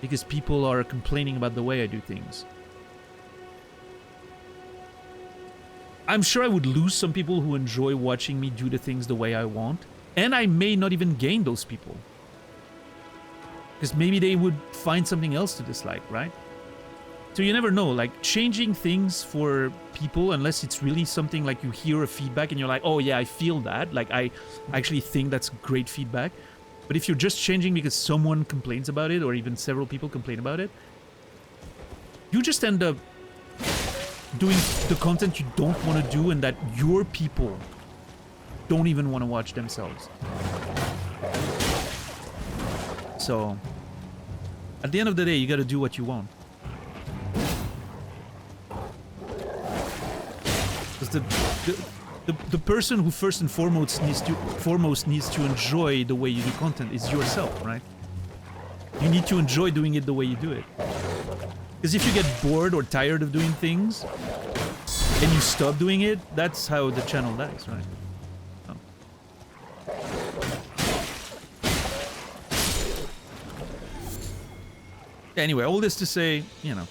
because people are complaining about the way I do things, I'm sure I would lose some people who enjoy watching me do the things the way I want, and I may not even gain those people. Because maybe they would find something else to dislike, right? So you never know, like, changing things for people, unless it's really something like you hear a feedback and you're like, oh yeah, I feel that, like, I actually think that's great feedback. But if you're just changing because someone complains about it, or even several people complain about it, you just end up doing the content you don't want to do and that your people don't even want to watch themselves. So, at the end of the day, you gotta do what you want. Because the person who first and foremost needs to enjoy the way you do content is yourself, right? You need to enjoy doing it the way you do it. Because if you get bored or tired of doing things and you stop doing it, that's how the channel dies, right? So. Anyway, all this to say, you know,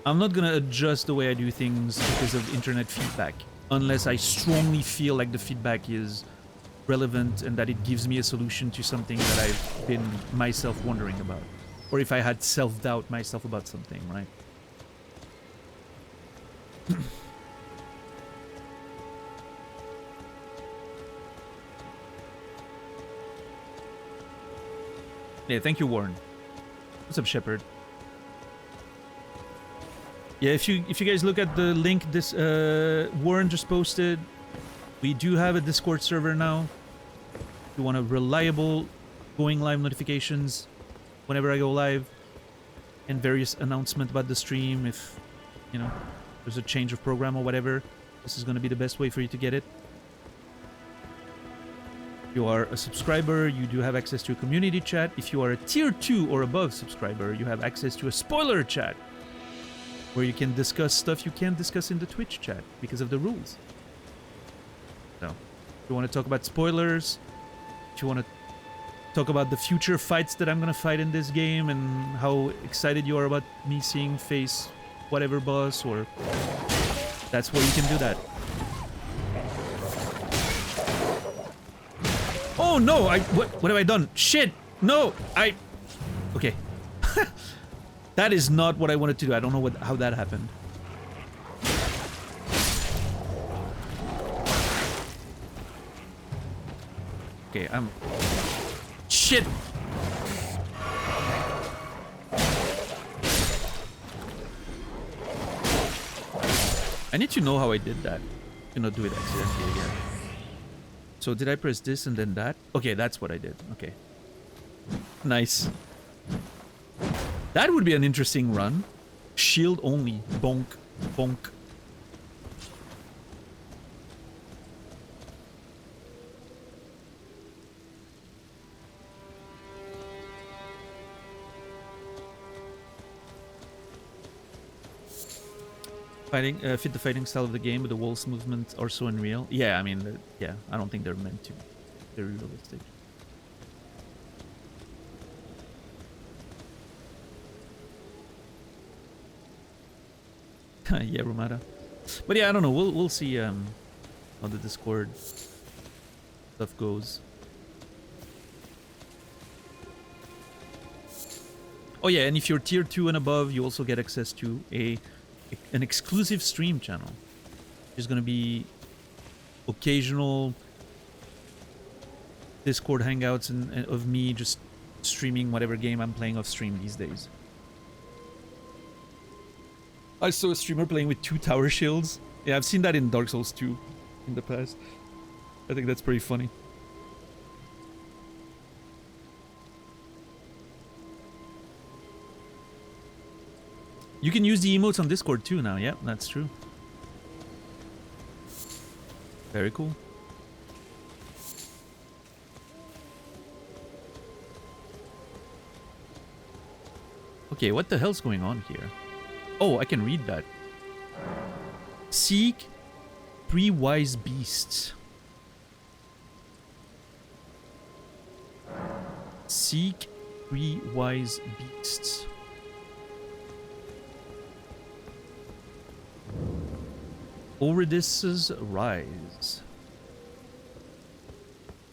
I'm not gonna adjust the way I do things because of internet feedback, unless I strongly feel like the feedback is relevant and that it gives me a solution to something that I've been myself wondering about. Or if I had self-doubt myself about something, right? Yeah, thank you, Warren. What's up, Shepard? Yeah, if you guys look at the link this Warren just posted, we do have a Discord server now. If you want a reliable going live notifications whenever I go live, and various announcements about the stream, if you know there's a change of program or whatever, this is going to be the best way for you to get it. If you are a subscriber, you do have access to a community chat. If you are a tier 2 or above subscriber, you have access to a spoiler chat, where you can discuss stuff you can't discuss in the Twitch chat because of the rules. So, if you want to talk about spoilers, if you want to talk about the future fights that I'm going to fight in this game and how excited you are about me seeing face whatever boss, or that's where you can do that. Oh no, what have I done? Shit! No, Okay. That is not what I wanted to do. I don't know how that happened. Okay, I'm... Shit! I need to know how I did that. To not do it accidentally again. So did I press this and then that? Okay, that's what I did. Okay. Nice. That would be an interesting run. Shield only. Bonk. Bonk. Fit the fighting style of the game, but the walls movement are so unreal. Yeah, I mean, yeah, I don't think they're meant to. They're realistic. Yeah, Rumata. But yeah, I don't know. We'll see how the Discord stuff goes. Oh yeah, and if you're tier 2 and above, you also get access to an exclusive stream channel. There's gonna be occasional Discord hangouts and of me just streaming whatever game I'm playing off stream these days. I saw a streamer playing with 2 tower shields. Yeah, I've seen that in Dark Souls 2 in the past. I think that's pretty funny. You can use the emotes on Discord too now. Yeah, that's true. Very cool. Okay, what the hell's going on here? Oh, I can read that. Seek 3 wise beasts. Seek 3 wise beasts. Oridis's Rise.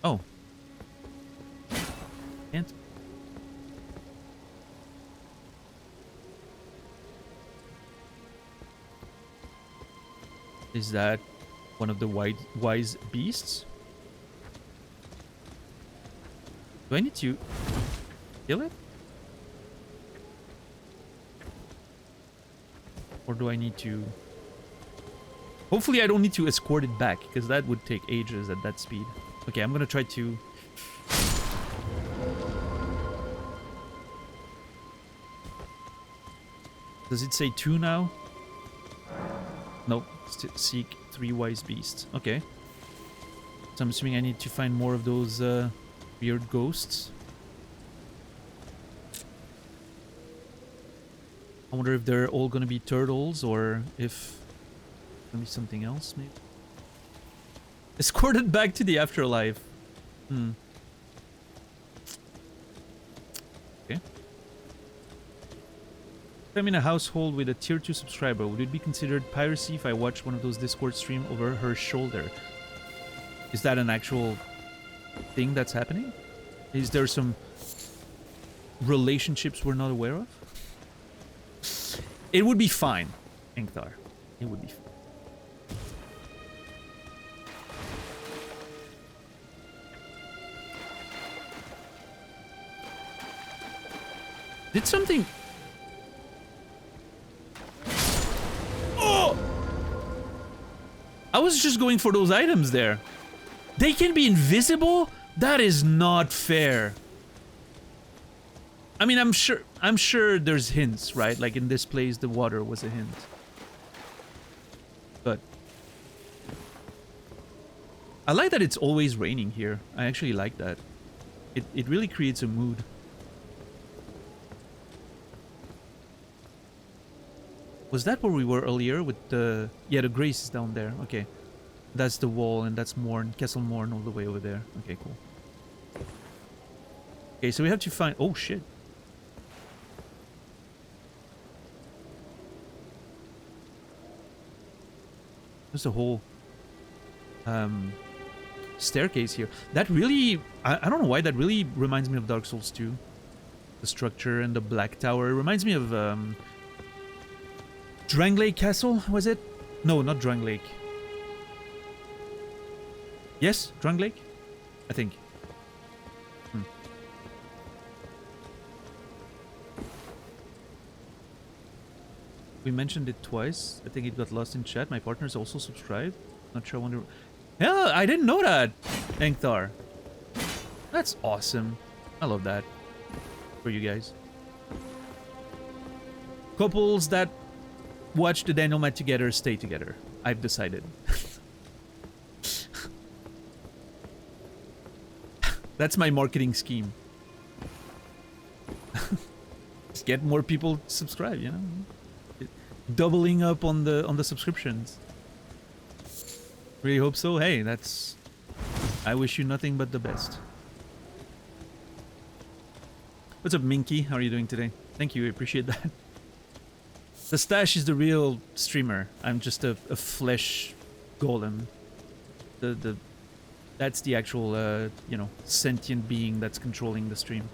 Oh. Can't. Is that one of the wise beasts? Do I need to kill it? Or do I need to... Hopefully I don't need to escort it back, because that would take ages at that speed. Okay, I'm gonna try to... Does it say 2 now? Nope. Seek 3 wise beasts. Okay. So I'm assuming I need to find more of those weird ghosts. I wonder if they're all gonna be turtles, or if... Maybe something else, maybe? Escorted back to the afterlife. Okay. If I'm in a household with a tier 2 subscriber, would it be considered piracy if I watched one of those Discord stream over her shoulder? Is that an actual thing that's happening? Is there some relationships we're not aware of? It would be fine, Inkthar. It would be fine. Did something... Oh! I was just going for those items there. They can be invisible? That is not fair. I mean, I'm sure there's hints, right? Like in this place, the water was a hint. But... I like that it's always raining here. I actually like that. It really creates a mood. Was that where we were earlier with the... Yeah, the Grace is down there. Okay. That's the wall, and that's Morn, Castle Morn all the way over there. Okay, cool. Okay, so we have to find... Oh, shit. There's a whole... staircase here. That really... I don't know why, that really reminds me of Dark Souls 2. The structure and the black tower. It reminds me of Dranglake Castle, was it? No, not Dranglake. Yes, Dranglake? I think. We mentioned it twice. I think it got lost in chat. My partner's also subscribed. Not sure. I wonder. Yeah, I didn't know that. Engthar. That's awesome. I love that. For you guys. Couples that watch the Daniel Mat together stay together. I've decided. That's my marketing scheme. Just get more people to subscribe, you know? Doubling up on the subscriptions. Really hope so. Hey, that's... I wish you nothing but the best. What's up, Minky? How are you doing today? Thank you, I appreciate that. The stash is the real streamer. I'm just a flesh golem. That's the actual, you know, sentient being that's controlling the stream.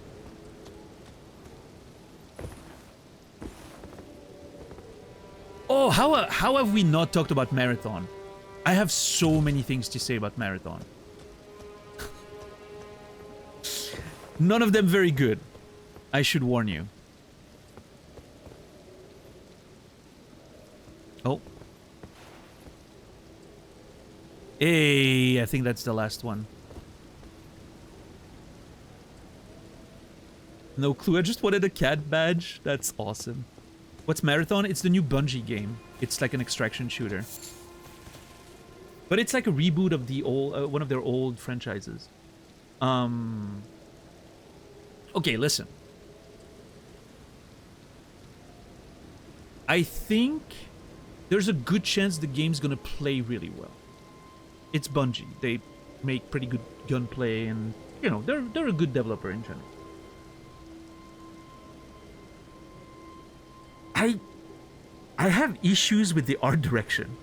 Oh, how have we not talked about Marathon? I have so many things to say about Marathon. None of them very good. I should warn you. Oh. Hey, I think that's the last one. No clue, I just wanted a cat badge. That's awesome. What's Marathon? It's the new Bungie game. It's like an extraction shooter. But it's like a reboot of the old, one of their old franchises. Okay, listen. I think there's a good chance the game's gonna play really well. It's Bungie. They make pretty good gunplay and, you know, they're a good developer in general. I have issues with the art direction.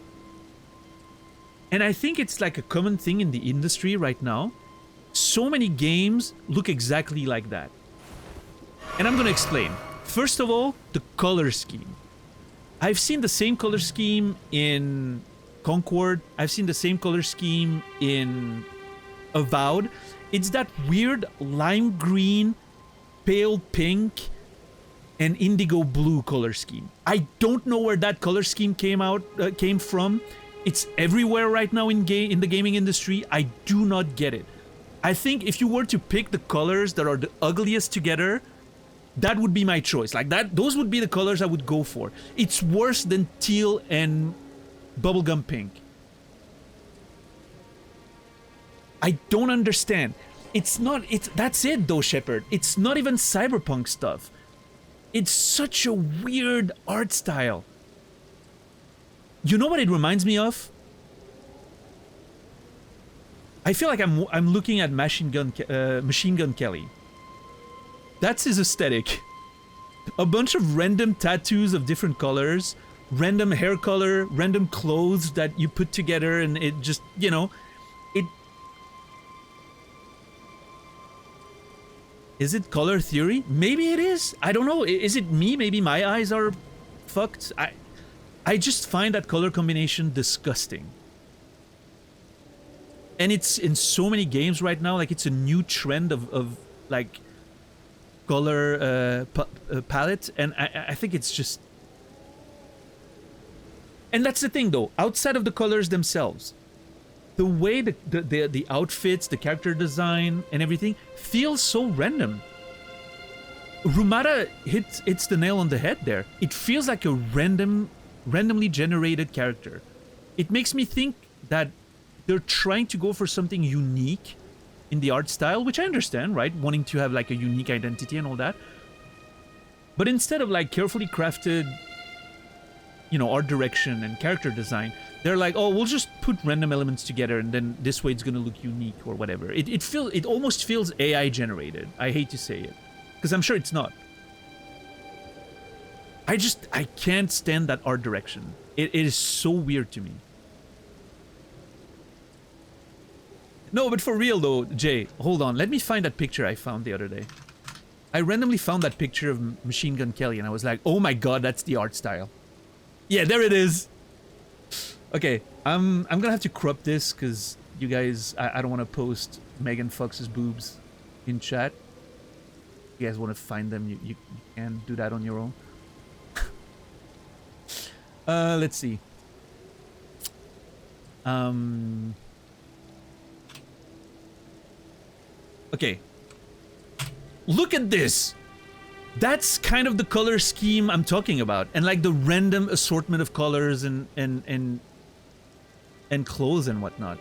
And I think it's like a common thing in the industry right now. So many games look exactly like that. And I'm gonna explain. First of all, the color scheme. I've seen the same color scheme in Concord. I've seen the same color scheme in Avowed. It's that weird lime green, pale pink, and indigo blue color scheme. I don't know where that color scheme came from. It's everywhere right now in the gaming industry. I do not get it. I think if you were to pick the colors that are the ugliest together, that would be my choice. Like that, those would be the colors I would go for. It's worse than teal and bubblegum pink. I don't understand. That's it though, Shepard. It's not even cyberpunk stuff. It's such a weird art style. You know what it reminds me of? I feel like I'm looking at Machine Gun Kelly. That's his aesthetic. A bunch of random tattoos of different colors, random hair color, random clothes that you put together, and it just, you know, it... Is it color theory? Maybe it is. I don't know. Is it me? Maybe my eyes are fucked. I just find that color combination disgusting. And it's in so many games right now. Like, it's a new trend of like, color palette. And I think it's just... And that's the thing, though. Outside of the colors themselves, the way the outfits, the character design, and everything feels so random. Rumata hits the nail on the head there. It feels like a randomly generated character. It makes me think that they're trying to go for something unique in the art style, which I understand, right? Wanting to have like a unique identity and all that. But instead of like carefully crafted, you know, art direction and character design, they're like, oh, we'll just put random elements together and then this way it's gonna look unique or whatever. It almost feels AI generated. I hate to say it, because I'm sure it's not. I can't stand that art direction. It is so weird to me. No, but for real though, Jay, hold on. Let me find that picture I found the other day. I randomly found that picture of Machine Gun Kelly and I was like, oh my god, that's the art style. Yeah, there it is. Okay, I'm gonna have to crop this because you guys, I don't want to post Megan Fox's boobs in chat. If you guys want to find them, you can do that on your own. Let's see. Okay. Look at this. That's kind of the color scheme I'm talking about, and like the random assortment of colors and clothes and whatnot.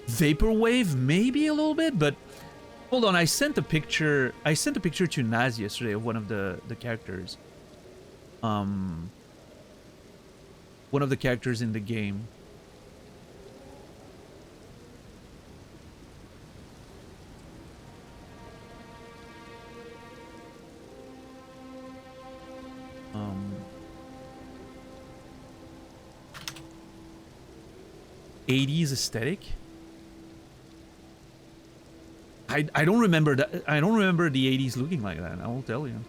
Vaporwave, maybe a little bit, but hold on. I sent a picture to Naz yesterday of one of the characters. One of the characters in the game. '80s aesthetic. I don't remember that. I don't remember the '80s looking like that. I will tell you.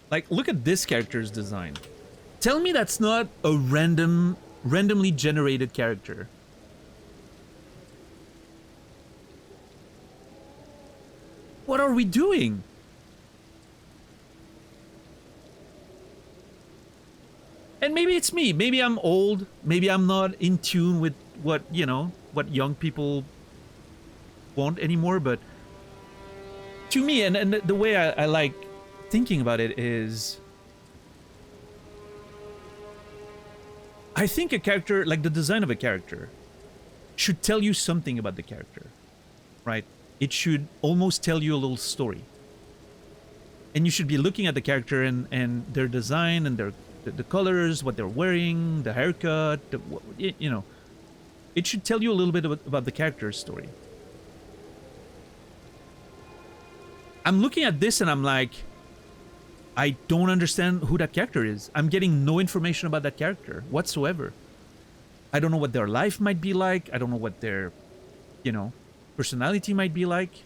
Like, look at this character's design. Tell me that's not a randomly generated character. What are we doing? And maybe it's me. Maybe I'm old. Maybe I'm not in tune with what, you know, what young people want anymore. But to me, and the way I like thinking about it is, I think a character, like the design of a character, should tell you something about the character, right? It should almost tell you a little story. And you should be looking at the character and their design and the colors, what they're wearing, the haircut, you know. It should tell you a little bit about the character's story. I'm looking at this and I'm like, I don't understand who that character is. I'm getting no information about that character whatsoever. I don't know what their life might be like. I don't know what their, you know, personality might be like.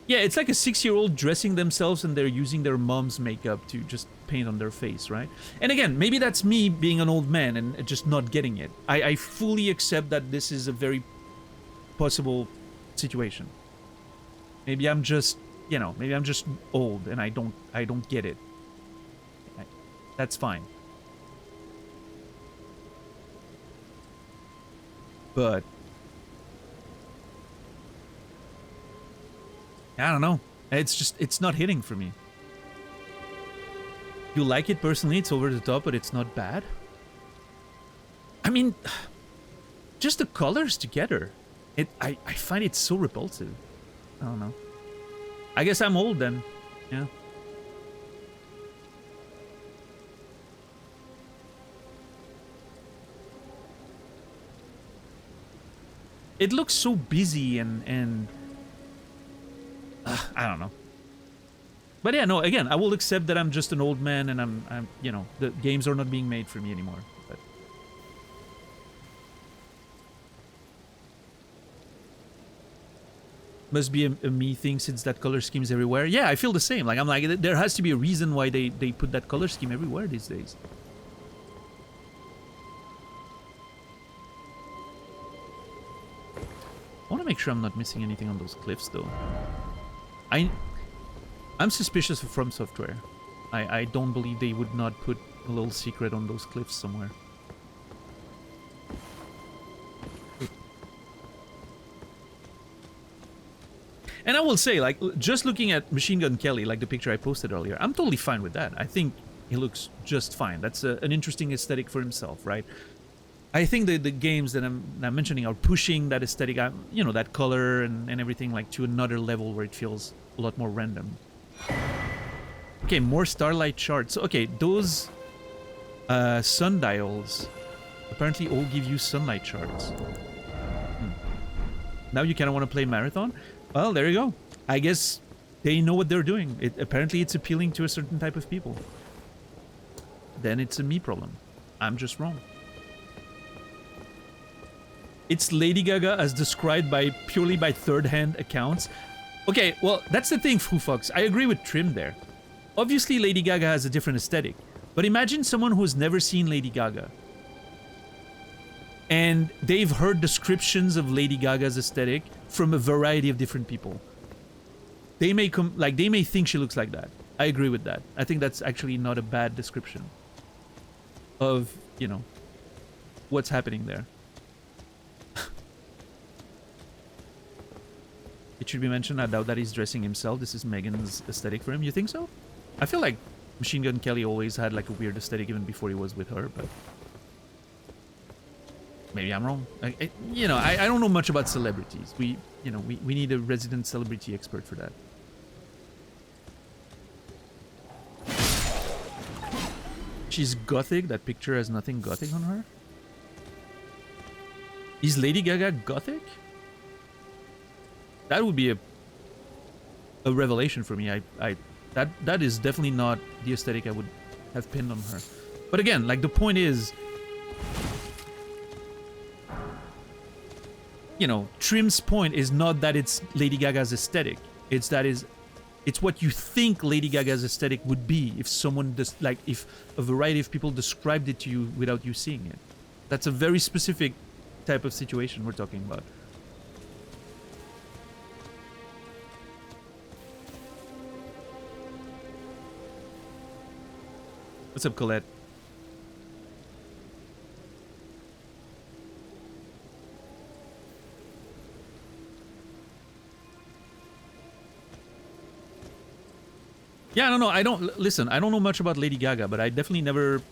Yeah, it's like a 6-year-old dressing themselves and they're using their mom's makeup to just paint on their face, right? And again, maybe that's me being an old man and just not getting it. I fully accept that this is a very possible situation. Maybe I'm just, you know, maybe I'm just old and I don't get it. That's fine. But I don't know. It's just, it's not hitting for me. You like it personally, it's over the top, but it's not bad. I mean, just the colors together. I find it so repulsive. I don't know. I guess I'm old then. Yeah. It looks so busy and I don't know. But yeah, no, again, I will accept that I'm just an old man and I'm you know, the games are not being made for me anymore. But must be a me thing since that color scheme's everywhere. Yeah, I feel the same. Like, I'm like, there has to be a reason why they put that color scheme everywhere these days. I want to make sure I'm not missing anything on those cliffs, though. I'm suspicious of From Software. I don't believe they would not put a little secret on those cliffs somewhere. And I will say, like, just looking at Machine Gun Kelly, like the picture I posted earlier, I'm totally fine with that. I think he looks just fine. That's an interesting aesthetic for himself, right? I think the games that I'm mentioning are pushing that aesthetic, you know, that color and everything, like, to another level where it feels a lot more random. Okay, more starlight shards. Okay, those sundials apparently all give you sunlight shards. Now you kind of want to play Marathon? Well, there you go. I guess They know what they're doing. Apparently it's appealing to a certain type of people. Then it's a me problem. I'm just wrong. It's Lady Gaga as described by purely by third-hand accounts. Okay, well, that's the thing, Fufox. I agree with Trim there. Obviously, Lady Gaga has a different aesthetic. But imagine someone who's never seen Lady Gaga. And they've heard descriptions of Lady Gaga's aesthetic from a variety of different people. They may they may think she looks like that. I agree with that. I think that's actually not a bad description of, you know, what's happening there. It should be mentioned, I doubt that he's dressing himself. This is Megan's aesthetic for him. You think so? I feel like Machine Gun Kelly always had like a weird aesthetic even before he was with her, but maybe I'm wrong. You know, I don't know much about celebrities. We need a resident celebrity expert for that. She's gothic. That picture has nothing gothic on her. Is Lady Gaga gothic? That would be a revelation for me. That is definitely not the aesthetic I would have pinned on her. But again, like the point is, you know, Trim's point is not that it's Lady Gaga's aesthetic. It's what you think Lady Gaga's aesthetic would be if someone if a variety of people described it to you without you seeing it. That's a very specific type of situation we're talking about. What's up, Colette? Yeah, I don't listen. I don't know much about Lady Gaga, but I definitely never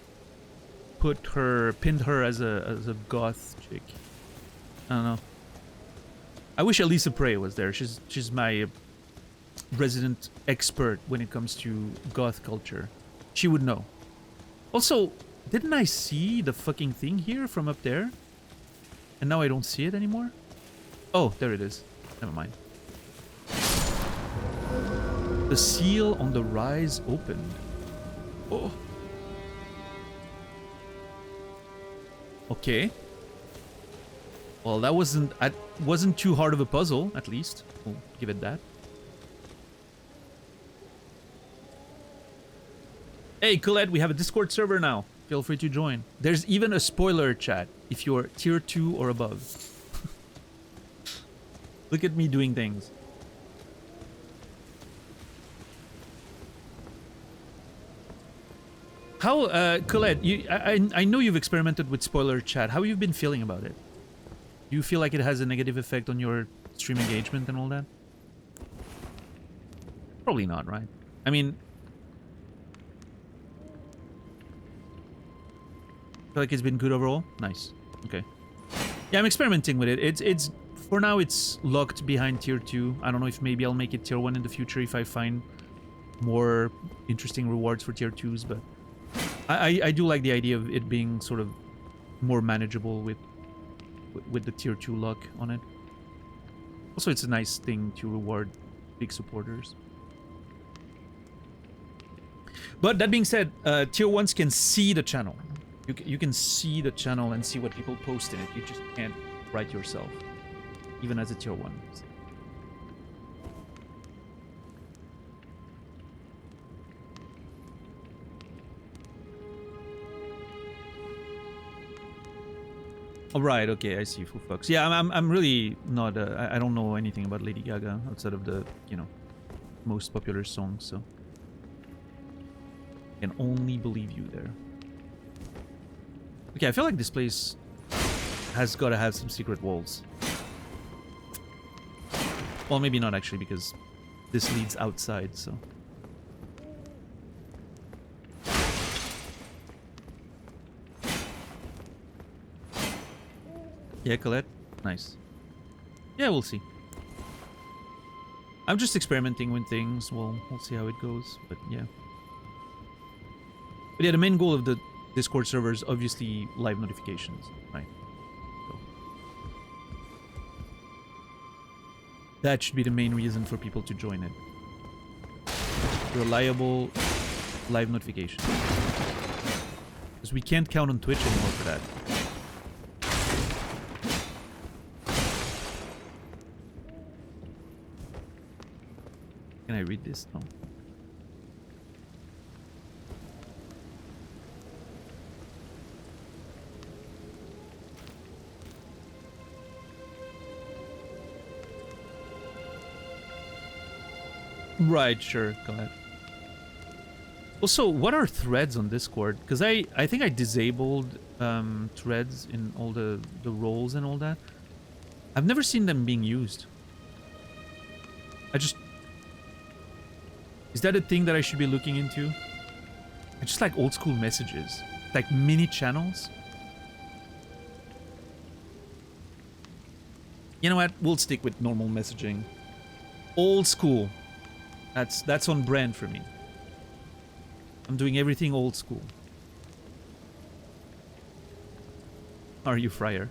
pinned her as a goth chick. I don't know. I wish Elisa Prey was there. She's my resident expert when it comes to goth culture. She would know. Also, didn't I see the fucking thing here from up there? And now I don't see it anymore? Oh, there it is. Never mind. The seal on the rise opened. Oh. Okay. Well, that wasn't too hard of a puzzle, at least. We'll give it that. Hey, Colette, we have a Discord server now. Feel free to join. There's even a spoiler chat if you're tier 2 or above. Look at me doing things. How, Colette, I know you've experimented with spoiler chat. How have you been feeling about it? Do you feel like it has a negative effect on your stream engagement and all that? Probably not, right? I mean, feel like it's been good overall? Nice. Okay. Yeah, I'm experimenting with it. It's for now it's locked behind tier 2. I don't know if maybe I'll make it tier 1 in the future if I find more interesting rewards for tier 2s, but I do like the idea of it being sort of more manageable with the tier 2 lock on it. Also, it's a nice thing to reward big supporters. But that being said, tier 1s can see the channel. You can see the channel and see what people post in it. You just can't write yourself, even as a tier 1. All right, okay, I see. Fufox. Yeah, I'm really not. I don't know anything about Lady Gaga outside of the most popular songs. So I can only believe you there. Okay, I feel like this place has got to have some secret walls. Well, maybe not actually, because this leads outside, so. Yeah, Colette? Nice. Yeah, we'll see. I'm just experimenting with things. We'll see how it goes, but yeah. But yeah, the main goal of the Discord server is obviously live notifications, right? So that should be the main reason for people to join it. reliable live notifications. Because we can't count on Twitch anymore for that. Can I read this? No. Right, sure, go ahead. Also, what are threads on Discord? Because I think I disabled threads in all the roles and all that. I've never seen them being used. Is that a thing that I should be looking into? I just like old school messages. Like mini channels. You know what? We'll stick with normal messaging. Old school. That's on brand for me. I'm doing everything old school. Are you, Friar?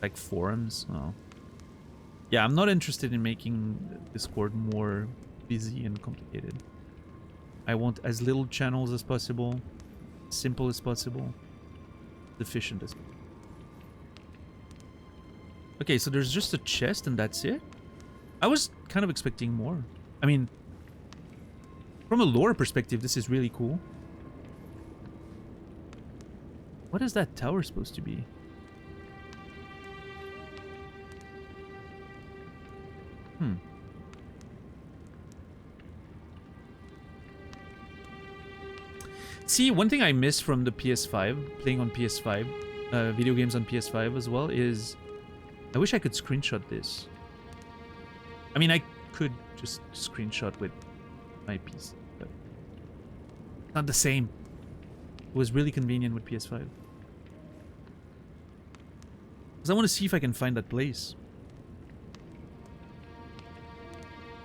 Like forums? Oh. Yeah, I'm not interested in making Discord more busy and complicated. I want as little channels as possible, simple as possible, efficient as possible. Okay, so there's just a chest and that's it? I was kind of expecting more. I mean, from a lore perspective, this is really cool. What is that tower supposed to be? See, one thing I miss from the PS5, playing on PS5, video games on PS5 as well, is I wish I could screenshot this. I mean, I could just screenshot with my PC, but not the same. It was really convenient with PS5. Because I want to see if I can find that place.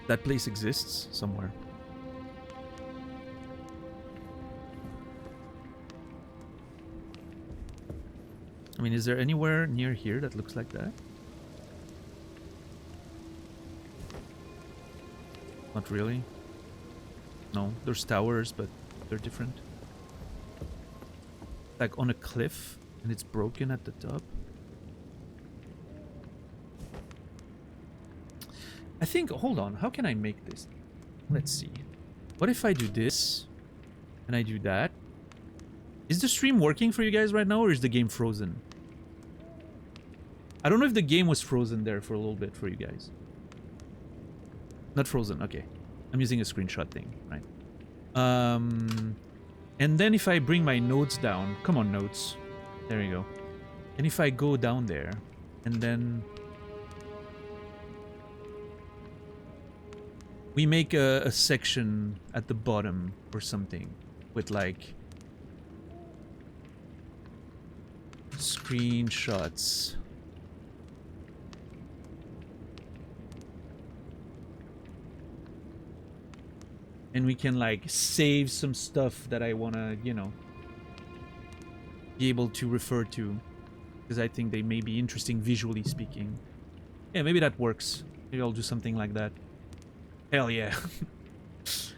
That place exists somewhere. I mean, is there anywhere near here that looks like that? Not really. No, there's towers, but they're different. Like on a cliff, and it's broken at the top. I think, hold on, how can I make this? Let's see. What if I do this, and I do that? Is the stream working for you guys right now, or is the game frozen? I don't know if the game was frozen there for a little bit for you guys. Not frozen, okay. I'm using a screenshot thing, right? And then if I bring my nodes down, come on nodes. There you go. And if I go down there, and then we make a section at the bottom or something with like screenshots. And we can like save some stuff that I wanna, you know, be able to refer to. Because I think they may be interesting visually speaking. Yeah, maybe that works. Maybe I'll do something like that. Hell yeah. It's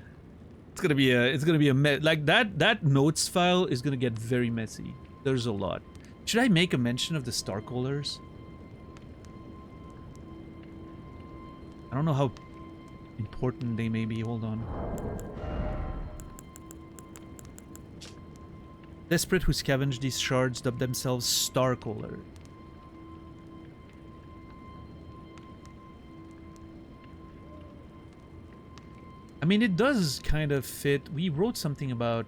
gonna be a mess. Like that notes file is gonna get very messy. There's a lot. Should I make a mention of the star colors? I don't know how important they may be. Hold on. Desperate who scavenge these shards dub themselves star color. I mean, it does kind of fit. We wrote something about,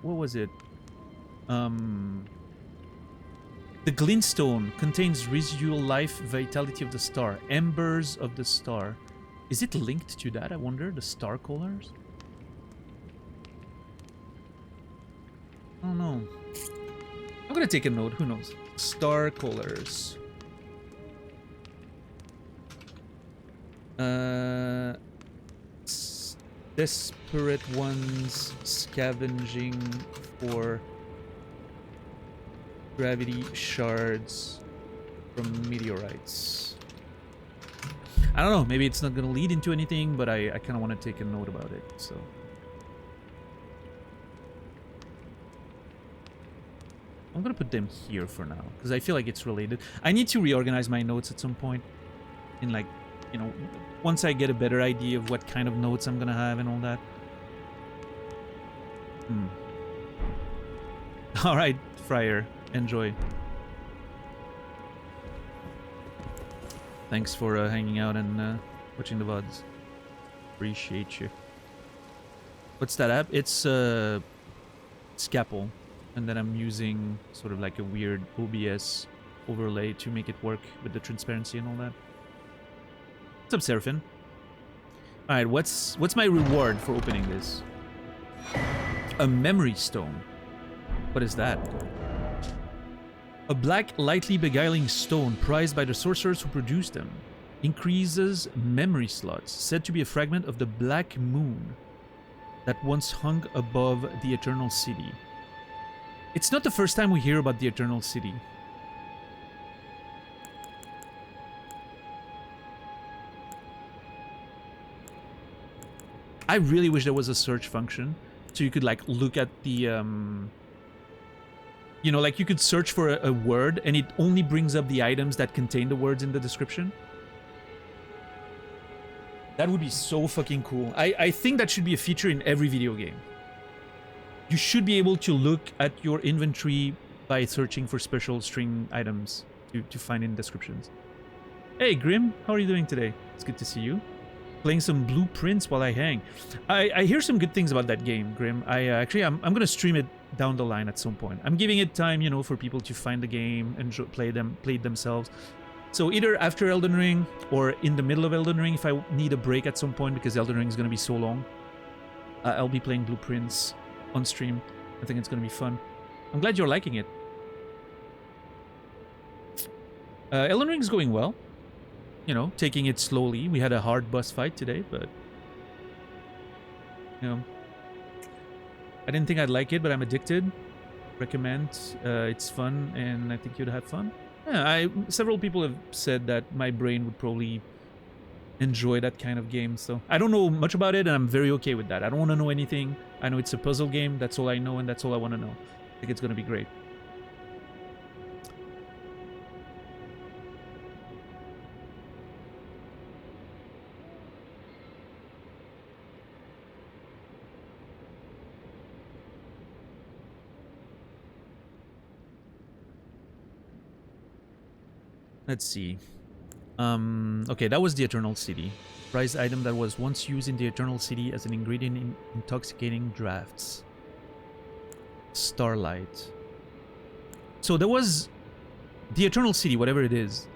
what was it? The glintstone contains residual life vitality of the star, embers of the star. Is it linked to that, I wonder? The star colors? I don't know. I'm gonna take a note, who knows? Star colors. Desperate ones scavenging for gravity shards from meteorites. I don't know, maybe it's not gonna lead into anything, but I kind of want to take a note about it, so. I'm gonna put them here for now, because I feel like it's related. I need to reorganize my notes at some point. In like, you know, once I get a better idea of what kind of notes I'm gonna have and all that. Alright, Friar, enjoy. Thanks for hanging out and watching the VODs. Appreciate you. What's that app? It's Scapple. And then I'm using sort of like a weird OBS overlay to make it work with the transparency and all that. What's up, Seraphim? Alright, what's my reward for opening this? A memory stone. What is that? A black, lightly beguiling stone prized by the sorcerers who produced them. Increases memory slots, said to be a fragment of the Black Moon that once hung above the Eternal City. It's not the first time we hear about the Eternal City. I really wish there was a search function so you could like look at the you know, like you could search for a word and it only brings up the items that contain the words in the description. That would be so fucking cool. I think that should be a feature in every video game. You should be able to look at your inventory by searching for special string items to find in descriptions. Hey Grim, how are you doing today? It's good to see you. Playing some Blueprints while I hang. I hear some good things about that game, Grim. Actually I'm gonna stream it down the line at some point. I'm giving it time, you know, for people to find the game and play it themselves. So either after Elden Ring or in the middle of Elden Ring if I need a break at some point because Elden Ring is gonna be so long. I'll be playing Blueprints on stream. I think it's gonna be fun. I'm glad you're liking it. Elden Ring's going well. You know, taking it slowly. We had a hard boss fight today, but you know, I didn't think I'd like it, but I'm addicted. Recommend. It's fun, and I think you'd have fun. Yeah, several people have said that my brain would probably enjoy that kind of game, so I don't know much about it, and I'm very okay with that. I don't want to know anything. I know it's a puzzle game. That's all I know, and that's all I want to know. I think it's gonna be great. Let's see. Okay, that was the Eternal City. Prized item that was once used in the Eternal City as an ingredient in intoxicating drafts. Starlight. So there was the Eternal City, whatever it is,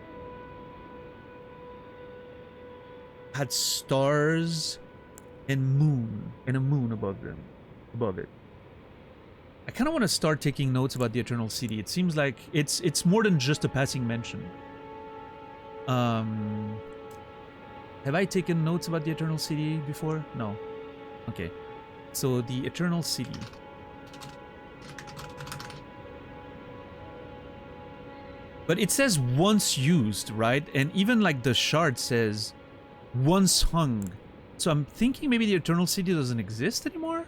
had stars and moon, and a moon above them, above it. I kind of want to start taking notes about the Eternal City. It seems like it's more than just a passing mention. Have I taken notes about the Eternal City before? No. Okay. So the Eternal City. But it says once used, right? And even like the shard says once hung. So I'm thinking maybe the Eternal City doesn't exist anymore?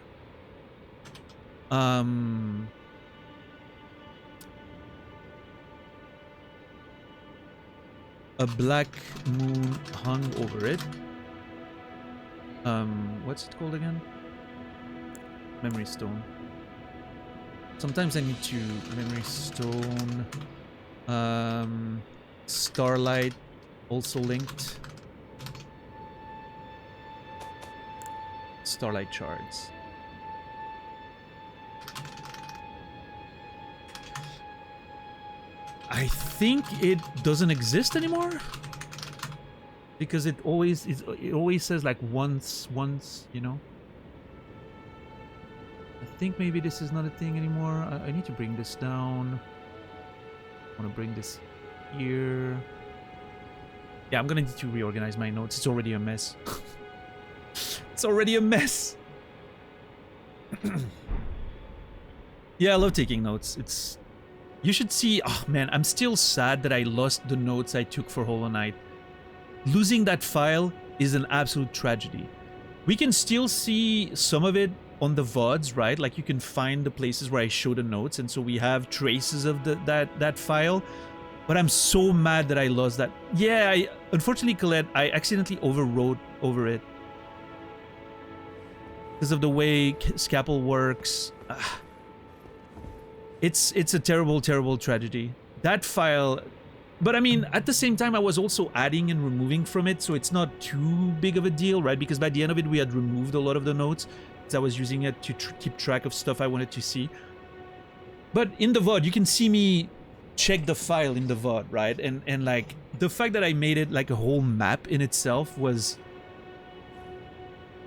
A black moon hung over it. What's it called again? Memory stone. Sometimes I need to memory stone. Starlight also linked. Starlight shards. I think it doesn't exist anymore because it always says like once, you know. I think maybe this is not a thing anymore. I need to bring this down. I want to bring this here. Yeah, I'm gonna need to reorganize my notes. It's already a mess. It's already a mess. Yeah, I love taking notes. It's... You should see... Oh, man, I'm still sad that I lost the notes I took for Hollow Knight. losing that file is an absolute tragedy. We can still see some of it on the VODs, right? Like you can find the places where I show the notes, and so we have traces of that file. But I'm so mad that I lost that. Yeah, unfortunately, Colette, I accidentally overwrote over it because of the way Scalpel works. It's a terrible, terrible tragedy. That file. But I mean, at the same time, I was also adding and removing from it, so it's not too big of a deal, right? Because by the end of it, we had removed a lot of the notes, because I was using it to keep track of stuff I wanted to see. But in the VOD, you can see me check the file in the VOD, right? And like, the fact that I made it like a whole map in itself was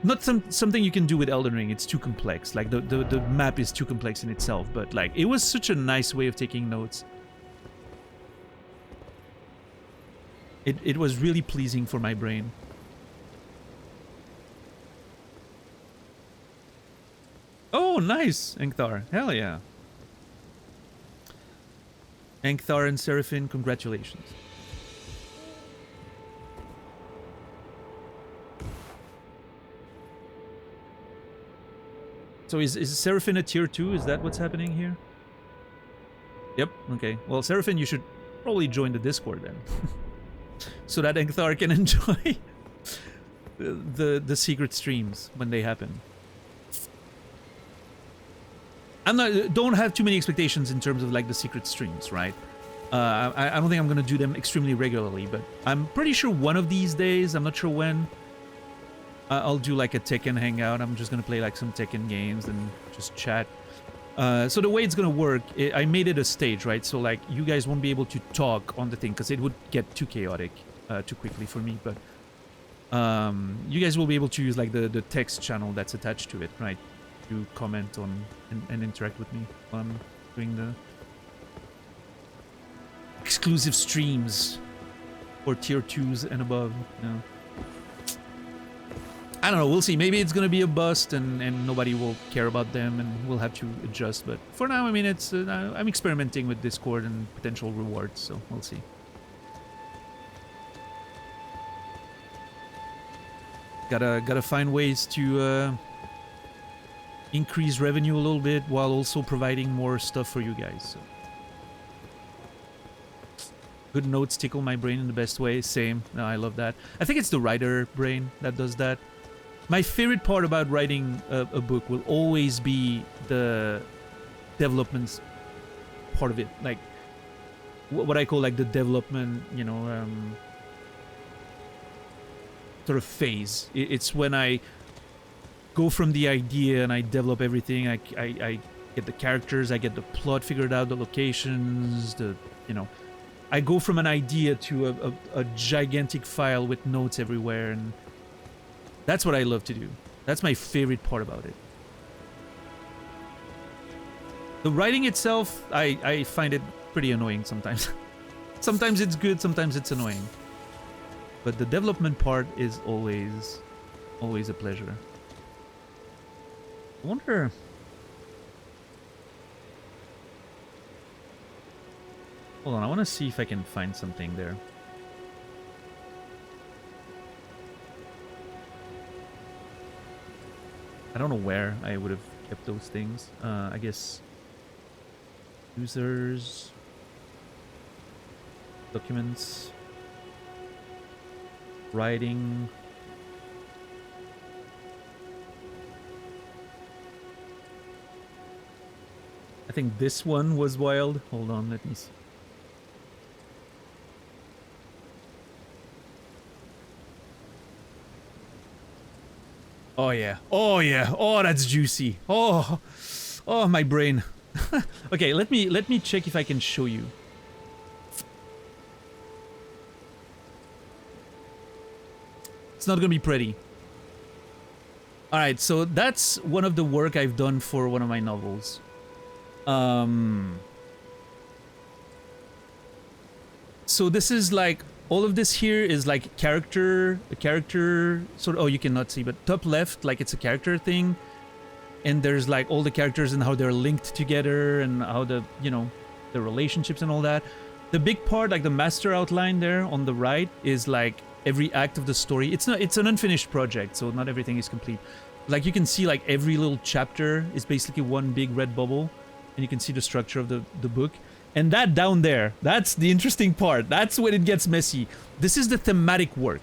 not something you can do with Elden Ring. It's too complex. Like, the map is too complex in itself, but like, it was such a nice way of taking notes. It was really pleasing for my brain. Oh, nice, Engthar. Hell yeah. Engthar and Seraphine, congratulations. So is Seraphine a tier 2? Is that what's happening here? Yep, okay. Well, Seraphine, you should probably join the Discord then. So that Engthar can enjoy the secret streams when they happen. Don't have too many expectations in terms of like the secret streams, right? I don't think I'm gonna do them extremely regularly, but I'm pretty sure one of these days, I'm not sure when, I'll do like a Tekken hangout. I'm just gonna play like some Tekken games and just chat. So the way it's gonna work, I made it a stage, right? So like you guys won't be able to talk on the thing because it would get too chaotic too quickly for me. But you guys will be able to use like the text channel that's attached to it, right? To comment on and interact with me while I'm doing the exclusive streams for tier 2s and above. You know. I don't know, we'll see. Maybe it's gonna be a bust and nobody will care about them and we'll have to adjust. But for now, I mean, it's I'm experimenting with Discord and potential rewards, so we'll see. Gotta find ways to increase revenue a little bit while also providing more stuff for you guys. So. Good notes tickle my brain in the best way. Same. No, I love that. I think it's the writer brain that does that. My favorite part about writing a book will always be the development part of it. Like, what I call like the development, you know, sort of phase. It's when I go from the idea and I develop everything. I get the characters, I get the plot figured out, the locations, you know. I go from an idea to a gigantic file with notes everywhere, and that's what I love to do. That's my favorite part about it. The writing itself, I find it pretty annoying sometimes. Sometimes it's good, sometimes it's annoying. But the development part is always a pleasure. I wonder... Hold on, I want to see if I can find something there. I don't know where I would have kept those things. I guess... Users... Documents... Writing... I think this one was wild. Hold on, let me see. Oh yeah. Oh yeah. Oh, that's juicy. Oh. Oh, my brain. Okay, let me check if I can show you. It's not gonna be pretty. Alright, so that's one of the work I've done for one of my novels. So this is like, all of this here is like a character sort of, oh, you cannot see, but top left, like it's a character thing. And there's like all the characters and how they're linked together and how the, you know, the relationships and all that. The big part, like the master outline there on the right, is like every act of the story. It's an unfinished project, so not everything is complete. Like you can see, like every little chapter is basically one big red bubble, and you can see the structure of the book. And that down there, that's the interesting part. That's when it gets messy. This is the thematic work.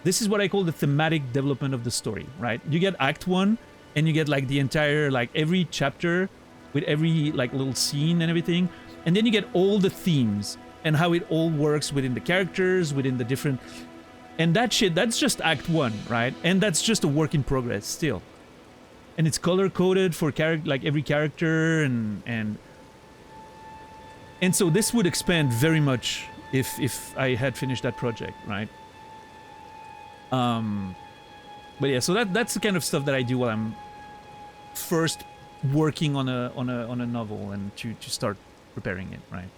This is what I call the thematic development of the story, right? You get Act 1, and you get like the entire, like every chapter with every like little scene and everything. And then you get all the themes and how it all works within the characters, within the different... And that shit, that's just Act 1, right? And that's just a work in progress still. And it's color-coded for like every character and so this would expand very much if I had finished that project, right? But yeah, so that's the kind of stuff that I do while I'm first working on a novel and to start preparing it, right?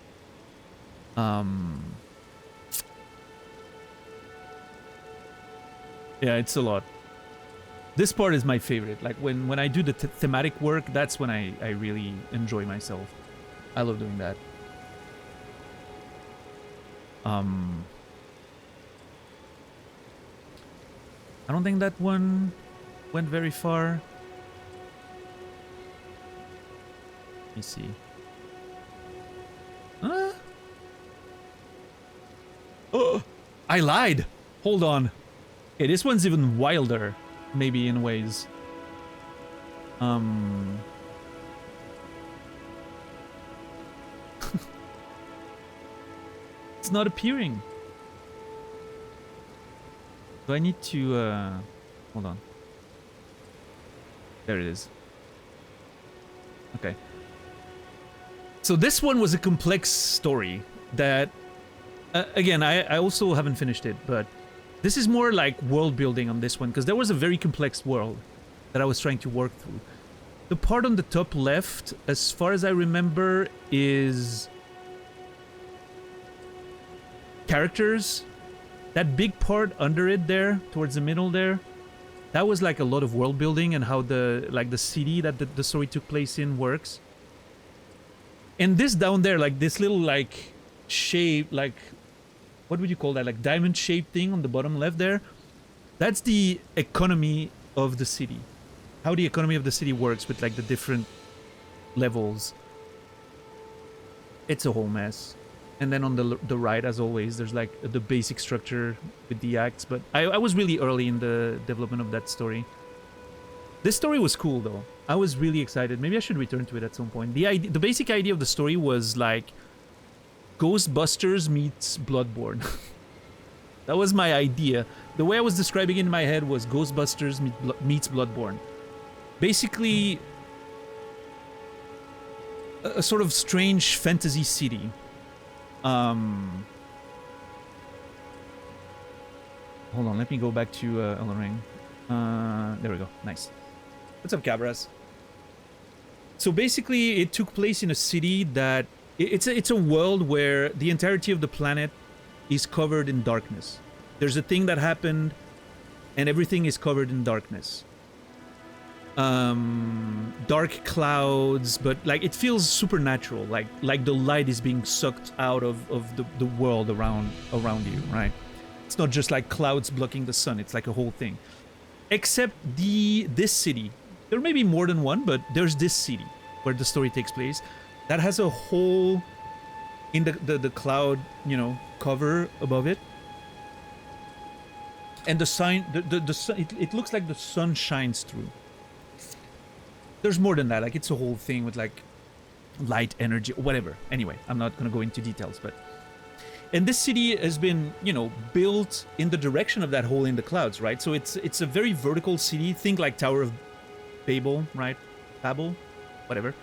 Yeah, it's a lot. This part is my favorite. Like when I do the thematic work, that's when I really enjoy myself. I love doing that. I don't think that one went very far. Let me see. Oh, I lied. Hold on. Okay, this one's even wilder, maybe in ways. It's not appearing. Do I need to, hold on. There it is. Okay. So this one was a complex story that, again, I also haven't finished it, but this is more like world building on this one, because there was a very complex world that I was trying to work through. The part on the top left, as far as I remember, is characters. That big part under it there, towards the middle there, that was like a lot of world building and how the city that the story took place in works. And this down there, like this little like shape, like what would you call that? Like diamond shaped thing on the bottom left there. That's the economy of the city. How the economy of the city works with like the different levels. It's a whole mess. And then on the right, as always, there's like the basic structure with the acts. But I was really early in the development of that story. This story was cool though. I was really excited. Maybe I should return to it at some point. The basic idea of the story was like Ghostbusters meets Bloodborne. That was my idea. The way I was describing it in my head was Ghostbusters meets Bloodborne. Basically, a sort of strange fantasy city. Hold on, let me go back to Elden Ring. There we go. Nice. What's up, Cabras? So basically, it took place in a city that it's a world where the entirety of the planet is covered in darkness. There's a thing that happened, and everything is covered in darkness. Dark clouds, but like it feels supernatural, like the light is being sucked out of the world around you, right? It's not just like clouds blocking the sun, it's like a whole thing. Except this city. There may be more than one, but there's this city where the story takes place that has a hole in the cloud, you know, cover above it. And the sun, it looks like the sun shines through. There's more than that, like it's a whole thing with like light energy, whatever. Anyway, I'm not gonna go into details, but... And this city has been, you know, built in the direction of that hole in the clouds, right? So it's a very vertical city. Think like Tower of Babel, right? Babel? Whatever.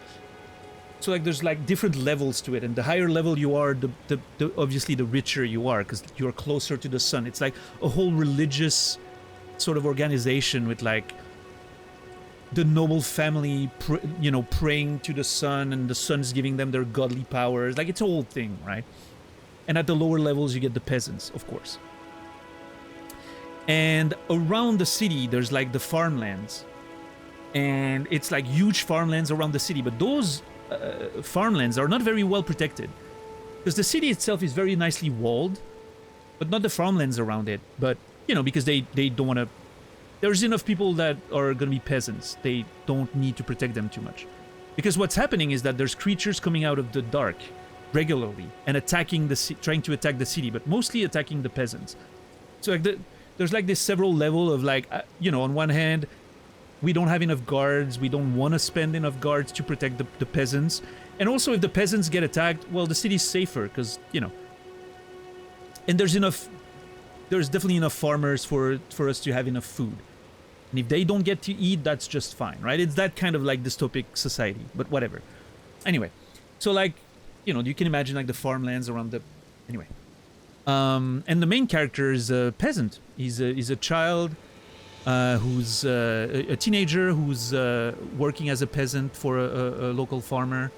So like there's like different levels to it, and the higher level you are, the obviously the richer you are, because you're closer to the sun. It's like a whole religious sort of organization with like the noble family, you know, praying to the sun, and the sun's giving them their godly powers. Like it's a whole thing, right? And at the lower levels, you get the peasants, of course. And around the city, there's like the farmlands. And it's like huge farmlands around the city. But those farmlands are not very well protected. Because the city itself is very nicely walled. but not the farmlands around it. But, you know, because they don't want to... There's enough people that are going to be peasants. They don't need to protect them too much. Because what's happening is that there's creatures coming out of the dark regularly and attacking trying to attack the city, but mostly attacking the peasants. So like there's like this several level of like, you know, on one hand, we don't have enough guards. We don't want to spend enough guards to protect the peasants. And also if the peasants get attacked, well, the city's safer because, you know, and there's definitely enough farmers for us to have enough food. And if they don't get to eat, that's just fine, right? It's that kind of like dystopic society, but whatever. Anyway, so like, you know, you can imagine like the farmlands around the... Anyway. And the main character is a peasant. He's a child who's a teenager who's working as a peasant for a local farmer.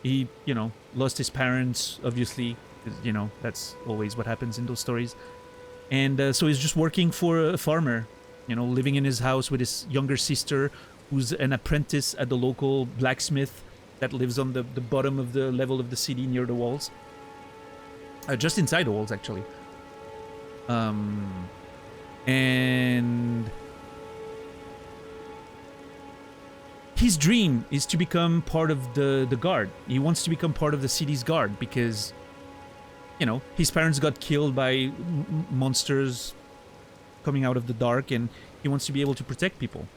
He, you know, lost his parents, obviously. You know, that's always what happens in those stories. And so he's just working for a farmer, you know, living in his house with his younger sister, who's an apprentice at the local blacksmith that lives on the bottom of the level of the city near the walls. Just inside the walls, actually. And his dream is to become part of the guard. He wants to become part of the city's guard because... You know, his parents got killed by monsters coming out of the dark, and he wants to be able to protect people.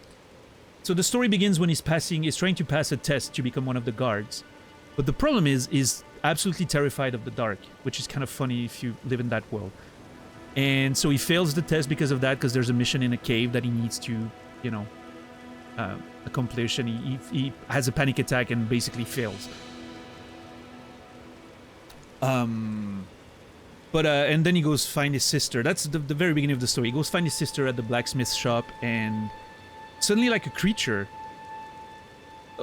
So the story begins when he's trying to pass a test to become one of the guards. But the problem is absolutely terrified of the dark, which is kind of funny if you live in that world. And so he fails the test because of that, because there's a mission in a cave that he needs to, you know, accomplish, and he has a panic attack and basically fails. And then he goes find his sister. That's the very beginning of the story. He goes find his sister at the blacksmith shop, and suddenly like a creature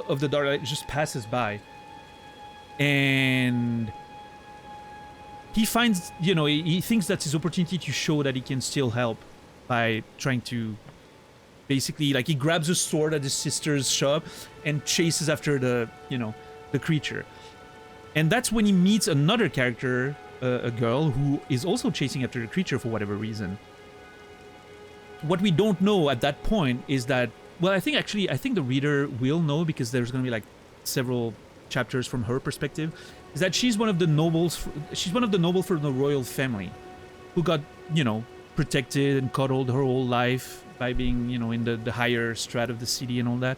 of the dark just passes by. And he finds, you know, he thinks that's his opportunity to show that he can still help by trying to basically, like, he grabs a sword at his sister's shop and chases after the creature. And that's when he meets another character, a girl who is also chasing after the creature for whatever reason. What we don't know at that point is that, well, I think the reader will know because there's going to be like several chapters from her perspective, is that she's one of the nobles. She's one of the nobles from the royal family who got, you know, protected and coddled her whole life by being, you know, in the higher strat of the city and all that.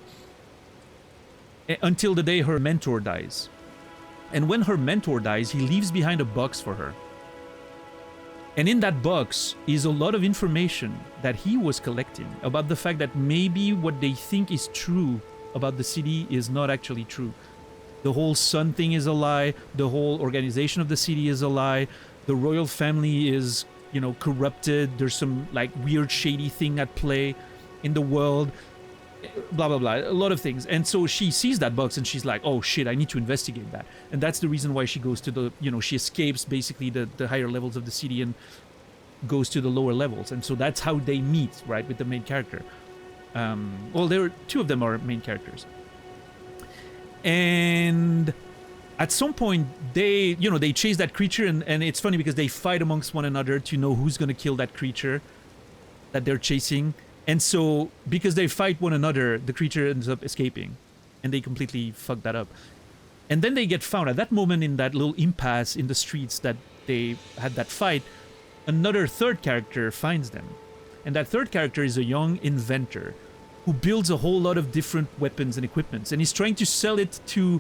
Until the day her mentor dies. And when her mentor dies, he leaves behind a box for her. And in that box is a lot of information that he was collecting about the fact that maybe what they think is true about the city is not actually true. The whole sun thing is a lie. The whole organization of the city is a lie. The royal family is, you know, corrupted. There's some like weird shady thing at play in the world. Blah, blah, blah. A lot of things. And so she sees that box and she's like, oh shit, I need to investigate that. And that's the reason why she goes to the, you know, she escapes basically the higher levels of the city and goes to the lower levels. And so that's how they meet, right, with the main character. Well, there are two of them are main characters. And at some point they, you know, they chase that creature, and it's funny because they fight amongst one another to know who's going to kill that creature that they're chasing. And so, because they fight one another, the creature ends up escaping. And they completely fuck that up. And then they get found. At that moment, in that little impasse in the streets that they had that fight, another third character finds them. And that third character is a young inventor who builds a whole lot of different weapons and equipments. And he's trying to sell it to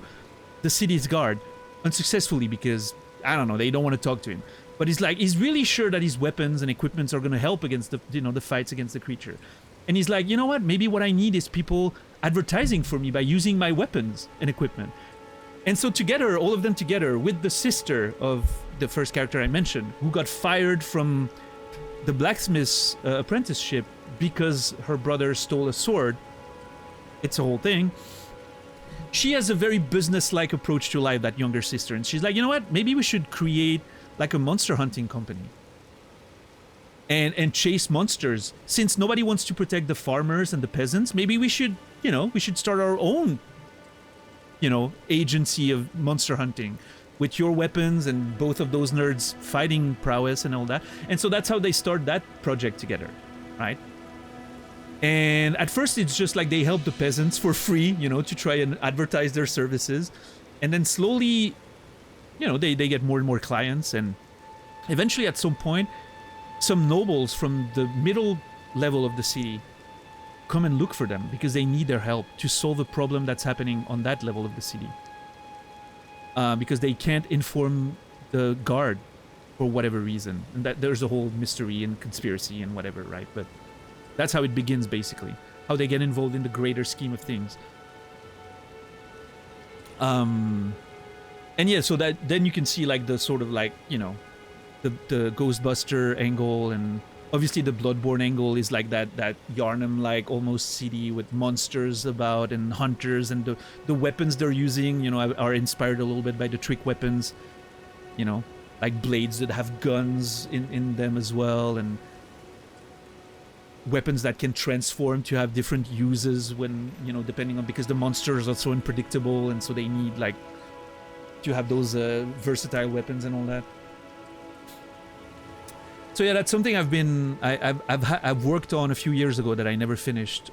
the city's guard. Unsuccessfully, because, I don't know, they don't want to talk to him. But he's really sure that his weapons and equipments are going to help against the, you know, the fights against the creature. And he's like, you know what? Maybe what I need is people advertising for me by using my weapons and equipment. And so together, all of them together, with the sister of the first character I mentioned, who got fired from the blacksmith's apprenticeship because her brother stole a sword. It's a whole thing. She has a very business-like approach to life, that younger sister. And she's like, you know what? Maybe we should create like a monster hunting company and chase monsters. Since nobody wants to protect the farmers and the peasants, maybe we should, you know, we should start our own, you know, agency of monster hunting. with your weapons and both of those nerds fighting prowess and all that. And so that's how they start that project together, right? And at first it's just like they help the peasants for free, you know, to try and advertise their services. And then slowly, you know, they get more and more clients, and eventually at some point, some nobles from the middle level of the city come and look for them because they need their help to solve a problem that's happening on that level of the city. Because they can't inform the guard for whatever reason. And that there's a whole mystery and conspiracy and whatever, right? But that's how it begins, basically. How they get involved in the greater scheme of things. And yeah, so that then you can see like the sort of like, you know, the Ghostbuster angle, and obviously the Bloodborne angle is like that Yarnum like almost city with monsters about and hunters, and the weapons they're using, you know, are inspired a little bit by the trick weapons, you know, like blades that have guns in them as well, and weapons that can transform to have different uses when, you know, depending on, because the monsters are so unpredictable, and so they need like to have those versatile weapons and all that. So yeah, that's something I've worked on a few years ago that I never finished.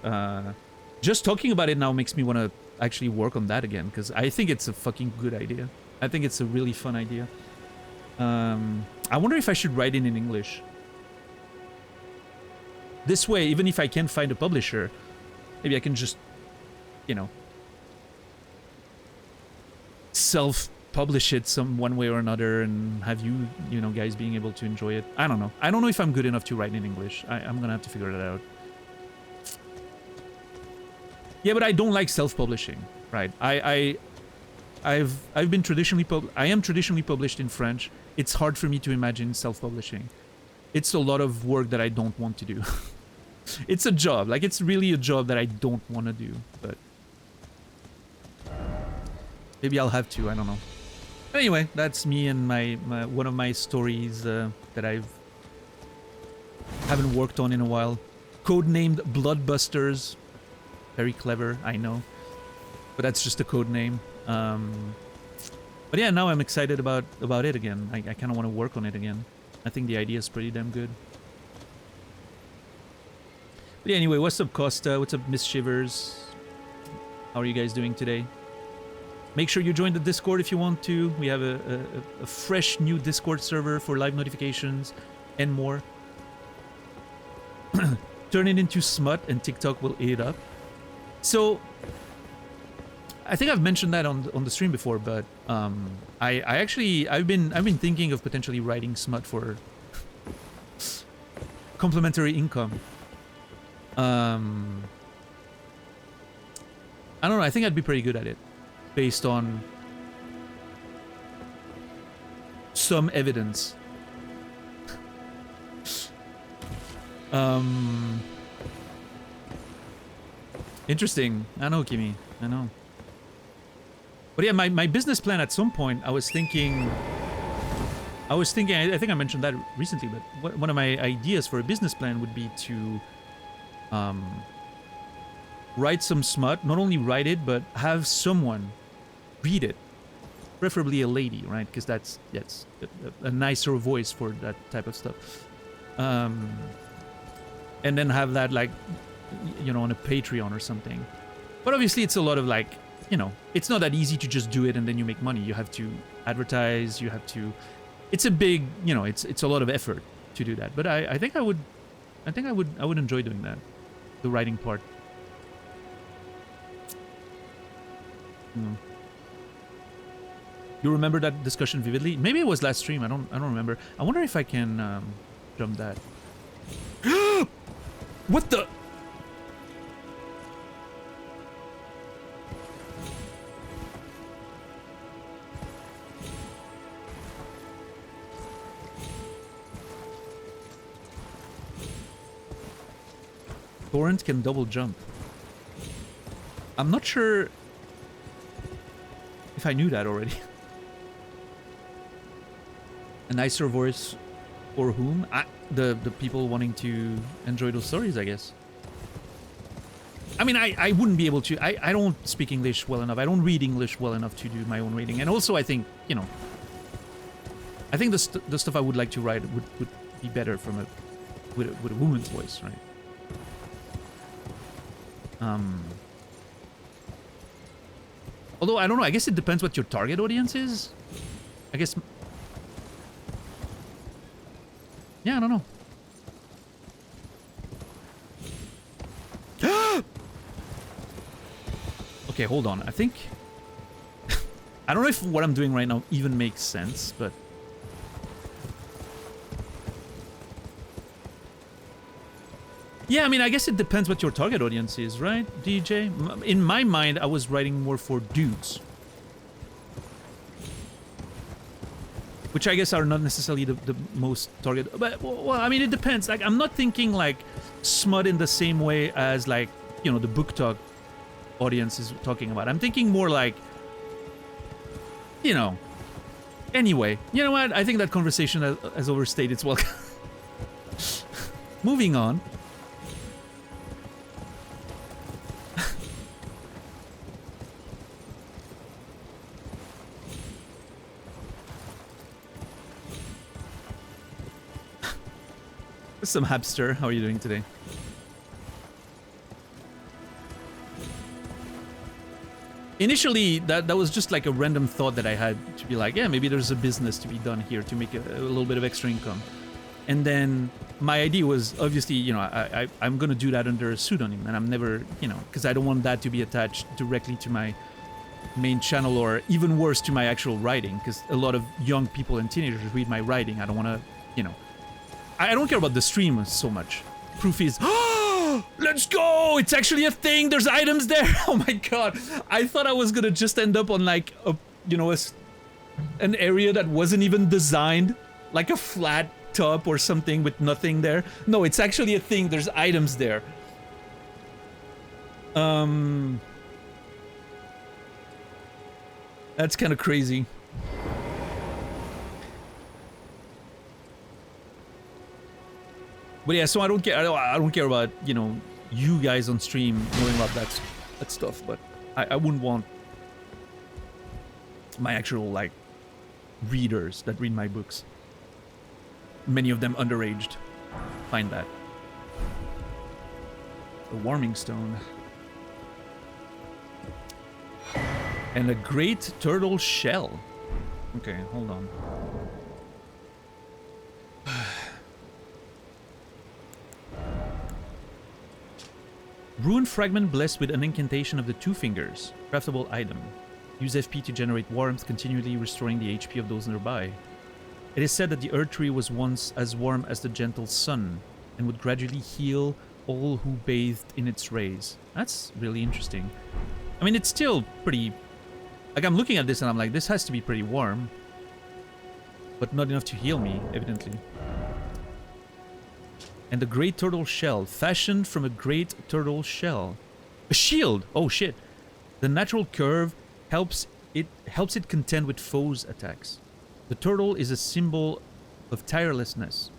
Just talking about it now makes me want to actually work on that again, because I think it's a fucking good idea. I think it's a really fun idea. I wonder if I should write it in English. This way, even if I can't find a publisher, maybe I can just, you know, self-publish it some one way or another, and have you know, guys being able to enjoy it. I don't know. I don't know if I'm good enough to write in English. I'm gonna have to figure that out. Yeah, but I don't like self-publishing, right? I've been traditionally I am traditionally published in French. It's hard for me to imagine self-publishing. It's a lot of work that I don't want to do. It's a job. Like, it's really a job that I don't want to do, but maybe I'll have to. I don't know. Anyway, that's me and my one of my stories that haven't worked on in a while. Codenamed Bloodbusters. Very clever, I know. But that's just a code name. But yeah, now I'm excited about it again. I kind of want to work on it again. I think the idea is pretty damn good. But yeah, anyway, what's up, Costa? What's up, Miss Shivers? How are you guys doing today? Make sure you join the Discord if you want to. We have a fresh new Discord server for live notifications and more. Turn it into smut and TikTok will eat it up. So, I think I've mentioned that on the stream before, but I've been thinking of potentially writing smut for complementary income. I don't know. I think I'd be pretty good at it, based on some evidence. Interesting. I know, Kimi. I know. But yeah, my business plan at some point, I was thinking, I think I mentioned that recently, but one of my ideas for a business plan would be to write some smut, not only write it, but have someone read it. Preferably a lady, right? Because that's a nicer voice for that type of stuff. And then have that, like, you know, on a Patreon or something. But obviously it's a lot of, like, you know, it's not that easy to just do it and then you make money. You have to advertise, you have to... It's a big, you know, it's a lot of effort to do that. But I think I would enjoy doing that. The writing part. You remember that discussion vividly? Maybe it was last stream. I don't remember. I wonder if I can jump that. What the? Torrent can double jump. I'm not sure if I knew that already. A nicer voice for whom? The people wanting to enjoy those stories, I guess. I mean, I wouldn't be able to. I don't speak English well enough. I don't read English well enough to do my own reading. And also, I think, you know, I think the stuff I would like to write would be better from with a woman's voice, right? Although I don't know, I guess it depends what your target audience is. I guess. Yeah, I don't know. Okay, hold on. I think I don't know if what I'm doing right now even makes sense, but yeah, I mean, I guess it depends what your target audience is, right, DJ? In my mind, I was writing more for dudes. Which I guess are not necessarily the most target... But, well, I mean, it depends. Like, I'm not thinking, like, smut in the same way as, like, you know, the book talk audience is talking about. I'm thinking more like, you know... Anyway, you know what? I think that conversation has overstayed its welcome. Moving on. Some Hapster, how are you doing today? Initially, that was just like a random thought that I had to be like, yeah, maybe there's a business to be done here to make a little bit of extra income. And then my idea was, obviously, you know, I'm going to do that under a pseudonym, and I'm never, you know, because I don't want that to be attached directly to my main channel, or even worse, to my actual writing, because a lot of young people and teenagers read my writing. I don't want to, you know, I don't care about the stream so much. Proof is, let's go! It's actually a thing. There's items there. Oh my god! I thought I was gonna just end up on like a, you know, an area that wasn't even designed, like a flat top or something with nothing there. No, it's actually a thing. There's items there. That's kind of crazy. But yeah, so I don't care. I don't care about, you know, you guys on stream knowing about that stuff. But I wouldn't want my actual, like, readers that read my books, many of them underaged, find that. A warming stone. And a great turtle shell. Okay, hold on. Rune fragment blessed with an incantation of the two fingers. Craftable item. Use FP to generate warmth, continually restoring the HP of those nearby. It is said that the Erdtree was once as warm as the gentle sun, and would gradually heal all who bathed in its rays. That's really interesting. I mean, it's still pretty... Like, I'm looking at this and I'm like, this has to be pretty warm. But not enough to heal me, evidently. And the great turtle shell, fashioned from a great turtle shell. A shield! Oh shit. The natural curve helps it contend with foes' attacks. The turtle is a symbol of tirelessness,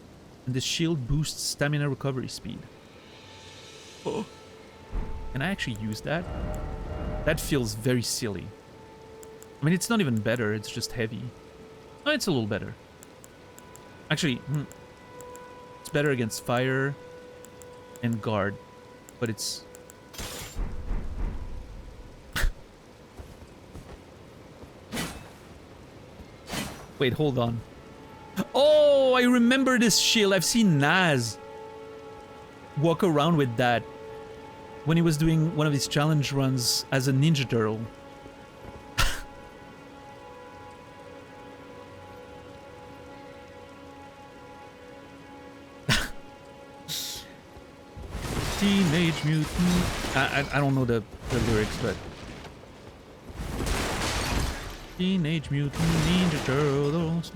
and the shield boosts stamina recovery speed. Oh. Can I actually use that? That feels very silly. I mean, it's not even better, it's just heavy. Oh, it's a little better. Actually, it's better against fire and guard, but it's... Wait, hold on. Oh, I remember this shield. I've seen Naz walk around with that when he was doing one of his challenge runs as a Ninja Turtle. Teenage Mutant... I don't know the lyrics, but... Teenage Mutant Ninja Turtles.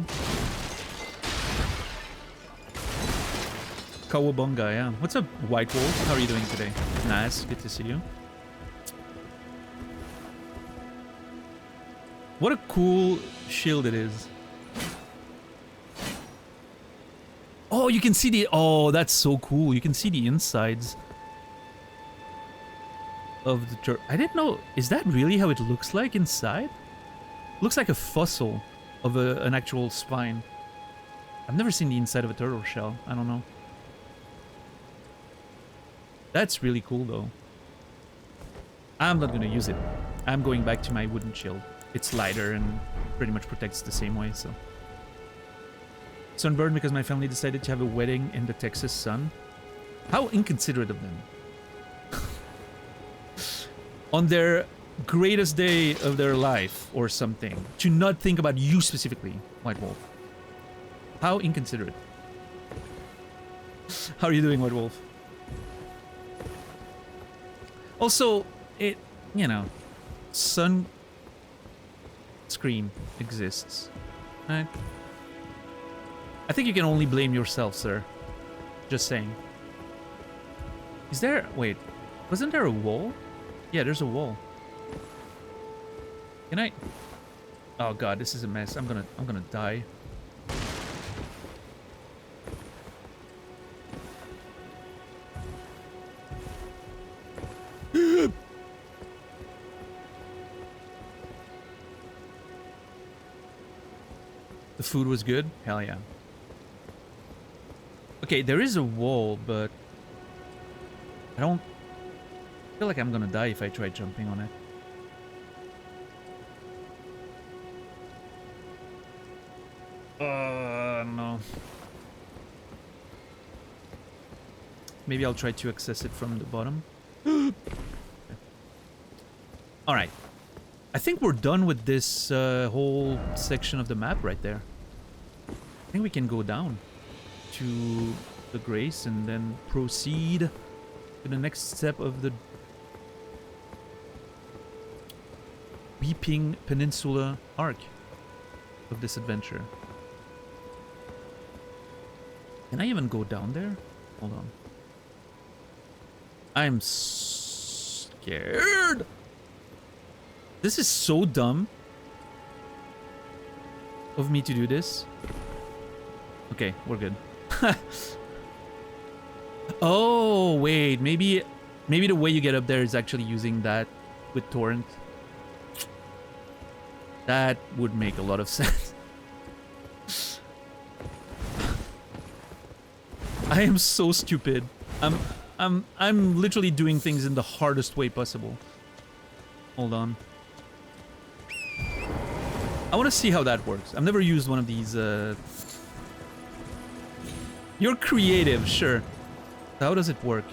Kawabunga, yeah. What's up, White Wolf? How are you doing today? Nice, good to see you. What a cool shield it is. Oh, you can see the... Oh, that's so cool. You can see the insides of the turtle. I didn't know... Is that really how it looks like inside? Looks like a fossil of an actual spine. I've never seen the inside of a turtle shell. I don't know. That's really cool, though. I'm not gonna use it. I'm going back to my wooden shield. It's lighter and pretty much protects the same way, so. Sunburned because my family decided to have a wedding in the Texas sun. How inconsiderate of them. On their greatest day of their life or something. To not think about you specifically, White Wolf. How inconsiderate. How are you doing, White Wolf? Also, it, you know, sun screen exists, right? I think you can only blame yourself, sir. Just saying. Is there... Wait. Wasn't there a wall? Yeah, there's a wall. Can I... Oh god, this is a mess. I'm gonna die. The food was good? Hell yeah. Okay, there is a wall, but I don't feel like I'm gonna die if I try jumping on it. I don't know. Maybe I'll try to access it from the bottom. Alright. I think we're done with this whole section of the map right there. I think we can go down to the Grace and then proceed to the next step of the Weeping Peninsula arc of this adventure. Can I even go down there? Hold on. I'm scared. This is so dumb of me to do this. Okay, we're good. Oh, wait. Maybe the way you get up there is actually using that with Torrent. That would make a lot of sense. I am so stupid. I'm literally doing things in the hardest way possible. Hold on. I want to see how that works. I've never used one of these. You're creative, sure. How does it work?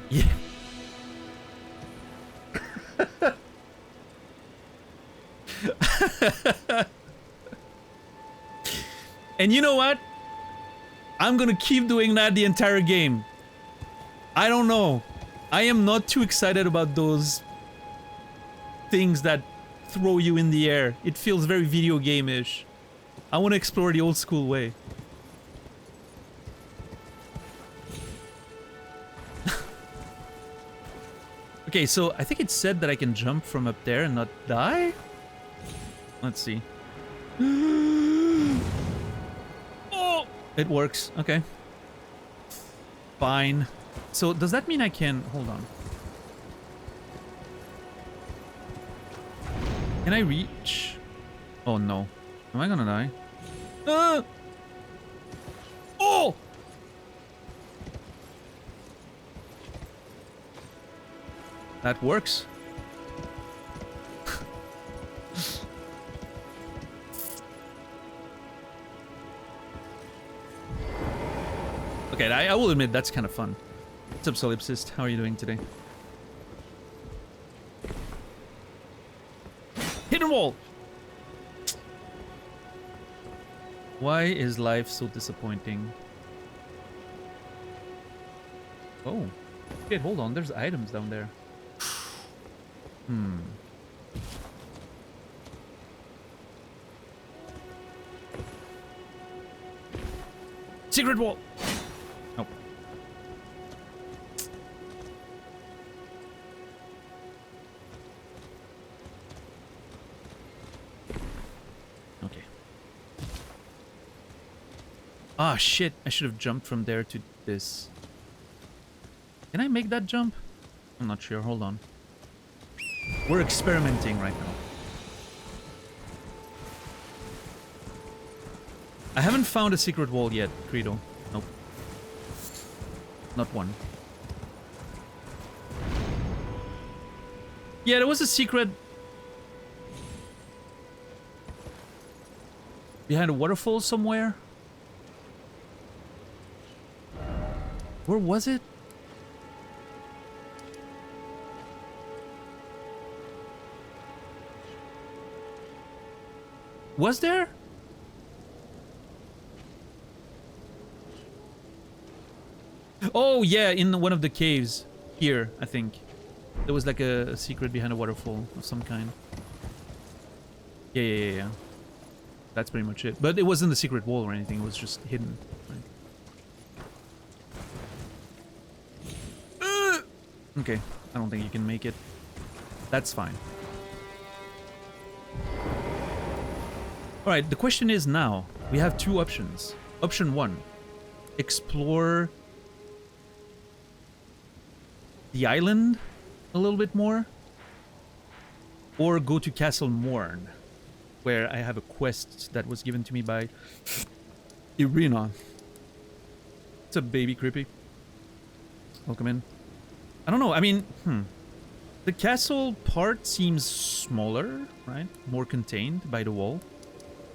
Yeah. And you know what? I'm gonna keep doing that the entire game. I don't know. I am not too excited about those things that throw you in the air. It feels very video game-ish. I want to explore the old school way. Okay, so I think it said that I can jump from up there and not die? Let's see. Oh! It works. Okay. Fine. So does that mean I can... Hold on. Can I reach? Oh no. Am I gonna die? Oh! That works. Okay, I will admit that's kind of fun. What's up, Solipsist? How are you doing today? Hidden wall! Why is life so disappointing? Oh. Shit, hold on. There's items down there. Secret wall! Nope. Okay. Ah, shit. I should have jumped from there to this. Can I make that jump? I'm not sure. Hold on. We're experimenting right now. I haven't found a secret wall yet, Credo. Nope. Not one. Yeah, there was a secret behind a waterfall somewhere. Where was it? Was there? Oh, yeah, in one of the caves. Here, I think. There was like a secret behind a waterfall of some kind. Yeah. That's pretty much it. But it wasn't a secret wall or anything. It was just hidden. Right? Okay. I don't think you can make it. That's fine. Alright, the question is now. We have two options. Option 1. Explore the island a little bit more. Or go to Castle Morn, where I have a quest that was given to me by Irina. It's a baby creepy. Welcome in. I don't know, I mean, the castle part seems smaller, right? More contained by the wall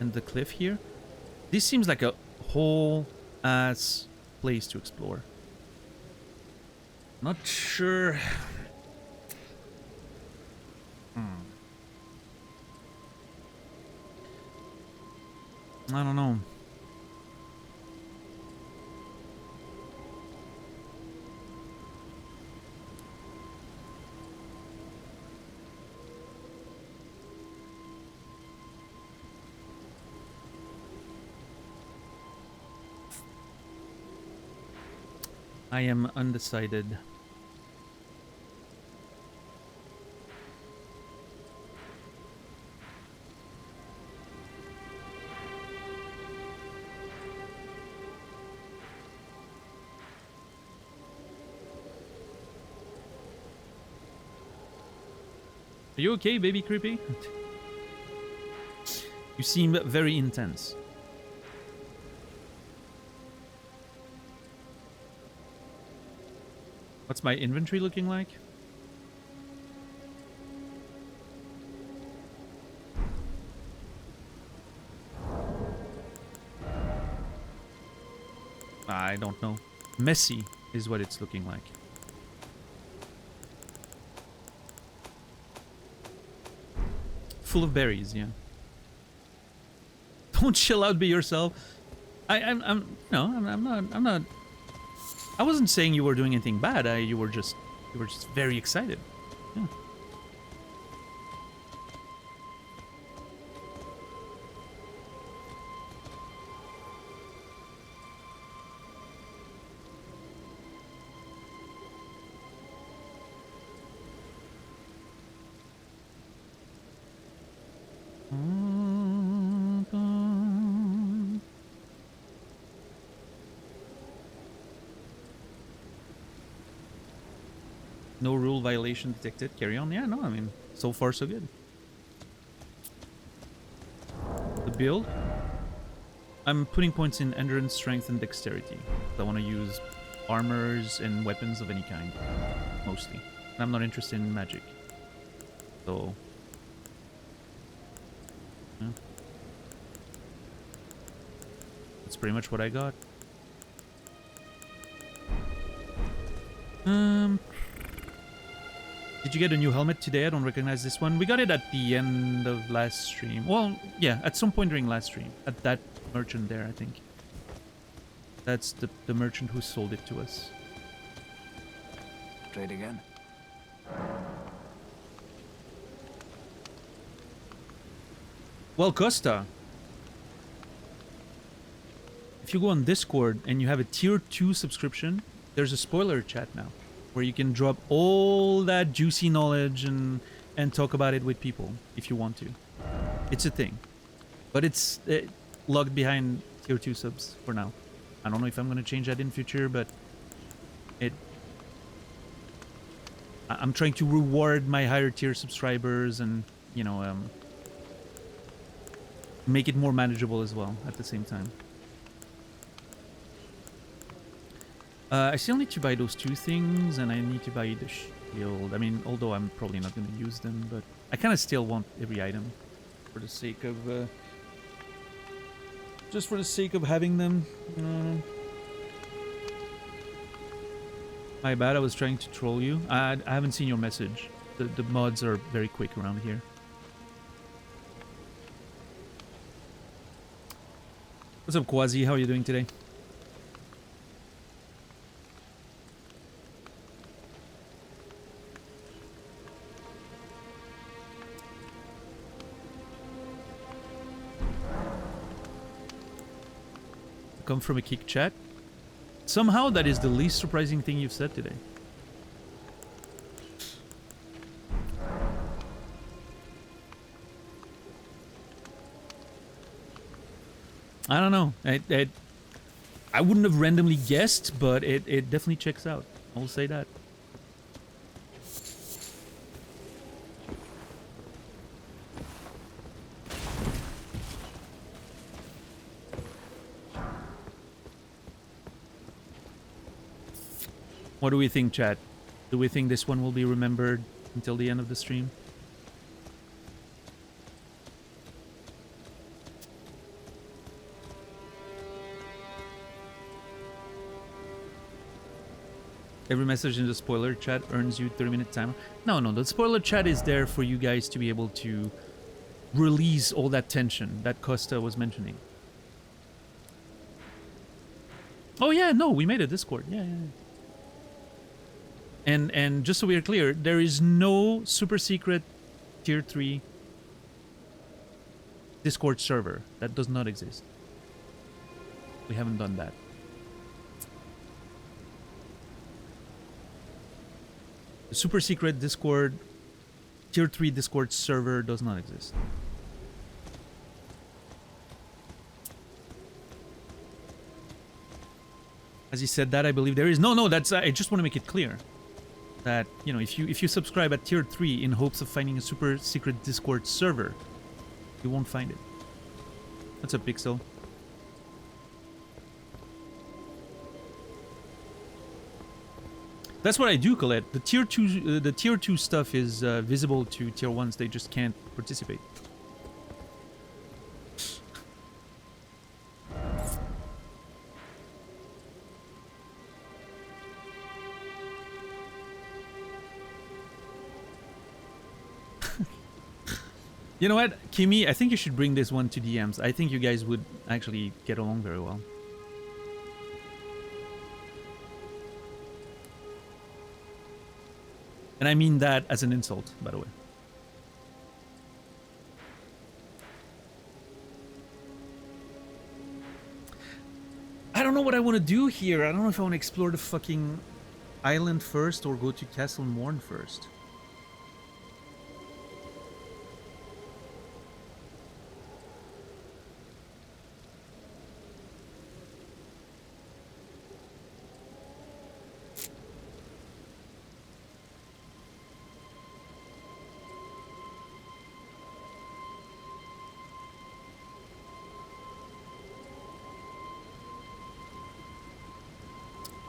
and the cliff here. This seems like a whole ass place to explore. Not sure. I don't know. I am undecided. Are you okay, baby creepy? You seem very intense. What's my inventory looking like? I don't know. Messy is what it's looking like. Full of berries, yeah. Don't chill out, be yourself. I'm not. I wasn't saying you were doing anything bad. You were just very excited. Yeah. No rule violation detected. Carry on. Yeah, no, I mean, so far so good. The build. I'm putting points in endurance, strength, and dexterity. I want to use armors and weapons of any kind, mostly. And I'm not interested in magic. So... yeah. That's pretty much what I got. Did you get a new helmet today? I don't recognize this one. We got it at the end of last stream. Well, yeah, at some point during last stream. At that merchant there, I think. That's the merchant who sold it to us. Trade again. Well, Costa. If you go on Discord and you have a tier 2 subscription, there's a spoiler chat now. Where you can drop all that juicy knowledge and talk about it with people if you want to. It's a thing. But it's locked behind tier 2 subs for now. I don't know if I'm going to change that in future, but I'm trying to reward my higher tier subscribers and, you know, make it more manageable as well at the same time. I still need to buy those 2 things, and I need to buy the shield. I mean, although I'm probably not going to use them, but I kind of still want every item for the sake of... just for the sake of having them. My bad, I was trying to troll you. I haven't seen your message. The mods are very quick around here. What's up, Quasi? How are you doing today? Come from a kick chat? Somehow that is the least surprising thing you've said today. I don't know. I wouldn't have randomly guessed, but it definitely checks out. I'll say that. What do we think, chat? Do we think this one will be remembered until the end of the stream? Every message in the spoiler chat earns you 30-minute timer. No, the spoiler chat is there for you guys to be able to release all that tension that Costa was mentioning. Oh yeah, no, we made a Discord. Yeah. And just so we are clear, there is no super secret tier 3 Discord server. That does not exist. We haven't done that. The super secret Discord tier 3 Discord server does not exist. As he said that, I believe there is. No, that's I just want to make it clear that, you know, if you subscribe at tier 3 in hopes of finding a super secret Discord server, you won't find it. That's a pixel. That's what I do, Colette. The tier 2 stuff is visible to tier 1s. They just can't participate. You know what, Kimi? I think you should bring this one to DMs. I think you guys would actually get along very well. And I mean that as an insult, by the way. I don't know what I want to do here. I don't know if I want to explore the fucking island first or go to Castle Morn first.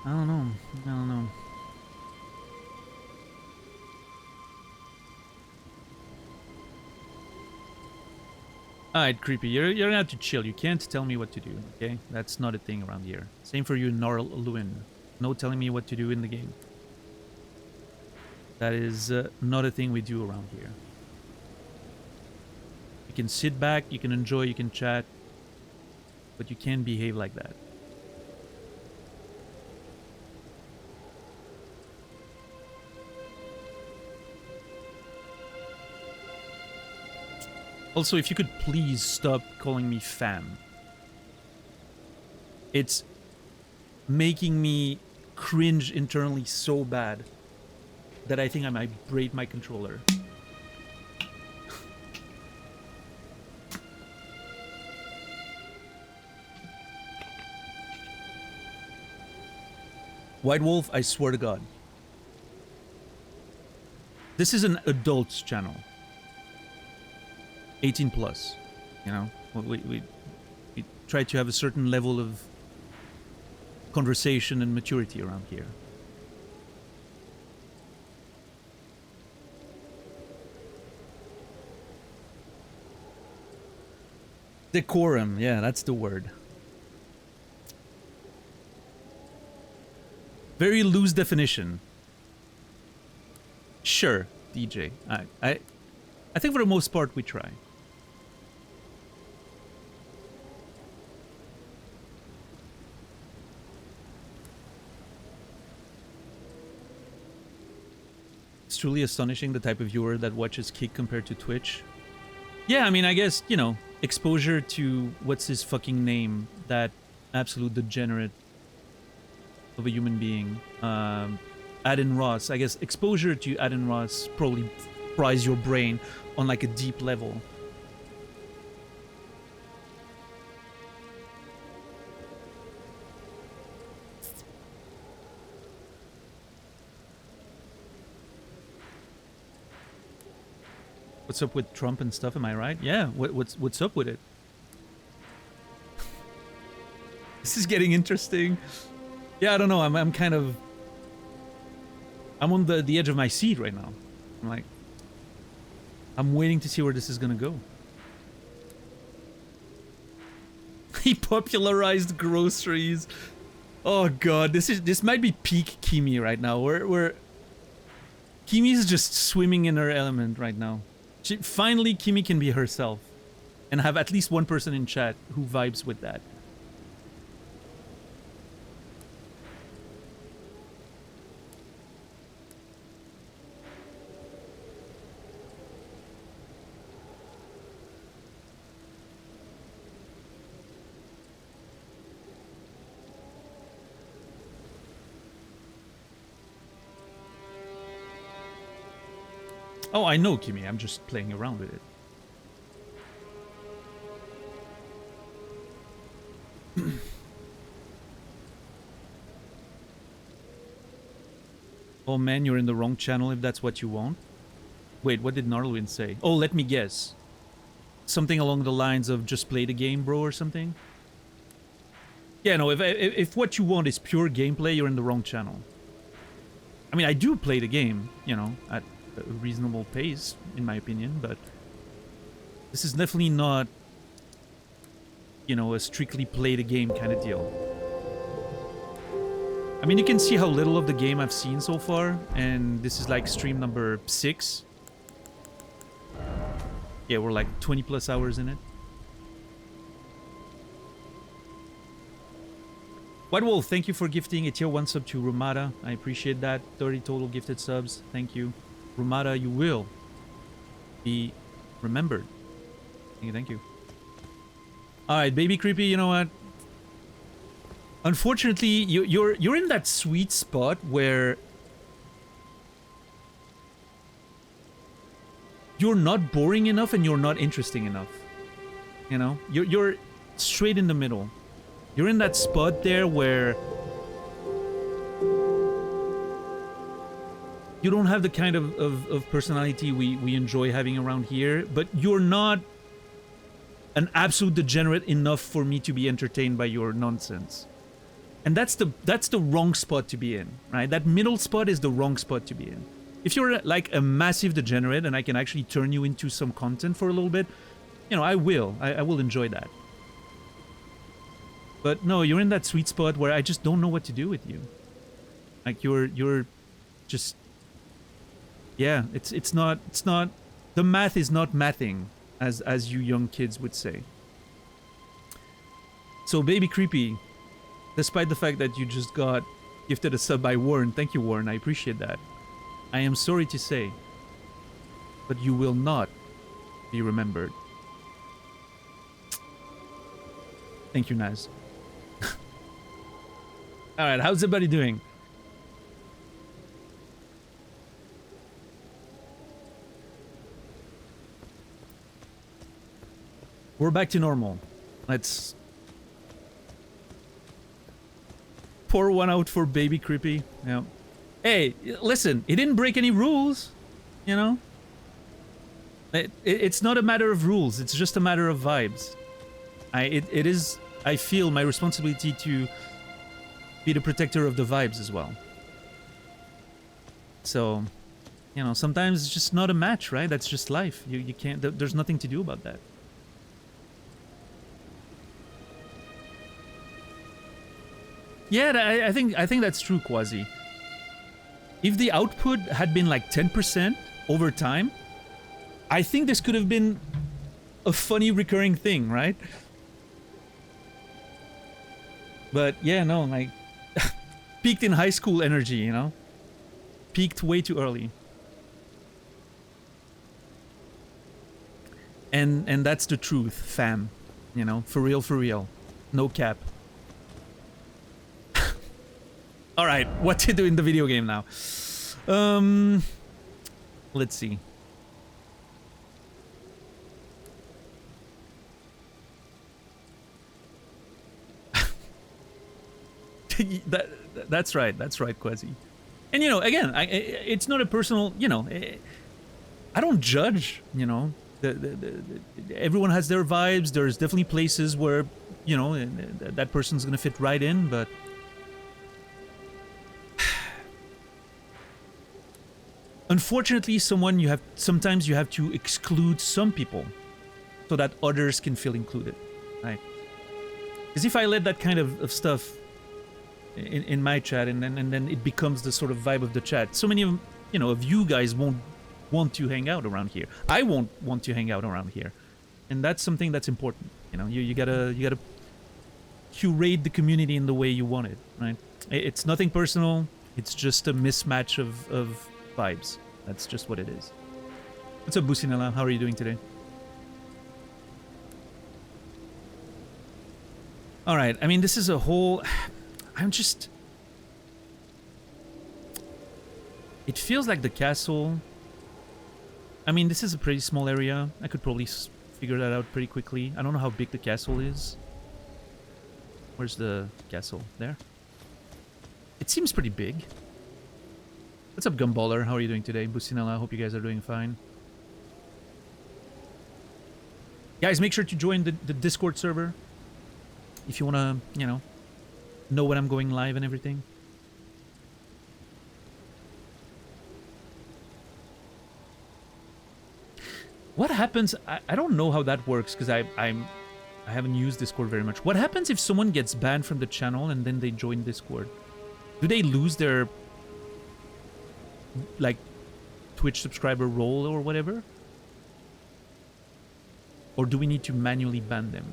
I don't know. Alright, Creepy, you're gonna have to chill. You can't tell me what to do, okay? That's not a thing around here. Same for you, Norluin. No telling me what to do in the game. That is not a thing we do around here. You can sit back, you can enjoy, you can chat, but you can't behave like that. Also, if you could please stop calling me fam. It's making me cringe internally so bad that I think I might break my controller. White Wolf, I swear to God. This is an adult's channel. 18 plus, you know, we try to have a certain level of conversation and maturity around here. Decorum, yeah, that's the word. Very loose definition. Sure, DJ. I think for the most part we try. It's truly astonishing the type of viewer that watches Kick compared to Twitch. Yeah, I mean, I guess, you know, exposure to what's his fucking name, that absolute degenerate of a human being, Adin Ross. I guess exposure to Adin Ross probably fries your brain on like a deep level. What's up with Trump and stuff? Am I right? Yeah. What's up with it? This is getting interesting. Yeah, I don't know. I'm kind of. I'm on the edge of my seat right now. I'm like. I'm waiting to see where this is gonna go. He popularized groceries. Oh god, this might be peak Kimi right now. Where Kimi is just swimming in her element right now. Finally, Kimi can be herself and have at least one person in chat who vibes with that. Oh, I know, Kimi. I'm just playing around with it. Oh man, you're in the wrong channel if that's what you want. Wait, what did Narlwin say? Oh, let me guess. Something along the lines of just play the game, bro, or something? Yeah, no, if what you want is pure gameplay, you're in the wrong channel. I mean, I do play the game, you know, at a reasonable pace, in my opinion, but this is definitely not, you know, a strictly play the game kind of deal. I mean, you can see how little of the game I've seen so far, and this is like stream number 6. Yeah, we're like 20 plus hours in it. White Wolf, thank you for gifting a tier 1 sub to Rumata. I appreciate that. 30 total gifted subs. Thank you. Rumata, you will be remembered. Thank you, thank you. Alright, Baby Creepy, you know what? Unfortunately, you're in that sweet spot where you're not boring enough and you're not interesting enough. You know? You're straight in the middle. You're in that spot there where you don't have the kind of personality we enjoy having around here, but you're not an absolute degenerate enough for me to be entertained by your nonsense. And that's the wrong spot to be in, right? That middle spot is the wrong spot to be in. If you're like a massive degenerate and I can actually turn you into some content for a little bit, you know, I will enjoy that. But no, you're in that sweet spot where I just don't know what to do with you. Like you're just, yeah, it's not, the math is not mathing, as you young kids would say. So Baby Creepy, despite the fact that you just got gifted a sub by Warren, thank you Warren, I appreciate that. I am sorry to say, but you will not be remembered. Thank you, Naz. Alright, how's everybody doing? We're back to normal. Let's pour one out for Baby Creepy. Yeah. Hey, listen, he didn't break any rules, you know? It's not a matter of rules, it's just a matter of vibes. It is, I feel, my responsibility to be the protector of the vibes as well. So, you know, sometimes it's just not a match, right? That's just life. You can't, there's nothing to do about that. Yeah, I think that's true, Quasi. If the output had been like 10% over time, I think this could have been a funny recurring thing, right? But yeah, no, like peaked in high school energy, you know? Peaked way too early. And that's the truth, fam. You know, for real, for real. No cap. Alright, what to do in the video game now? Let's see. That's right, Quasi. And you know, again, it's not a personal, you know, I don't judge, you know. Everyone has their vibes. There's definitely places where, you know, that person's gonna fit right in, but unfortunately, sometimes you have to exclude some people so that others can feel included, right? Because if I let that kind of stuff in my chat and then it becomes the sort of vibe of the chat, so many of, you know, of you guys won't want to hang out around here. I won't want to hang out around here, and that's something that's important. You know, you gotta curate the community in the way you want it, right? It's nothing personal. It's just a mismatch of vibes. That's just what it is. What's up, Businella? How are you doing today? All right. I mean, this is a whole. I'm just. It feels like the castle. I mean, this is a pretty small area. I could probably figure that out pretty quickly. I don't know how big the castle is. Where's the castle? There? It seems pretty big. What's up, Gumballer? How are you doing today? Businella, I hope you guys are doing fine. Guys, make sure to join the Discord server if you want to, you know when I'm going live and everything. What happens? I don't know how that works because I haven't used Discord very much. What happens if someone gets banned from the channel and then they join Discord? Do they lose their, like, Twitch subscriber role or whatever? Or do we need to manually ban them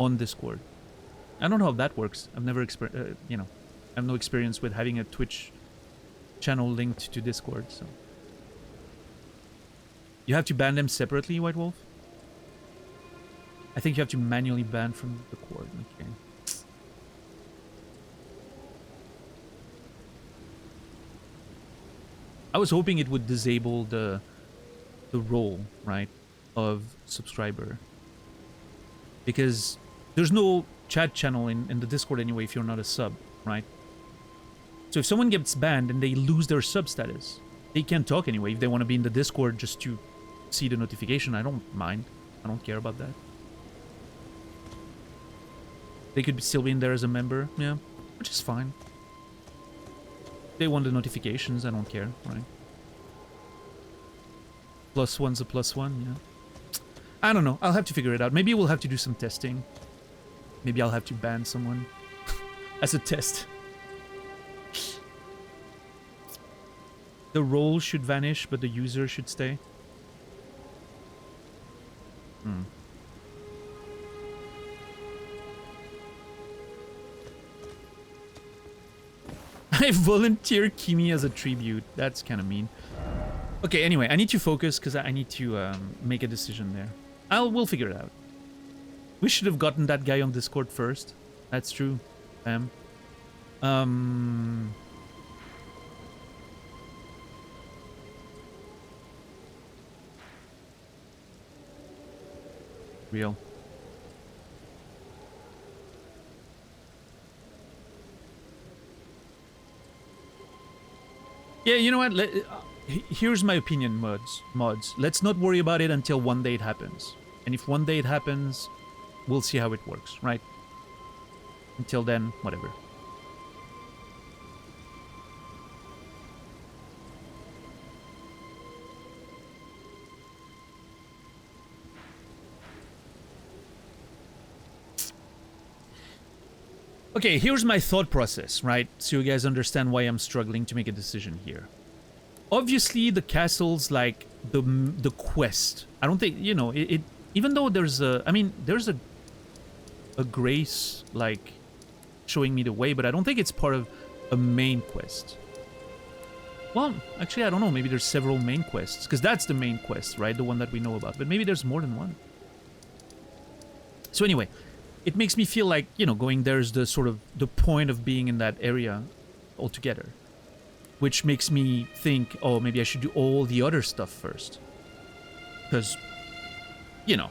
on Discord? I don't know how that works. I've never you know, I have no experience with having a Twitch channel linked to Discord, so. You have to ban them separately, White Wolf? I think you have to manually ban from the Discord. Okay. I was hoping it would disable the role, right, of subscriber. Because there's no chat channel in the Discord anyway if you're not a sub, right? So if someone gets banned and they lose their sub status, they can't talk anyway. If they want to be in the Discord just to see the notification, I don't mind. I don't care about that. They could still be in there as a member, yeah, which is fine. They want the notifications, I don't care, right? +1's a +1, yeah. I don't know, I'll have to figure it out. Maybe we'll have to do some testing. Maybe I'll have to ban someone as a test. The role should vanish, but the user should stay. I volunteer Kimi as a tribute. That's kind of mean. Okay, anyway, I need to focus because I need to make a decision there. We'll figure it out. We should have gotten that guy on Discord first. That's true. Real. Yeah, you know what? Here's my opinion, mods. Let's not worry about it until one day it happens. And if one day it happens, we'll see how it works, right? Until then, whatever. Okay, here's my thought process, right? So you guys understand why I'm struggling to make a decision here. Obviously, the castle's like the quest. I don't think, you know, it even though there's a, I mean, there's a grace like showing me the way, but I don't think it's part of a main quest. Well, actually, I don't know. Maybe there's several main quests, because that's the main quest, right? The one that we know about. But maybe there's more than one. So anyway, it makes me feel like, you know, going there is the sort of the point of being in that area altogether. Which makes me think, oh, maybe I should do all the other stuff first. Because, you know,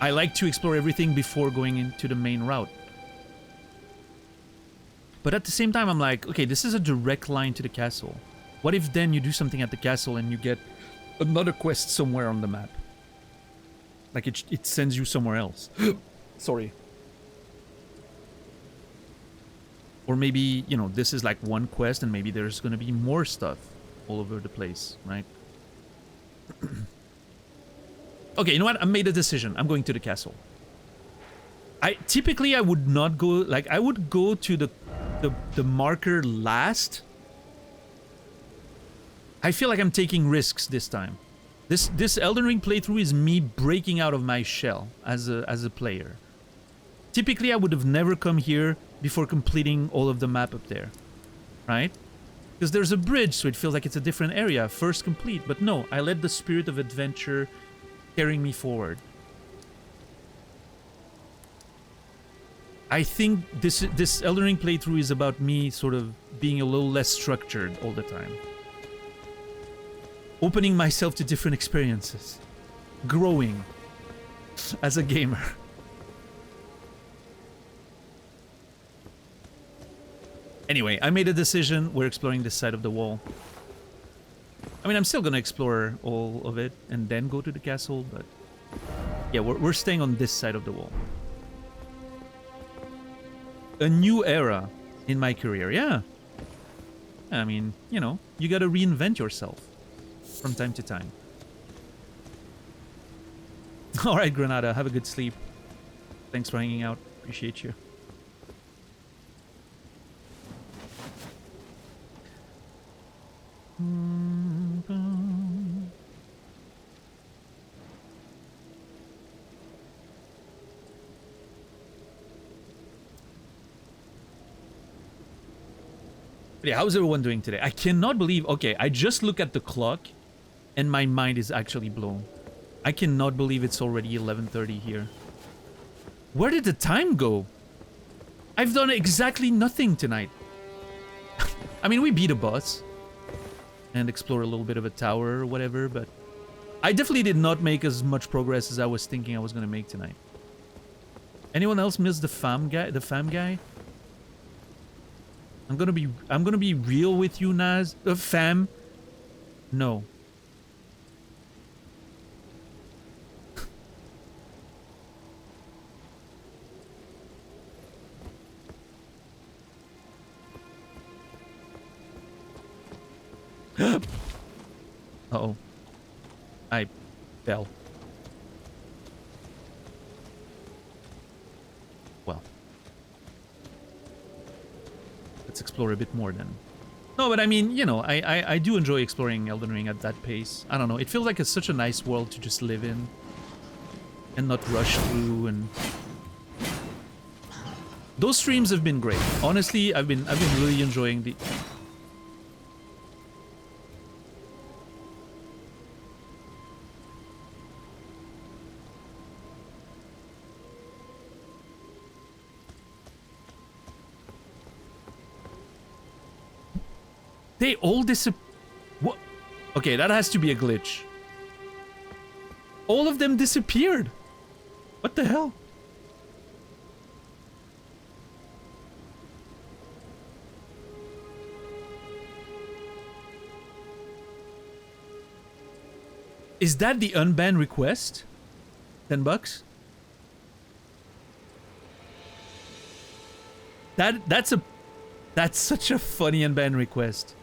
I like to explore everything before going into the main route. But at the same time, I'm like, okay, this is a direct line to the castle. What if then you do something at the castle and you get another quest somewhere on the map? Like it sends you somewhere else. Sorry. Or maybe, you know, this is like one quest and maybe there's gonna be more stuff all over the place, right? Okay, you know what? I made a decision. I'm going to the castle. Typically I would not go, like I would go to the marker last. I feel like I'm taking risks this time. This Elden Ring playthrough is me breaking out of my shell as a player. Typically, I would have never come here before completing all of the map up there, right? Because there's a bridge, so it feels like it's a different area. First complete, but no, I let the spirit of adventure carrying me forward. I think this Elden Ring playthrough is about me sort of being a little less structured all the time. Opening myself to different experiences. Growing as a gamer. Anyway, I made a decision. We're exploring this side of the wall. I mean, I'm still gonna explore all of it and then go to the castle, but yeah, we're staying on this side of the wall. A new era in my career, yeah. I mean, you know, you gotta reinvent yourself from time to time. Alright, Granada, have a good sleep. Thanks for hanging out. Appreciate you. But yeah, how's everyone doing today? I cannot believe... Okay, I just look at the clock and my mind is actually blown. I cannot believe it's already 11:30 here. Where did the time go? I've done exactly nothing tonight. I mean, we beat a boss and explore a little bit of a tower or whatever, but I definitely did not make as much progress as I was thinking I was going to make tonight. Anyone else miss the fam guy? I'm gonna be real with you, Naz. Fam. No. Uh-oh. I fell. Well. Let's explore a bit more then. No, but I mean, you know, I do enjoy exploring Elden Ring at that pace. I don't know, it feels like it's such a nice world to just live in. And not rush through and... Those streams have been great. Honestly, I've been really enjoying the... They all What? Okay, that has to be a glitch. All of them disappeared. What the hell? Is that the unban request? $10? That's such a funny unban request.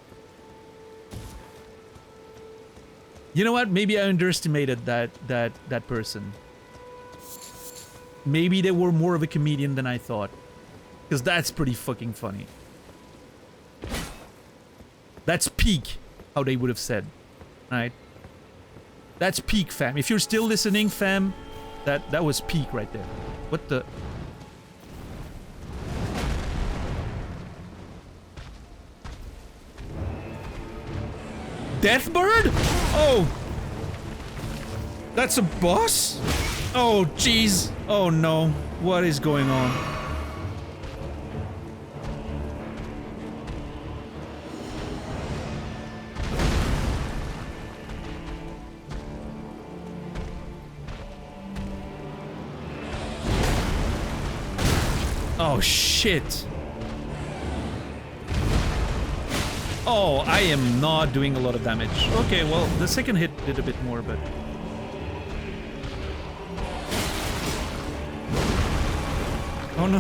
You know what? Maybe I underestimated that person. Maybe they were more of a comedian than I thought. Because that's pretty fucking funny. That's peak, how they would have said. Right? That's peak, fam. If you're still listening, fam, that was peak right there. What the... Deathbird? Oh! That's a boss? Oh, jeez. Oh, no. What is going on? Oh, shit. Oh, I am not doing a lot of damage. Okay, well, the second hit did a bit more, but... Oh, no.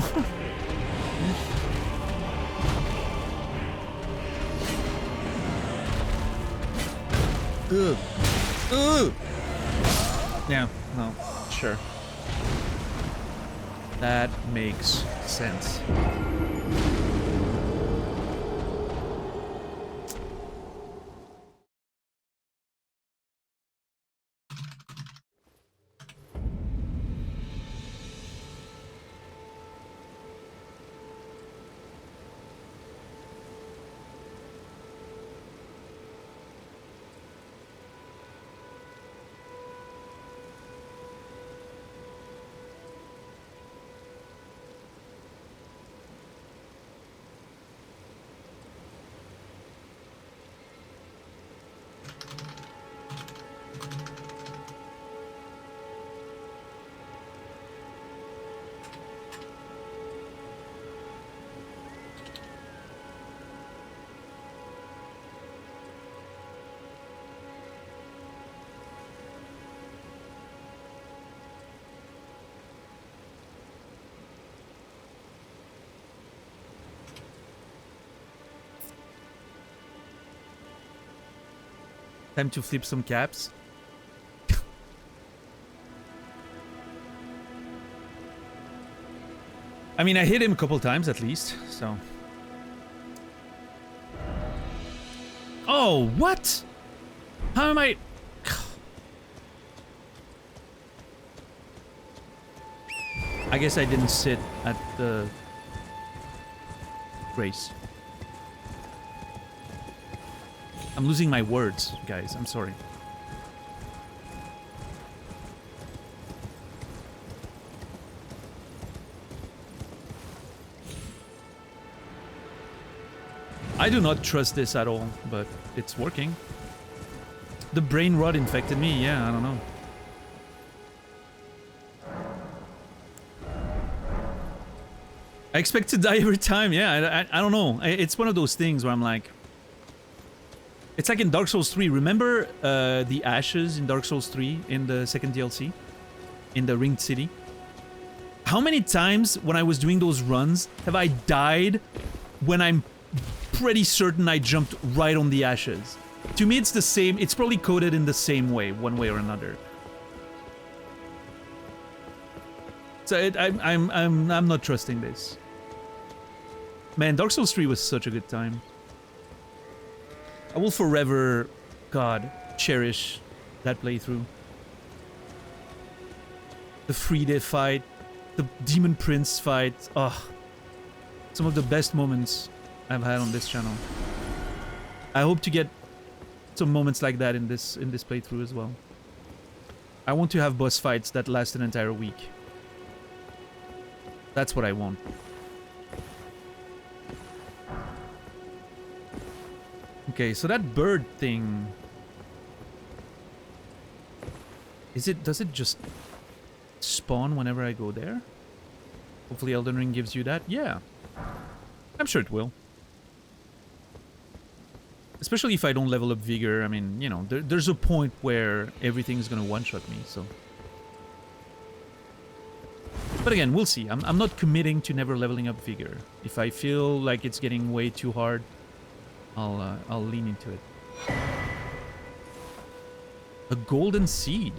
Ugh. Ugh. Yeah, no, sure. That makes sense. Time to flip some caps. I mean, I hit him a couple times at least, so... Oh, what? How am I... I guess I didn't sit at the... race. I'm losing my words, guys. I'm sorry. I do not trust this at all, but it's working. The brain rot infected me. Yeah, I don't know. I expect to die every time. Yeah, I don't know. It's one of those things where I'm like... It's like in Dark Souls 3. Remember the ashes in Dark Souls 3 in the second DLC? In the Ringed City? How many times when I was doing those runs have I died when I'm pretty certain I jumped right on the ashes? To me, it's the same. It's probably coded in the same way, one way or another. So I'm not trusting this. Man, Dark Souls 3 was such a good time. I will forever, God, cherish that playthrough. The Friede fight, the Demon Prince fight. Oh, some of the best moments I've had on this channel. I hope to get some moments like that in this playthrough as well. I want to have boss fights that last an entire week. That's what I want. Okay, so that bird thing... Does it just spawn whenever I go there? Hopefully Elden Ring gives you that. Yeah. I'm sure it will. Especially if I don't level up Vigor. I mean, you know, there's a point where everything's gonna one-shot me, so... But again, we'll see. I'm not committing to never leveling up Vigor. If I feel like it's getting way too hard, I'll lean into it. A golden seed.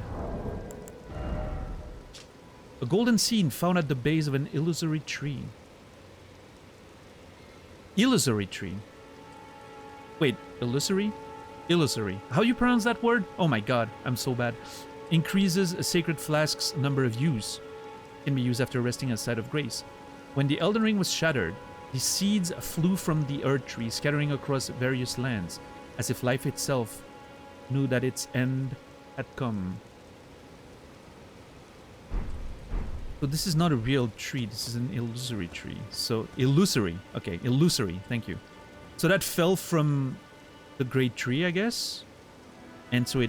A golden seed found at the base of an illusory tree. Illusory tree. Wait, illusory? Illusory. How you pronounce that word? Oh my god, I'm so bad. Increases a sacred flask's number of use. Can be used after resting a site of grace. When the Elden Ring was shattered, the seeds flew from the Erdtree, scattering across various lands, as if life itself knew that its end had come. So this is not a real tree, this is an illusory tree. So, illusory. Okay, illusory, thank you. So that fell from the great tree, I guess? And so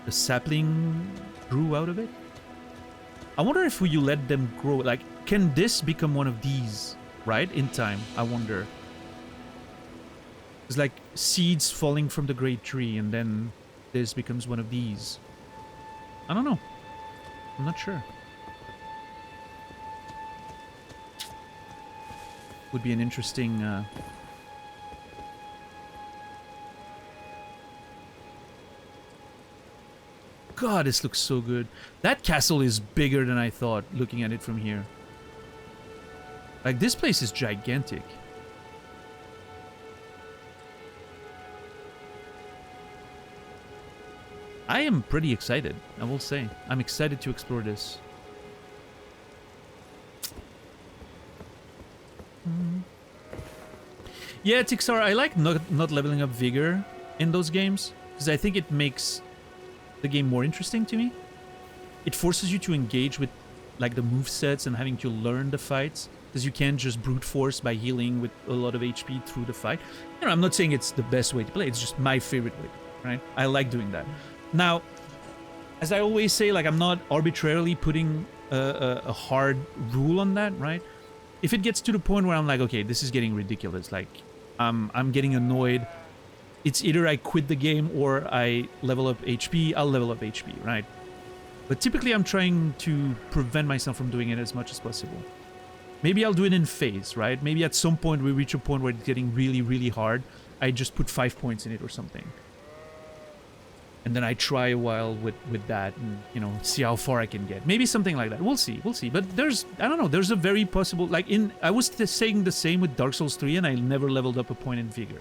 the sapling grew out of it? I wonder if you let them grow, like, can this become one of these, right? In time, I wonder. It's like seeds falling from the great tree and then this becomes one of these. I don't know. I'm not sure. Would be an interesting... God, this looks so good. That castle is bigger than I thought, looking at it from here. Like, this place is gigantic. I am pretty excited, I will say. I'm excited to explore this. Yeah, Tixar, I like not leveling up Vigor in those games, because I think it makes the game more interesting to me. It forces you to engage with like the movesets and having to learn the fights, because you can't just brute force by healing with a lot of HP through the fight. You know, I'm not saying it's the best way to play, it's just my favorite way, right? I like doing that. Now, as I always say, like, I'm not arbitrarily putting a hard rule on that, right? If it gets to the point where I'm like, okay, this is getting ridiculous, like, I'm getting annoyed, it's either I quit the game or I level up HP, I'll level up HP, right? But typically I'm trying to prevent myself from doing it as much as possible. Maybe I'll do it in phase, right? Maybe at some point we reach a point where it's getting really, really hard. I just put 5 points in it or something. And then I try a while with that and, you know, see how far I can get. Maybe something like that. We'll see, we'll see. But there's, I don't know, there's a very possible, like I was saying the same with Dark Souls 3 and I never leveled up a point in Vigor.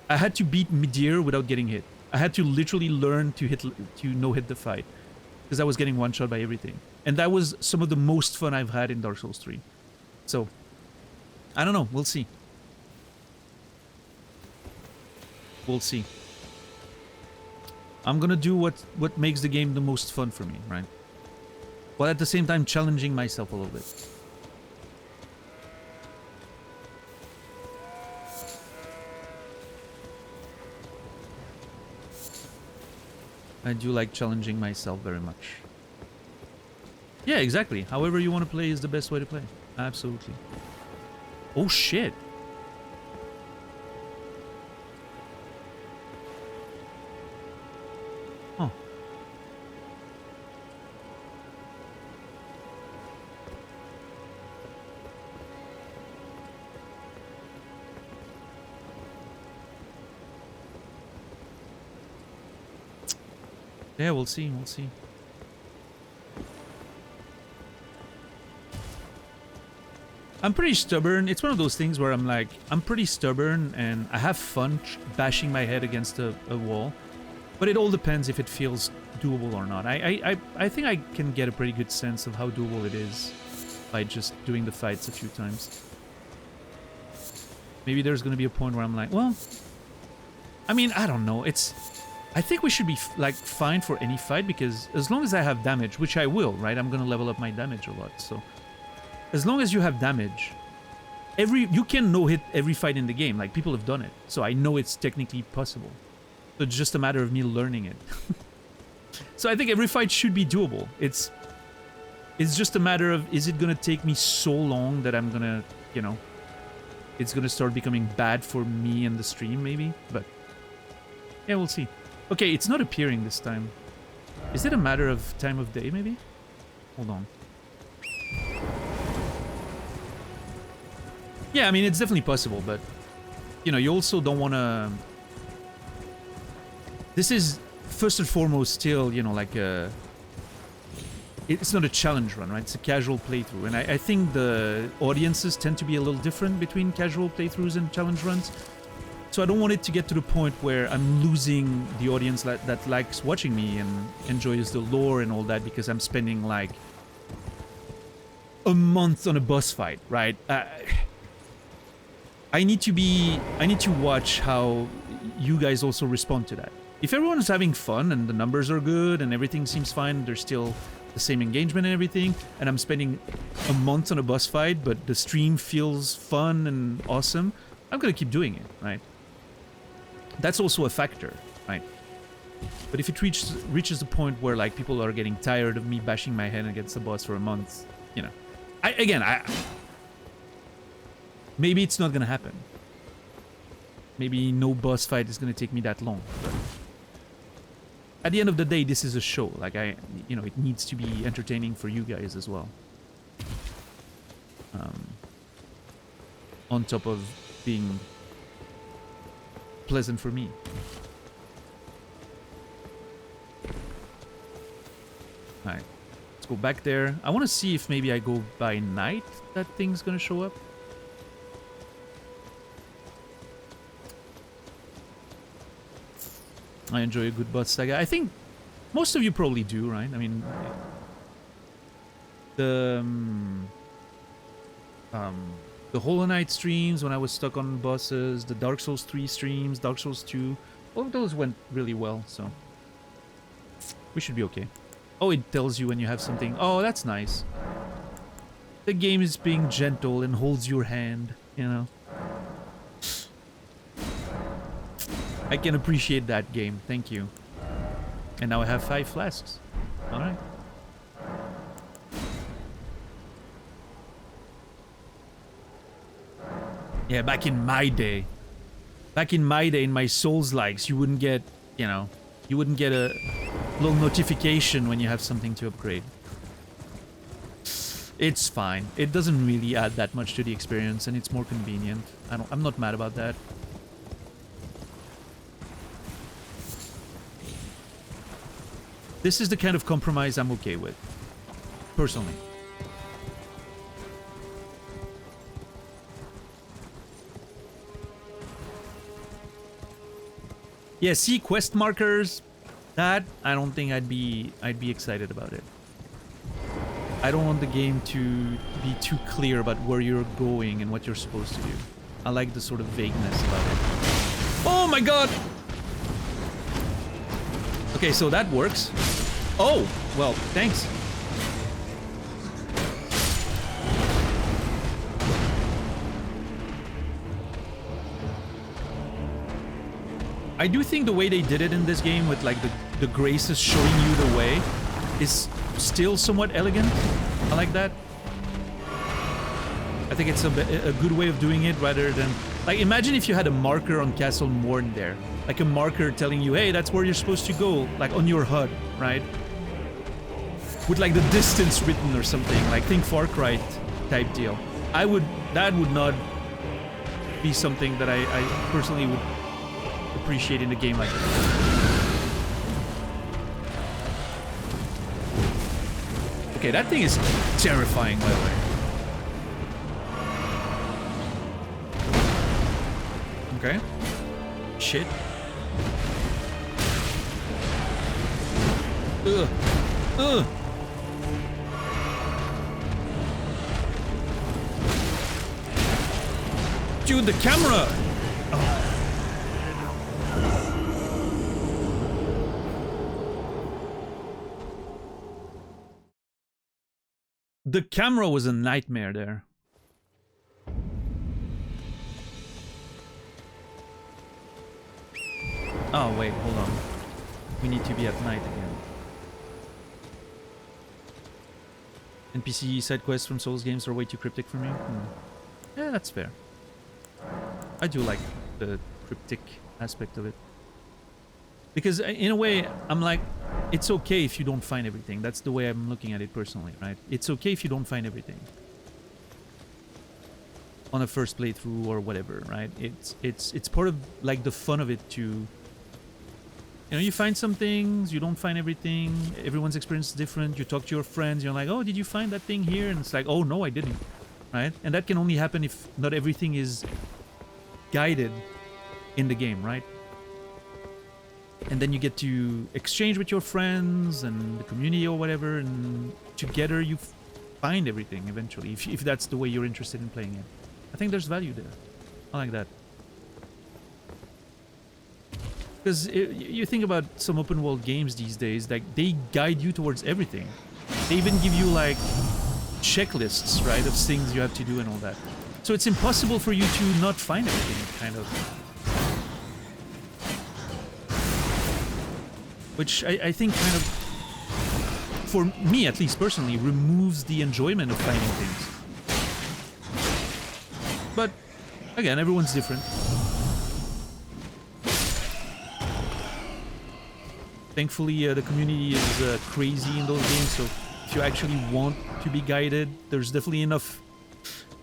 I had to beat Midir without getting hit. I had to literally learn to no-hit the fight. Because I was getting one-shot by everything. And that was some of the most fun I've had in Dark Souls 3. So, I don't know, we'll see. We'll see. I'm gonna do what makes the game the most fun for me, right? While at the same time challenging myself a little bit. I do like challenging myself very much. Yeah, exactly. However you want to play is the best way to play. Absolutely. Oh shit. Oh. Yeah, we'll see, we'll see. I'm pretty stubborn. It's one of those things where I'm like, I'm pretty stubborn and I have fun bashing my head against a wall. But it all depends if it feels doable or not. I think I can get a pretty good sense of how doable it is by just doing the fights a few times. Maybe there's going to be a point where I'm like, well, I mean, I don't know. I think we should be like fine for any fight because as long as I have damage, which I will, right? I'm going to level up my damage a lot. So as long as you have damage, you can no-hit every fight in the game. Like, people have done it. So I know it's technically possible. So it's just a matter of me learning it. So I think every fight should be doable. It's just a matter of, is it going to take me so long that I'm going to, you know, it's going to start becoming bad for me and the stream, maybe? But yeah, we'll see. Okay, it's not appearing this time. Is it a matter of time of day, maybe? Hold on. Yeah, I mean, it's definitely possible, but, you know, you also don't want to... This is, first and foremost, still, you know, like a... it's not a challenge run, right? It's a casual playthrough. And I think the audiences tend to be a little different between casual playthroughs and challenge runs. So I don't want it to get to the point where I'm losing the audience that likes watching me and enjoys the lore and all that because I'm spending like a month on a boss fight, right? I need to watch how you guys also respond to that. If everyone's having fun and the numbers are good and everything seems fine, there's still the same engagement and everything, and I'm spending a month on a boss fight, but the stream feels fun and awesome, I'm gonna keep doing it, right? That's also a factor, right? But if it reaches the point where like people are getting tired of me bashing my head against the boss for a month, you know, maybe it's not gonna happen. Maybe no boss fight is gonna take me that long. But at the end of the day, this is a show. Like you know, it needs to be entertaining for you guys as well. On top of being pleasant for me. Alright, let's go back there. I want to see if maybe I go by night, that thing's gonna show up. I enjoy a good boss saga. I think most of you probably do, right? I mean, the Hollow Knight streams when I was stuck on bosses, the Dark Souls 3 streams, Dark Souls 2, all of those went really well, so we should be okay. Oh, it tells you when you have something. Oh, that's nice. The game is being gentle and holds your hand, you know. I can appreciate that game, thank you. And now I have 5 flasks. Alright. Yeah, back in my day, in my Souls-likes, you wouldn't get, you know, you wouldn't get a little notification when you have something to upgrade. It's fine. It doesn't really add that much to the experience, and it's more convenient. I'm not mad about that. This is the kind of compromise I'm okay with, personally. Yeah, see, quest markers, that I don't think I'd be excited about it. I don't want the game to be too clear about where you're going and what you're supposed to do. I like the sort of vagueness about it. Oh my god! Okay, so that works. Oh, well, thanks. I do think the way they did it in this game with like the graces showing you the way is still somewhat elegant. I like that. I think it's a good way of doing it rather than... Like, imagine if you had a marker on Castle Morn there. Like a marker telling you, hey, that's where you're supposed to go. Like on your HUD, right? With like the distance written or something. Like, think Far Cry type deal. That would not be something that I personally would appreciate in a game like this. Okay, that thing is terrifying, by the way. Okay. Shit. Ugh. Ugh. Dude, the camera! Oh. The camera was a nightmare there. Oh, wait, hold on. We need to be at night again. NPC side quests from Souls games are way too cryptic for me. Yeah, that's fair. I do like the cryptic aspect of it. Because in a way, I'm like, it's okay if you don't find everything. That's the way I'm looking at it personally, right? It's okay if you don't find everything. On a first playthrough or whatever, right? It's part of like the fun of it to You know, you find some things, you don't find everything. Everyone's experience is different. You talk to your friends, you're like, oh, did you find that thing here? And it's like, oh, no, I didn't. Right? And that can only happen if not everything is guided in the game, right? And then you get to exchange with your friends and the community or whatever, and together you find everything eventually, if that's the way you're interested in playing it. I think there's value there. I like that. Because you think about some open world games these days, like they guide you towards everything. They even give you like checklists, right, of things you have to do and all that. So it's impossible for you to not find everything, kind of. Which I think kind of, for me at least personally, removes the enjoyment of finding things. But again, everyone's different. Thankfully, the community is crazy in those games, so if you actually want to be guided, there's definitely enough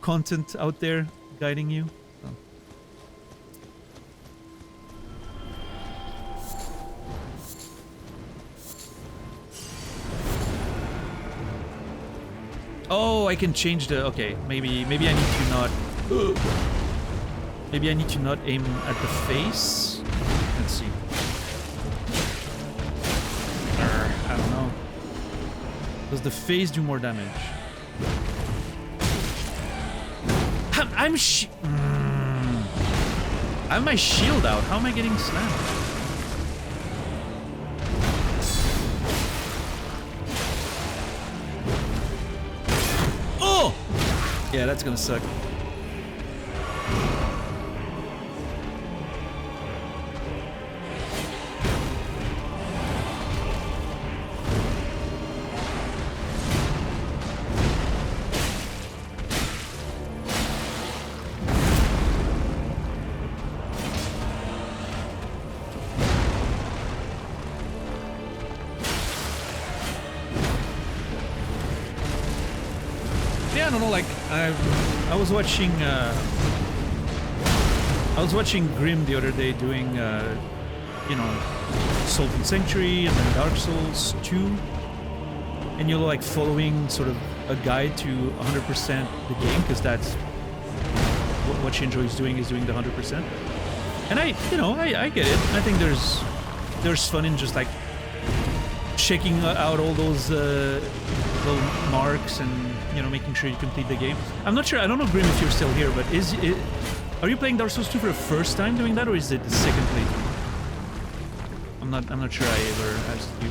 content out there guiding you. So. Oh, I can change the... Okay, maybe I need to not... Maybe I need to not aim at the face? Let's see. I don't know. Does the face do more damage? I have my shield out. How am I getting slammed? Oh! Yeah, that's gonna suck. I don't know, like I was watching Grim the other day doing you know, Salt and Sanctuary and then Dark Souls 2, and you're like following sort of a guide to 100% the game, because that's what she enjoys doing, is doing the 100%. And I get it. I think there's fun in just like checking out all those little marks and, you know, making sure you complete the game. I'm not sure. I don't know, Grim, if you're still here, but are you playing Dark Souls 2 for the first time doing that, or is it the second playthrough? I'm not sure I ever asked you.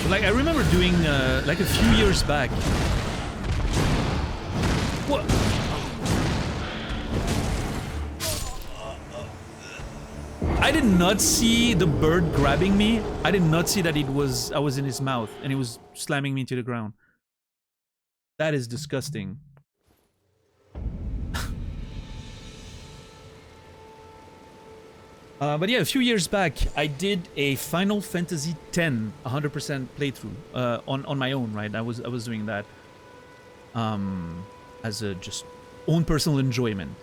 But like I remember doing like a few years back. What? I did not see the bird grabbing me. I did not see that I was in his mouth and it was slamming me to the ground. That is disgusting. But yeah, a few years back, I did a Final Fantasy X 100% playthrough on my own, right? I was doing that as a just own personal enjoyment,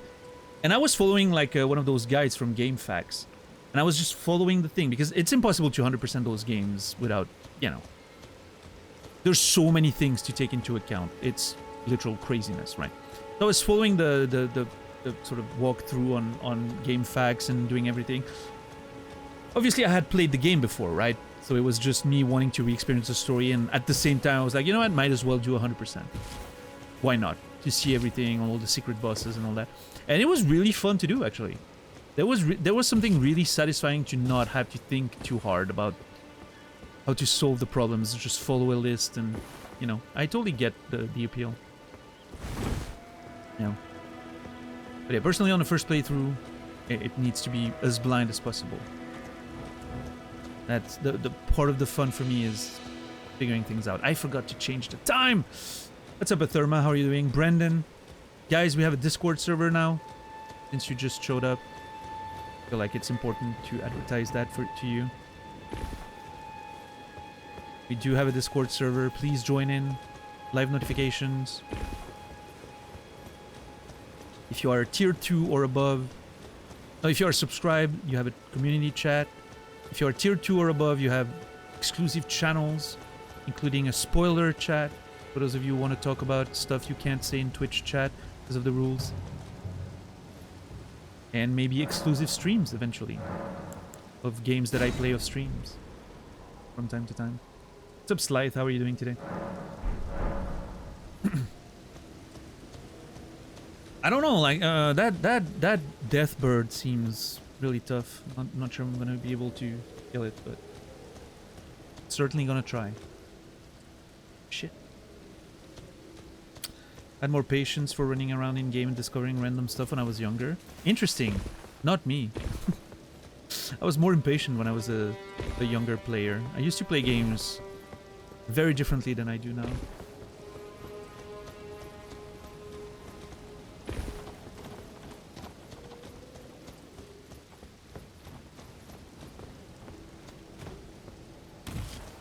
and I was following like one of those guides from GameFAQs. And I was just following the thing, because it's impossible to 100% those games without, you know... There's so many things to take into account. It's literal craziness, right? So I was following the sort of walkthrough on GameFAQs and doing everything. Obviously, I had played the game before, right? So it was just me wanting to re-experience the story, and at the same time, I was like, you know what? Might as well do 100%. Why not? To see everything, all the secret bosses and all that. And it was really fun to do, actually. There was something really satisfying to not have to think too hard about how to solve the problems. Just follow a list, and you know, I totally get the appeal. Yeah. But yeah, personally, on the first playthrough, it needs to be as blind as possible. That's the part of the fun for me, is figuring things out. I forgot to change the time. What's up, Atherma? How are you doing, Brendan? Guys, we have a Discord server now. Since you just showed up. I feel like it's important to advertise that to you. We do have a Discord server. Please join in. Live notifications. If you are tier 2 or above, if you are subscribed, you have a community chat. If you are tier 2 or above, you have exclusive channels, including a spoiler chat for those of you who want to talk about stuff you can't say in Twitch chat because of the rules. And maybe exclusive streams eventually of games that I play off streams from time to time. What's up, Slythe? How are you doing today? I don't know, like that death bird seems really tough. Not sure I'm gonna be able to kill it, but certainly gonna try. Shit. I had more patience for running around in game and discovering random stuff when I was younger. Interesting. Not me. I was more impatient when I was a younger player. I used to play games very differently than I do now.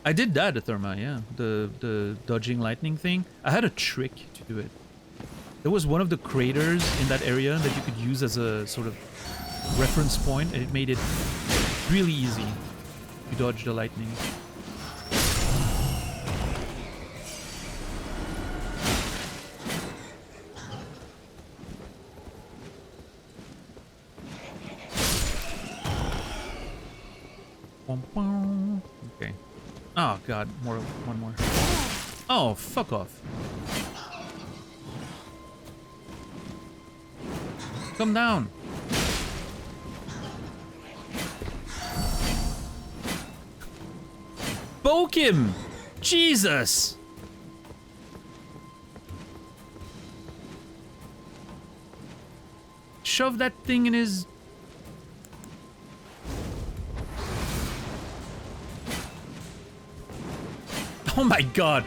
I did that at Therma, yeah. The dodging lightning thing. I had a trick to do it. There was one of the craters in that area that you could use as a sort of reference point, and it made it really easy to dodge the lightning. Okay. Oh god, one more. Oh, fuck off. Come down. Poke him! Jesus! Shove that thing in his... Oh my god!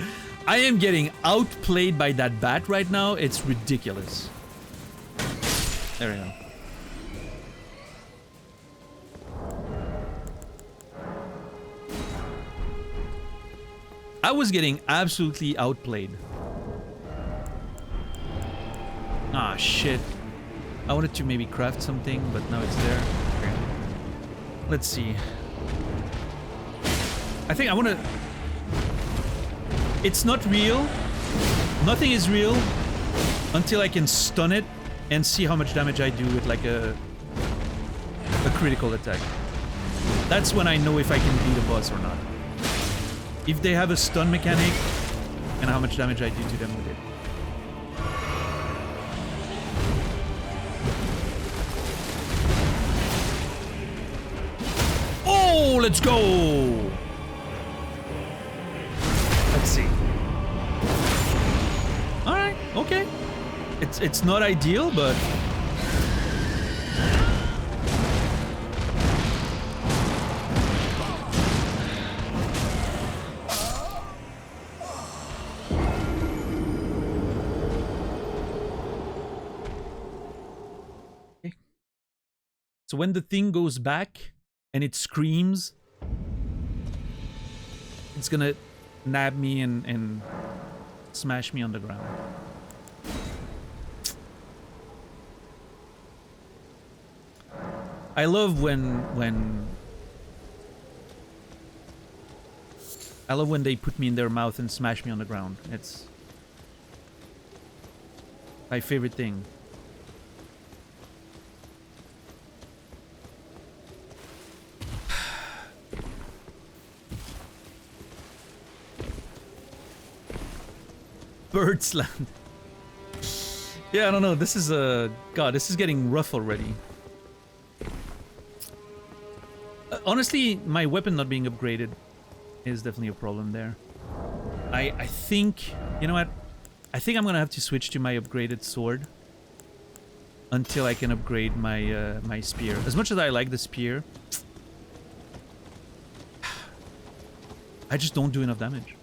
I am getting outplayed by that bat right now. It's ridiculous. There we go. I was getting absolutely outplayed. Ah, shit. I wanted to maybe craft something, but now it's there. Okay. Let's see. I think I want to... It's not real. Nothing is real until I can stun it and see how much damage I do with like a critical attack. That's when I know if I can beat a boss or not. If they have a stun mechanic and how much damage I do to them with it. Oh, let's go! Let's see. Alright, okay. It's not ideal, but... Okay. So when the thing goes back and it screams, it's gonna nab me and smash me on the ground. I love when they put me in their mouth and smash me on the ground. It's my favorite thing. Birds land. Yeah, I don't know. This is God, this is getting rough already. Honestly, my weapon not being upgraded is definitely a problem there. I think, you know what? I think I'm gonna have to switch to my upgraded sword until I can upgrade my my spear. As much as I like the spear, I just don't do enough damage.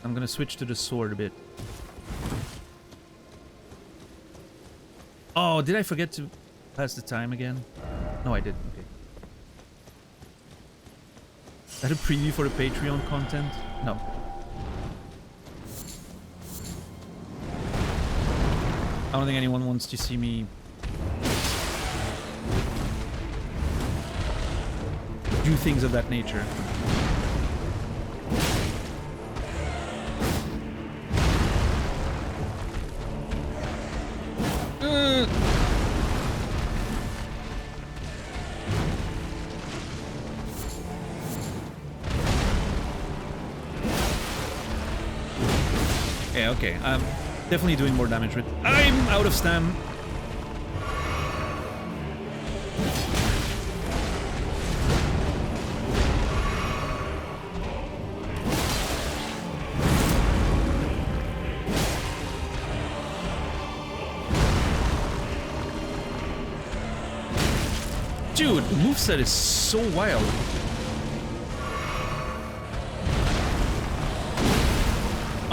I'm gonna switch to the sword a bit. Oh, did I forget to pass the time again? No, I didn't. Okay. Is that a preview for the Patreon content? No. I don't think anyone wants to see me do things of that nature. Yeah, okay. I'm definitely doing more damage with. I'm out of stam. Dude, the moveset is so wild.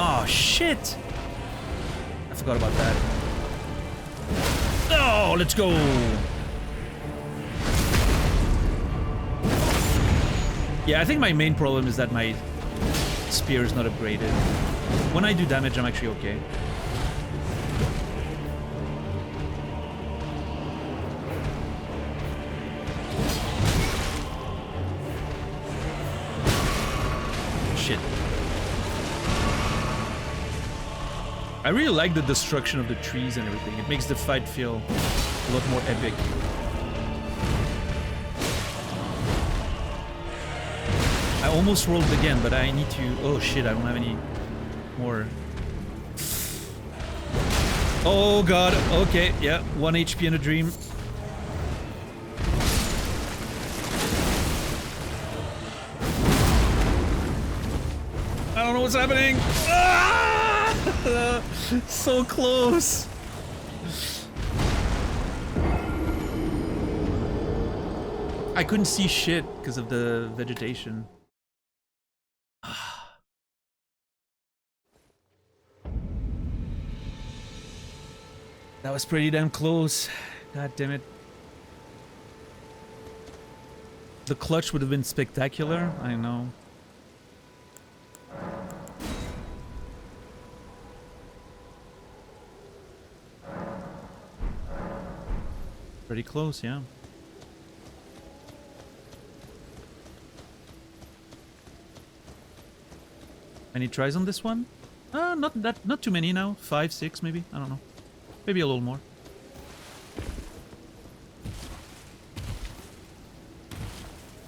Oh, shit! I forgot about that. Oh, let's go! Yeah, I think my main problem is that my spear is not upgraded. When I do damage, I'm actually okay. Shit. I really like the destruction of the trees and everything. It makes the fight feel a lot more epic. I almost rolled again, but I need to... Oh shit, I don't have any more. Oh god, okay, yeah, 1 HP in a dream. I don't know what's happening. Ah! So close. I couldn't see shit because of the vegetation. That was pretty damn close. God damn it. The clutch would have been spectacular, I know. Pretty close, yeah. Any tries on this one? Not too many now. 5, 6 maybe. I don't know. Maybe a little more.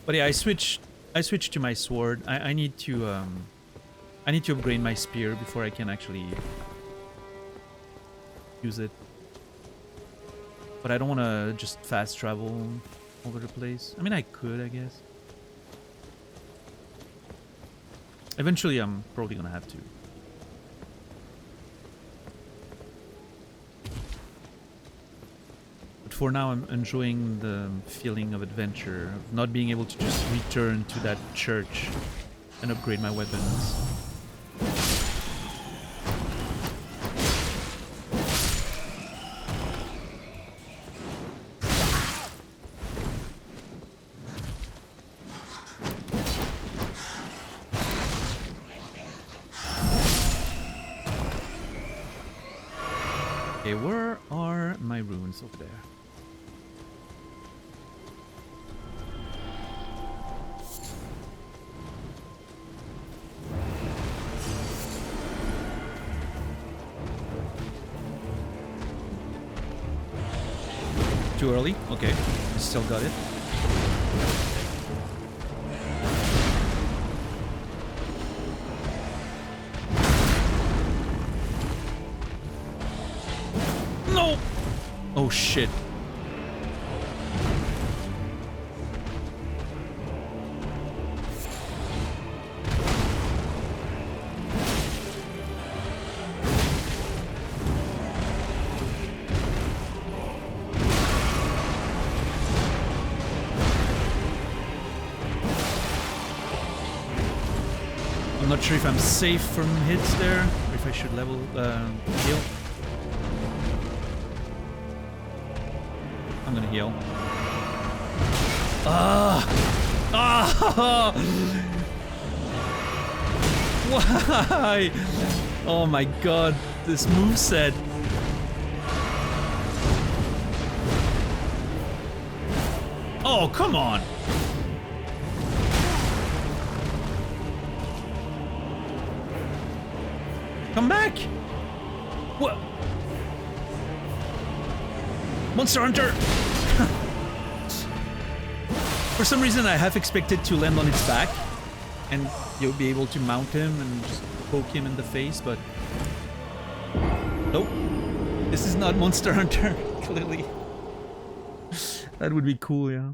But yeah, I switched to my sword. I need to upgrade my spear before I can actually use it. But I don't want to just fast travel over the place. I mean, I could, I guess. Eventually, I'm probably gonna have to. But for now, I'm enjoying the feeling of adventure, of not being able to just return to that church and upgrade my weapons. Okay, where are my runes over there? Too early? Okay, still got it. No! Oh shit. I'm not sure if I'm safe from hits there, or if I should level heal. I'm gonna heal. Ah! Ah! Why? Oh my god, this moveset. Oh, come on! Come back! What? Monster Hunter! For some reason, I half expected to land on its back, and you'll be able to mount him and just poke him in the face, but... Nope. This is not Monster Hunter, clearly. That would be cool, yeah.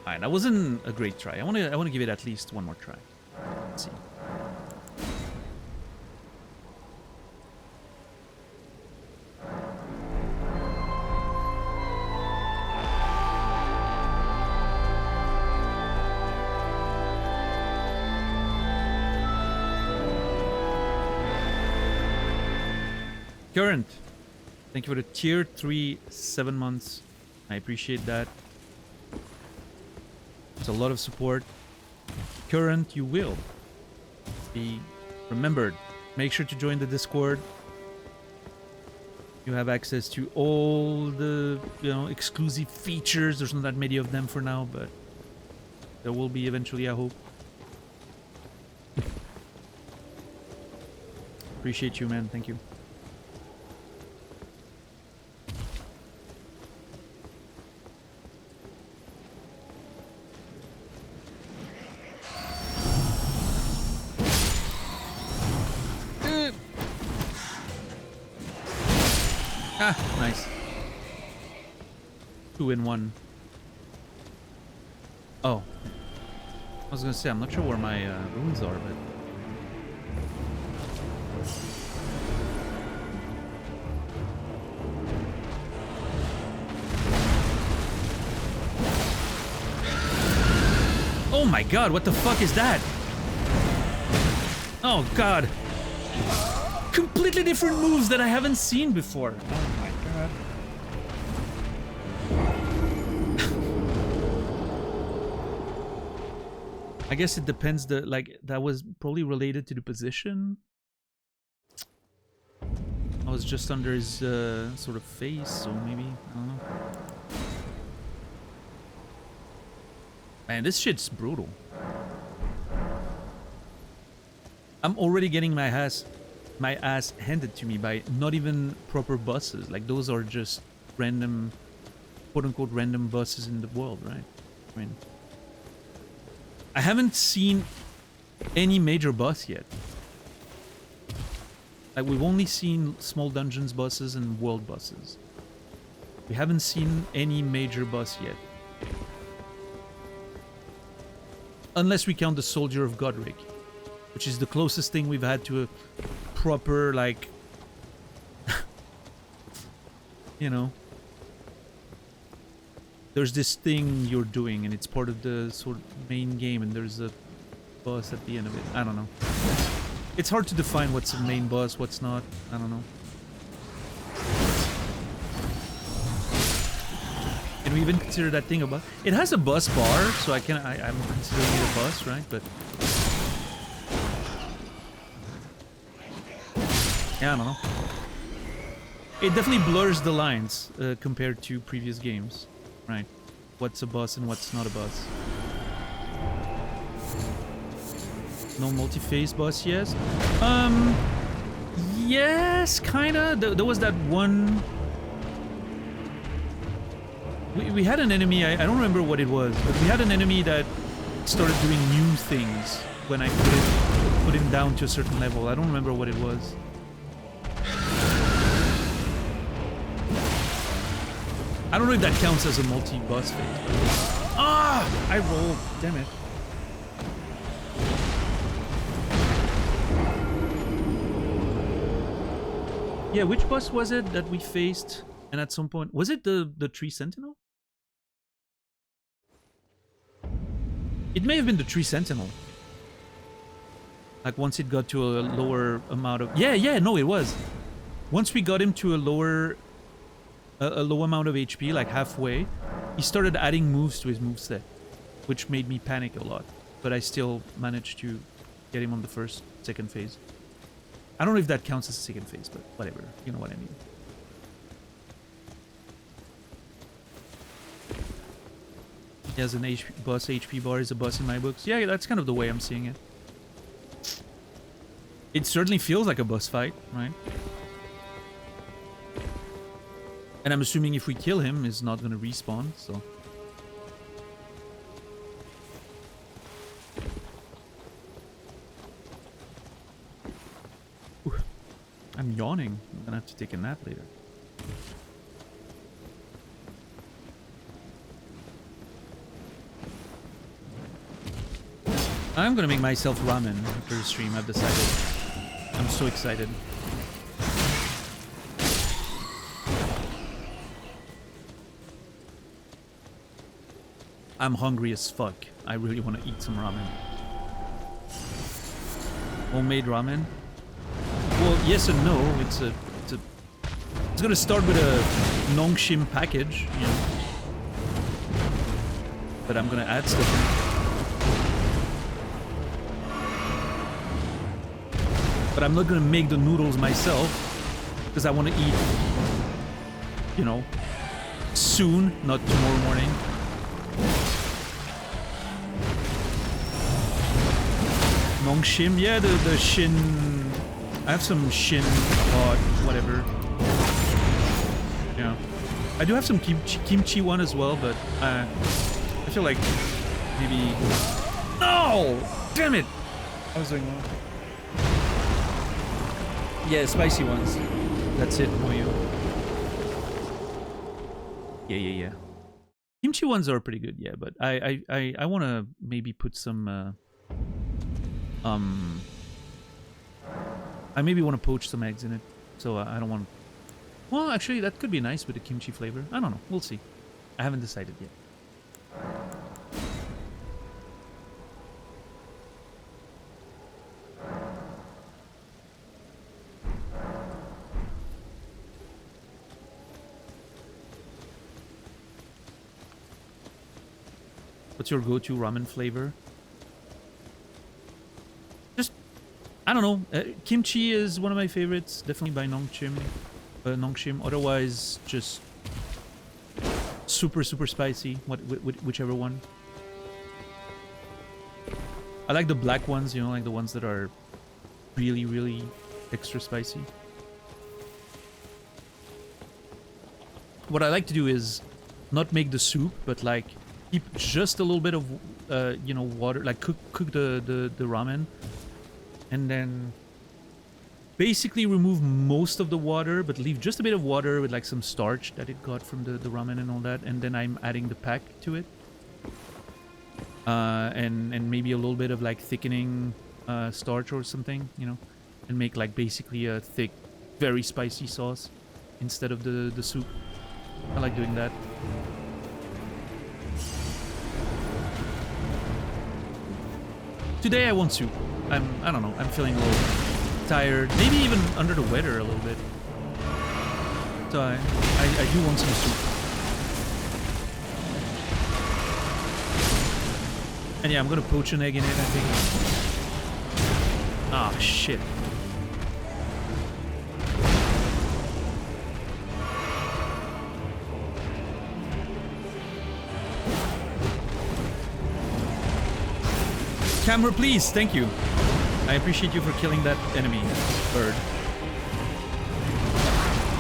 Alright, that wasn't a great try. I wanna give it at least one more try. Let's see. Current, thank you for the tier 3 7 months. I appreciate that. It's a lot of support. Current, you will be remembered. Make sure to join the Discord. You have access to all the, exclusive features. There's not that many of them for now, but there will be eventually, I hope. Appreciate you, man. Thank you. Nice. 2 in 1. Oh. I was gonna say, I'm not sure where my runes are, but... Oh my god, what the fuck is that? Oh god. Completely different moves that I haven't seen before. Oh my god. I guess it depends, that was probably related to the position. I was just under his sort of face, so maybe, I don't know. Man, this shit's brutal. I'm already getting my ass handed to me by not even proper bosses. Like, those are just random, quote-unquote random bosses in the world, right? I mean, I haven't seen any major boss yet. Like, we've only seen small dungeons bosses and world bosses. We haven't seen any major boss yet. Unless we count the Soldier of Godric, which is the closest thing we've had to a proper, like, there's this thing you're doing and it's part of the sort of main game and there's a boss at the end of it. I don't know. It's hard to define what's a main boss, what's not. I don't know. Can we even consider that thing a boss? It has a boss bar, so I'm considering it a boss, right? But yeah, I don't know. It definitely blurs the lines compared to previous games, right? What's a boss and what's not a boss. No multi-phase boss, yes? Yes, kinda. There was that one... We had an enemy, I don't remember what it was, but we had an enemy that started doing new things when I put him down to a certain level. I don't remember what it was. I don't know if that counts as a multi-boss phase. Ah! I rolled. Damn it. Yeah, which boss was it that we faced? And at some point... Was it the Tree Sentinel? It may have been the Tree Sentinel. Like, once it got to a lower amount of... Yeah, no, it was. Once we got him to a lower a low amount of HP, like halfway, he started adding moves to his moveset, which made me panic a lot. But I still managed to get him on the second phase. I don't know if that counts as a second phase, but whatever. You know what I mean. He has an boss HP bar is a boss in my books. Yeah, that's kind of the way I'm seeing it. It certainly feels like a boss fight, right? And I'm assuming if we kill him, he's not gonna respawn, so... Ooh, I'm yawning. I'm gonna have to take a nap later. I'm gonna make myself ramen after the stream, I've decided. I'm so excited. I'm hungry as fuck. I really want to eat some ramen. Homemade ramen? Well, yes and no. It's gonna start with a Nongshim package, you know. But I'm gonna add stuff in it. But I'm not gonna make the noodles myself because I want to eat, you know, soon, not tomorrow morning. Nongshim, yeah, the shin. I have some shin pot, whatever. Yeah, I do have some kimchi one as well, but I feel like maybe. No, damn it! I was doing wrong. Yeah, spicy ones. That's it for you. Yeah. Kimchi ones are pretty good, yeah, but I want to maybe put some I maybe want to poach some eggs in it, so I don't want. Well, actually, that could be nice with the kimchi flavor. I don't know. We'll see. I haven't decided yet. What's your go-to ramen flavor? Just, I don't know. Kimchi is one of my favorites, definitely by Nongshim. Otherwise, just super spicy. Whichever one. I like the black ones, you know, like the ones that are really extra spicy. What I like to do is not make the soup, but like keep just a little bit of you know, water, like cook the ramen, and then basically remove most of the water, but leave just a bit of water with like some starch that it got from the ramen and all that, and then I'm adding the pack to it, and maybe a little bit of like thickening starch or something, you know, and make like basically a thick, very spicy sauce instead of the soup. I like doing that. Today I want soup. I don't know, I'm feeling a little tired, maybe even under the weather a little bit. So I do want some soup. And yeah, I'm gonna poach an egg in it, I think. Ah, shit. Camera, please. Thank you. I appreciate you for killing that enemy bird.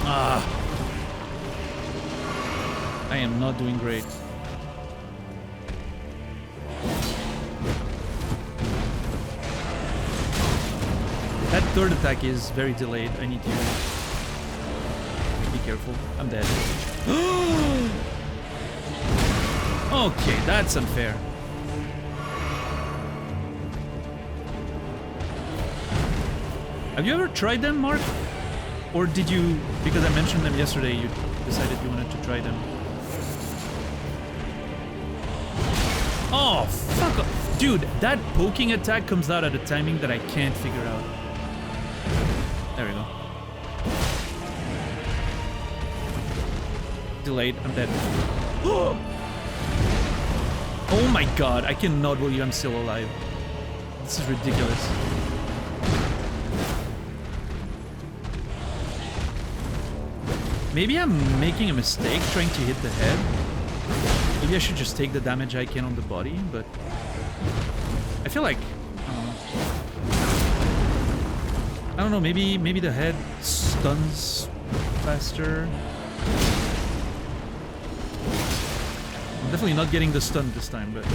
Ah. I am not doing great. That third attack is very delayed. I need to be careful. I'm dead. Okay, that's unfair. Have you ever tried them, Mark? Or did you, because I mentioned them yesterday, you decided you wanted to try them? Oh, fuck off. Dude, that poking attack comes out at a timing that I can't figure out. There we go. Delayed. I'm dead. Oh my god, I cannot believe I'm still alive. This is ridiculous. Maybe I'm making a mistake trying to hit the head. Maybe I should just take the damage I can on the body, but I feel like I don't know, maybe the head stuns faster. I'm definitely not getting the stun this time, but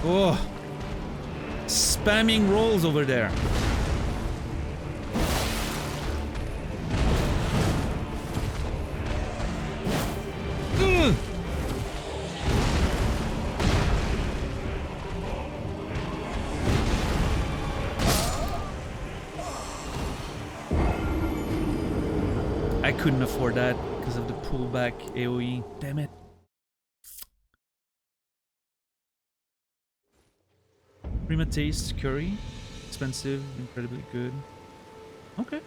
oh, spamming rolls over there. I couldn't afford that because of the pullback AoE. Damn it. Prima taste curry. Expensive, incredibly good. Okay.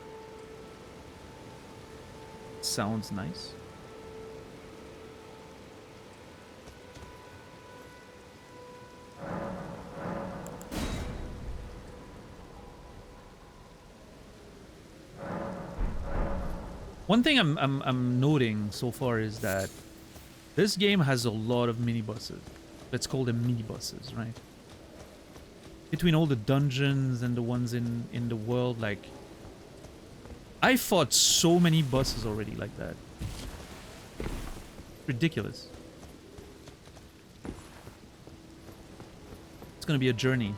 Sounds nice. One thing I'm noting so far is that this game has a lot of mini bosses. Let's call them mini bosses, right? Between all the dungeons and the ones in the world, like I fought so many bosses already like that. Ridiculous. It's gonna be a journey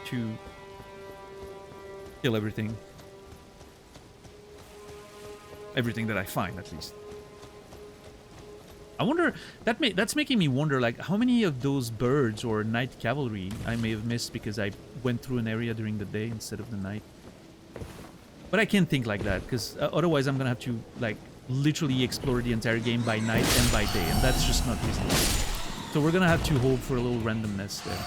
to kill everything. Everything that I find, at least. I wonder, that's making me wonder, like, how many of those birds or night cavalry I may have missed because I went through an area during the day instead of the night. But I can't think like that, because otherwise I'm gonna have to, like, literally explore the entire game by night and by day, and that's just not reasonable. So we're gonna have to hope for a little randomness there.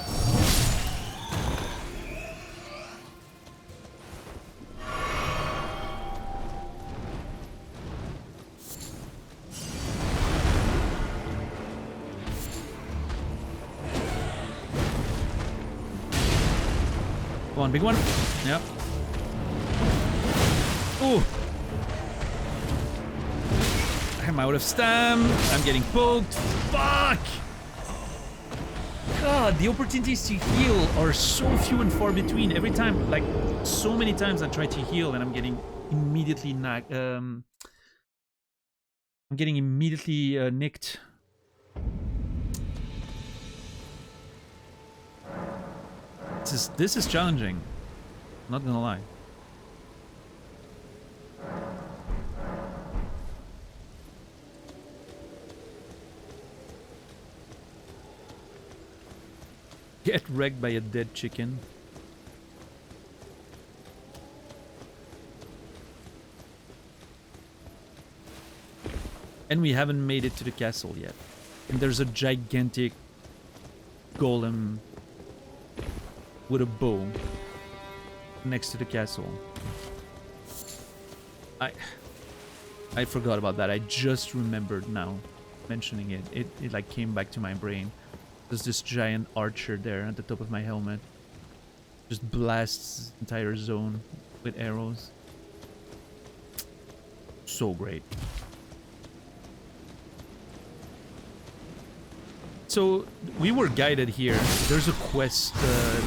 Go on, big one. Yep. Ooh. I'm out of stam. I'm getting poked. Fuck! God, the opportunities to heal are so few and far between. Every time, like, so many times I try to heal and I'm getting immediately nicked. This is challenging. Not gonna lie. Get wrecked by a dead chicken. And we haven't made it to the castle yet. And there's a gigantic golem with a bow next to the castle. I forgot about that. I just remembered now, mentioning it. It like came back to my brain. There's this giant archer there at the top of my helmet. Just blasts the entire zone with arrows. So great. So we were guided here. There's a quest,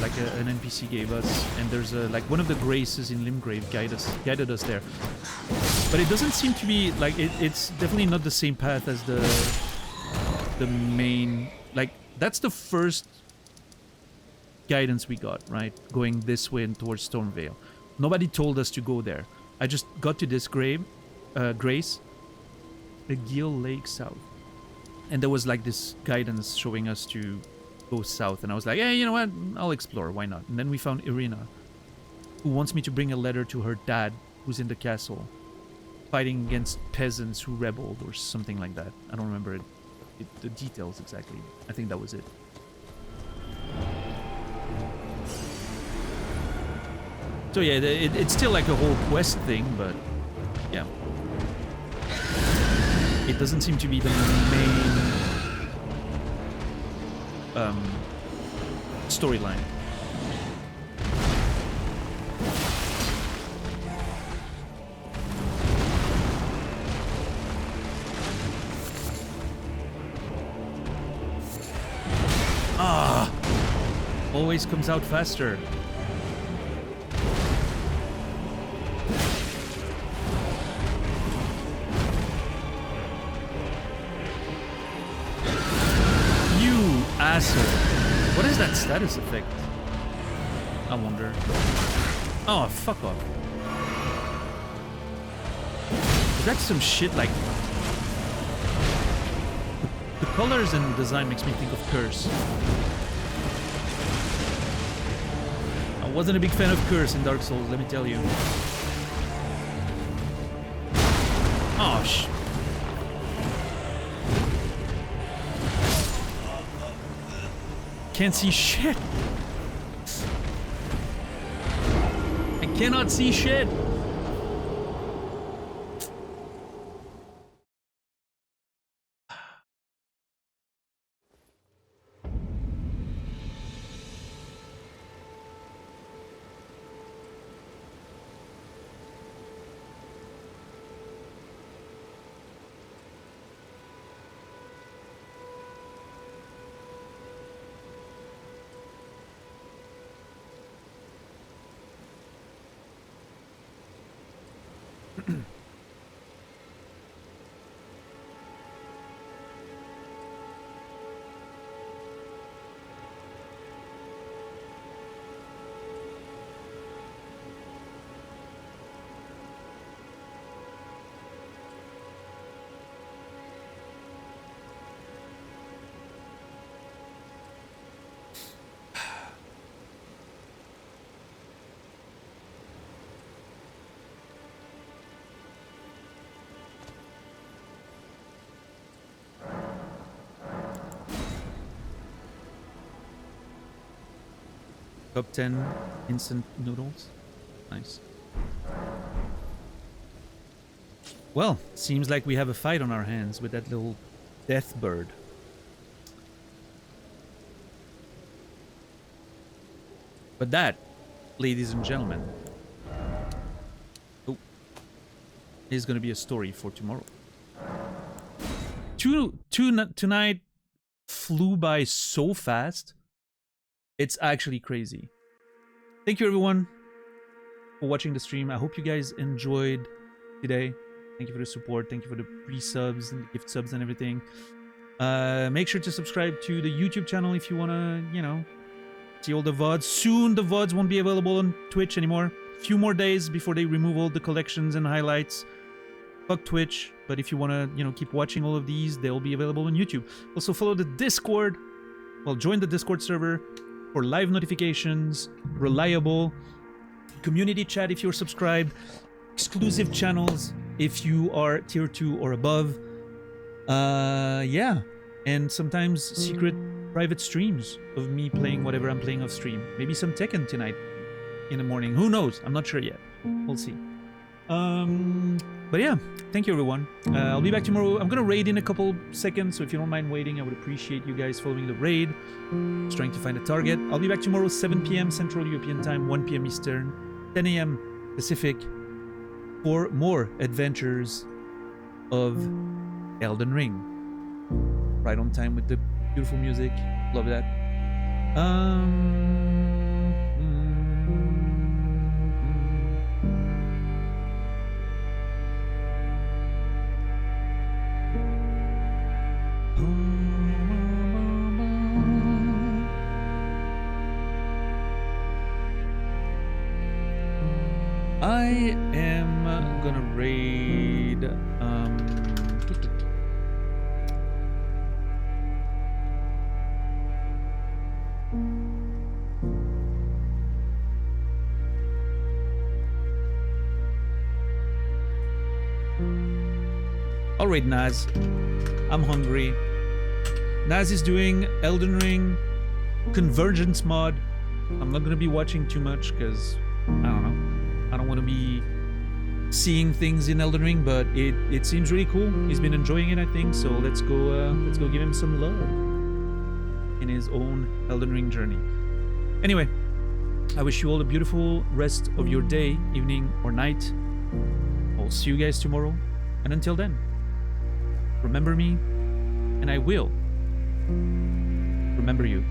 like an NPC gave us, and there's like one of the graces in Limgrave guided us there. But it doesn't seem to be like it's definitely not the same path as the main. Like that's the first guidance we got, right? Going this way and towards Stormvale. Nobody told us to go there. I just got to this grace, the Gill Lake South. And there was like this guidance showing us to go south. And I was like, hey, you know what? I'll explore. Why not? And then we found Irina, who wants me to bring a letter to her dad, who's in the castle, fighting against peasants who rebelled or something like that. I don't remember the details exactly. I think that was it. So yeah, it's still like a whole quest thing, but yeah. it doesn't seem to be the main storyline. Always comes out faster. You asshole. What is that status effect? I wonder. Oh, fuck off. Is that some shit like... The colors and design makes me think of Curse. I wasn't a big fan of Curse in Dark Souls, let me tell you. Oh, can't see shit. I cannot see shit. Top 10 instant noodles. Nice. Well, seems like we have a fight on our hands with that little death bird. But that, ladies and gentlemen, is going to be a story for tomorrow. Tonight flew by so fast. It's actually crazy. Thank you everyone for watching the stream. I hope you guys enjoyed today. Thank you for the support. Thank you for the pre-subs and the gift subs and everything. Make sure to subscribe to the YouTube channel if you want to, you know, see all the VODs. Soon the VODs won't be available on Twitch anymore. A few more days before they remove all the collections and highlights. Fuck Twitch. But if you want to, you know, keep watching all of these, they'll be available on YouTube. Also follow the Discord. Well, join the Discord server for live notifications, reliable community chat if you're subscribed, exclusive channels if you are tier 2 or above. Yeah, and sometimes secret private streams of me playing whatever I'm playing off stream. Maybe some Tekken tonight in the morning. Who knows? I'm not sure yet. We'll see. But yeah, thank you everyone. I'll be back tomorrow. I'm gonna raid in a couple seconds, so if you don't mind waiting, I would appreciate you guys following the raid. Just trying to find a target. I'll be back tomorrow 7 p.m. Central European Time, 1 p.m. Eastern, 10 a.m. Pacific for more adventures of Elden Ring. Right on time with the beautiful music. Love that. I am gonna raid I'll raid Naz. I'm hungry. Naz is doing Elden Ring Convergence mod. I'm not gonna be watching too much because I don't know. I don't want to be seeing things in Elden Ring, but it seems really cool. He's been enjoying it, I think. So let's go give him some love in his own Elden Ring journey. Anyway, I wish you all a beautiful rest of your day, evening, or night. I'll see you guys tomorrow, and until then, remember me, and I will remember you.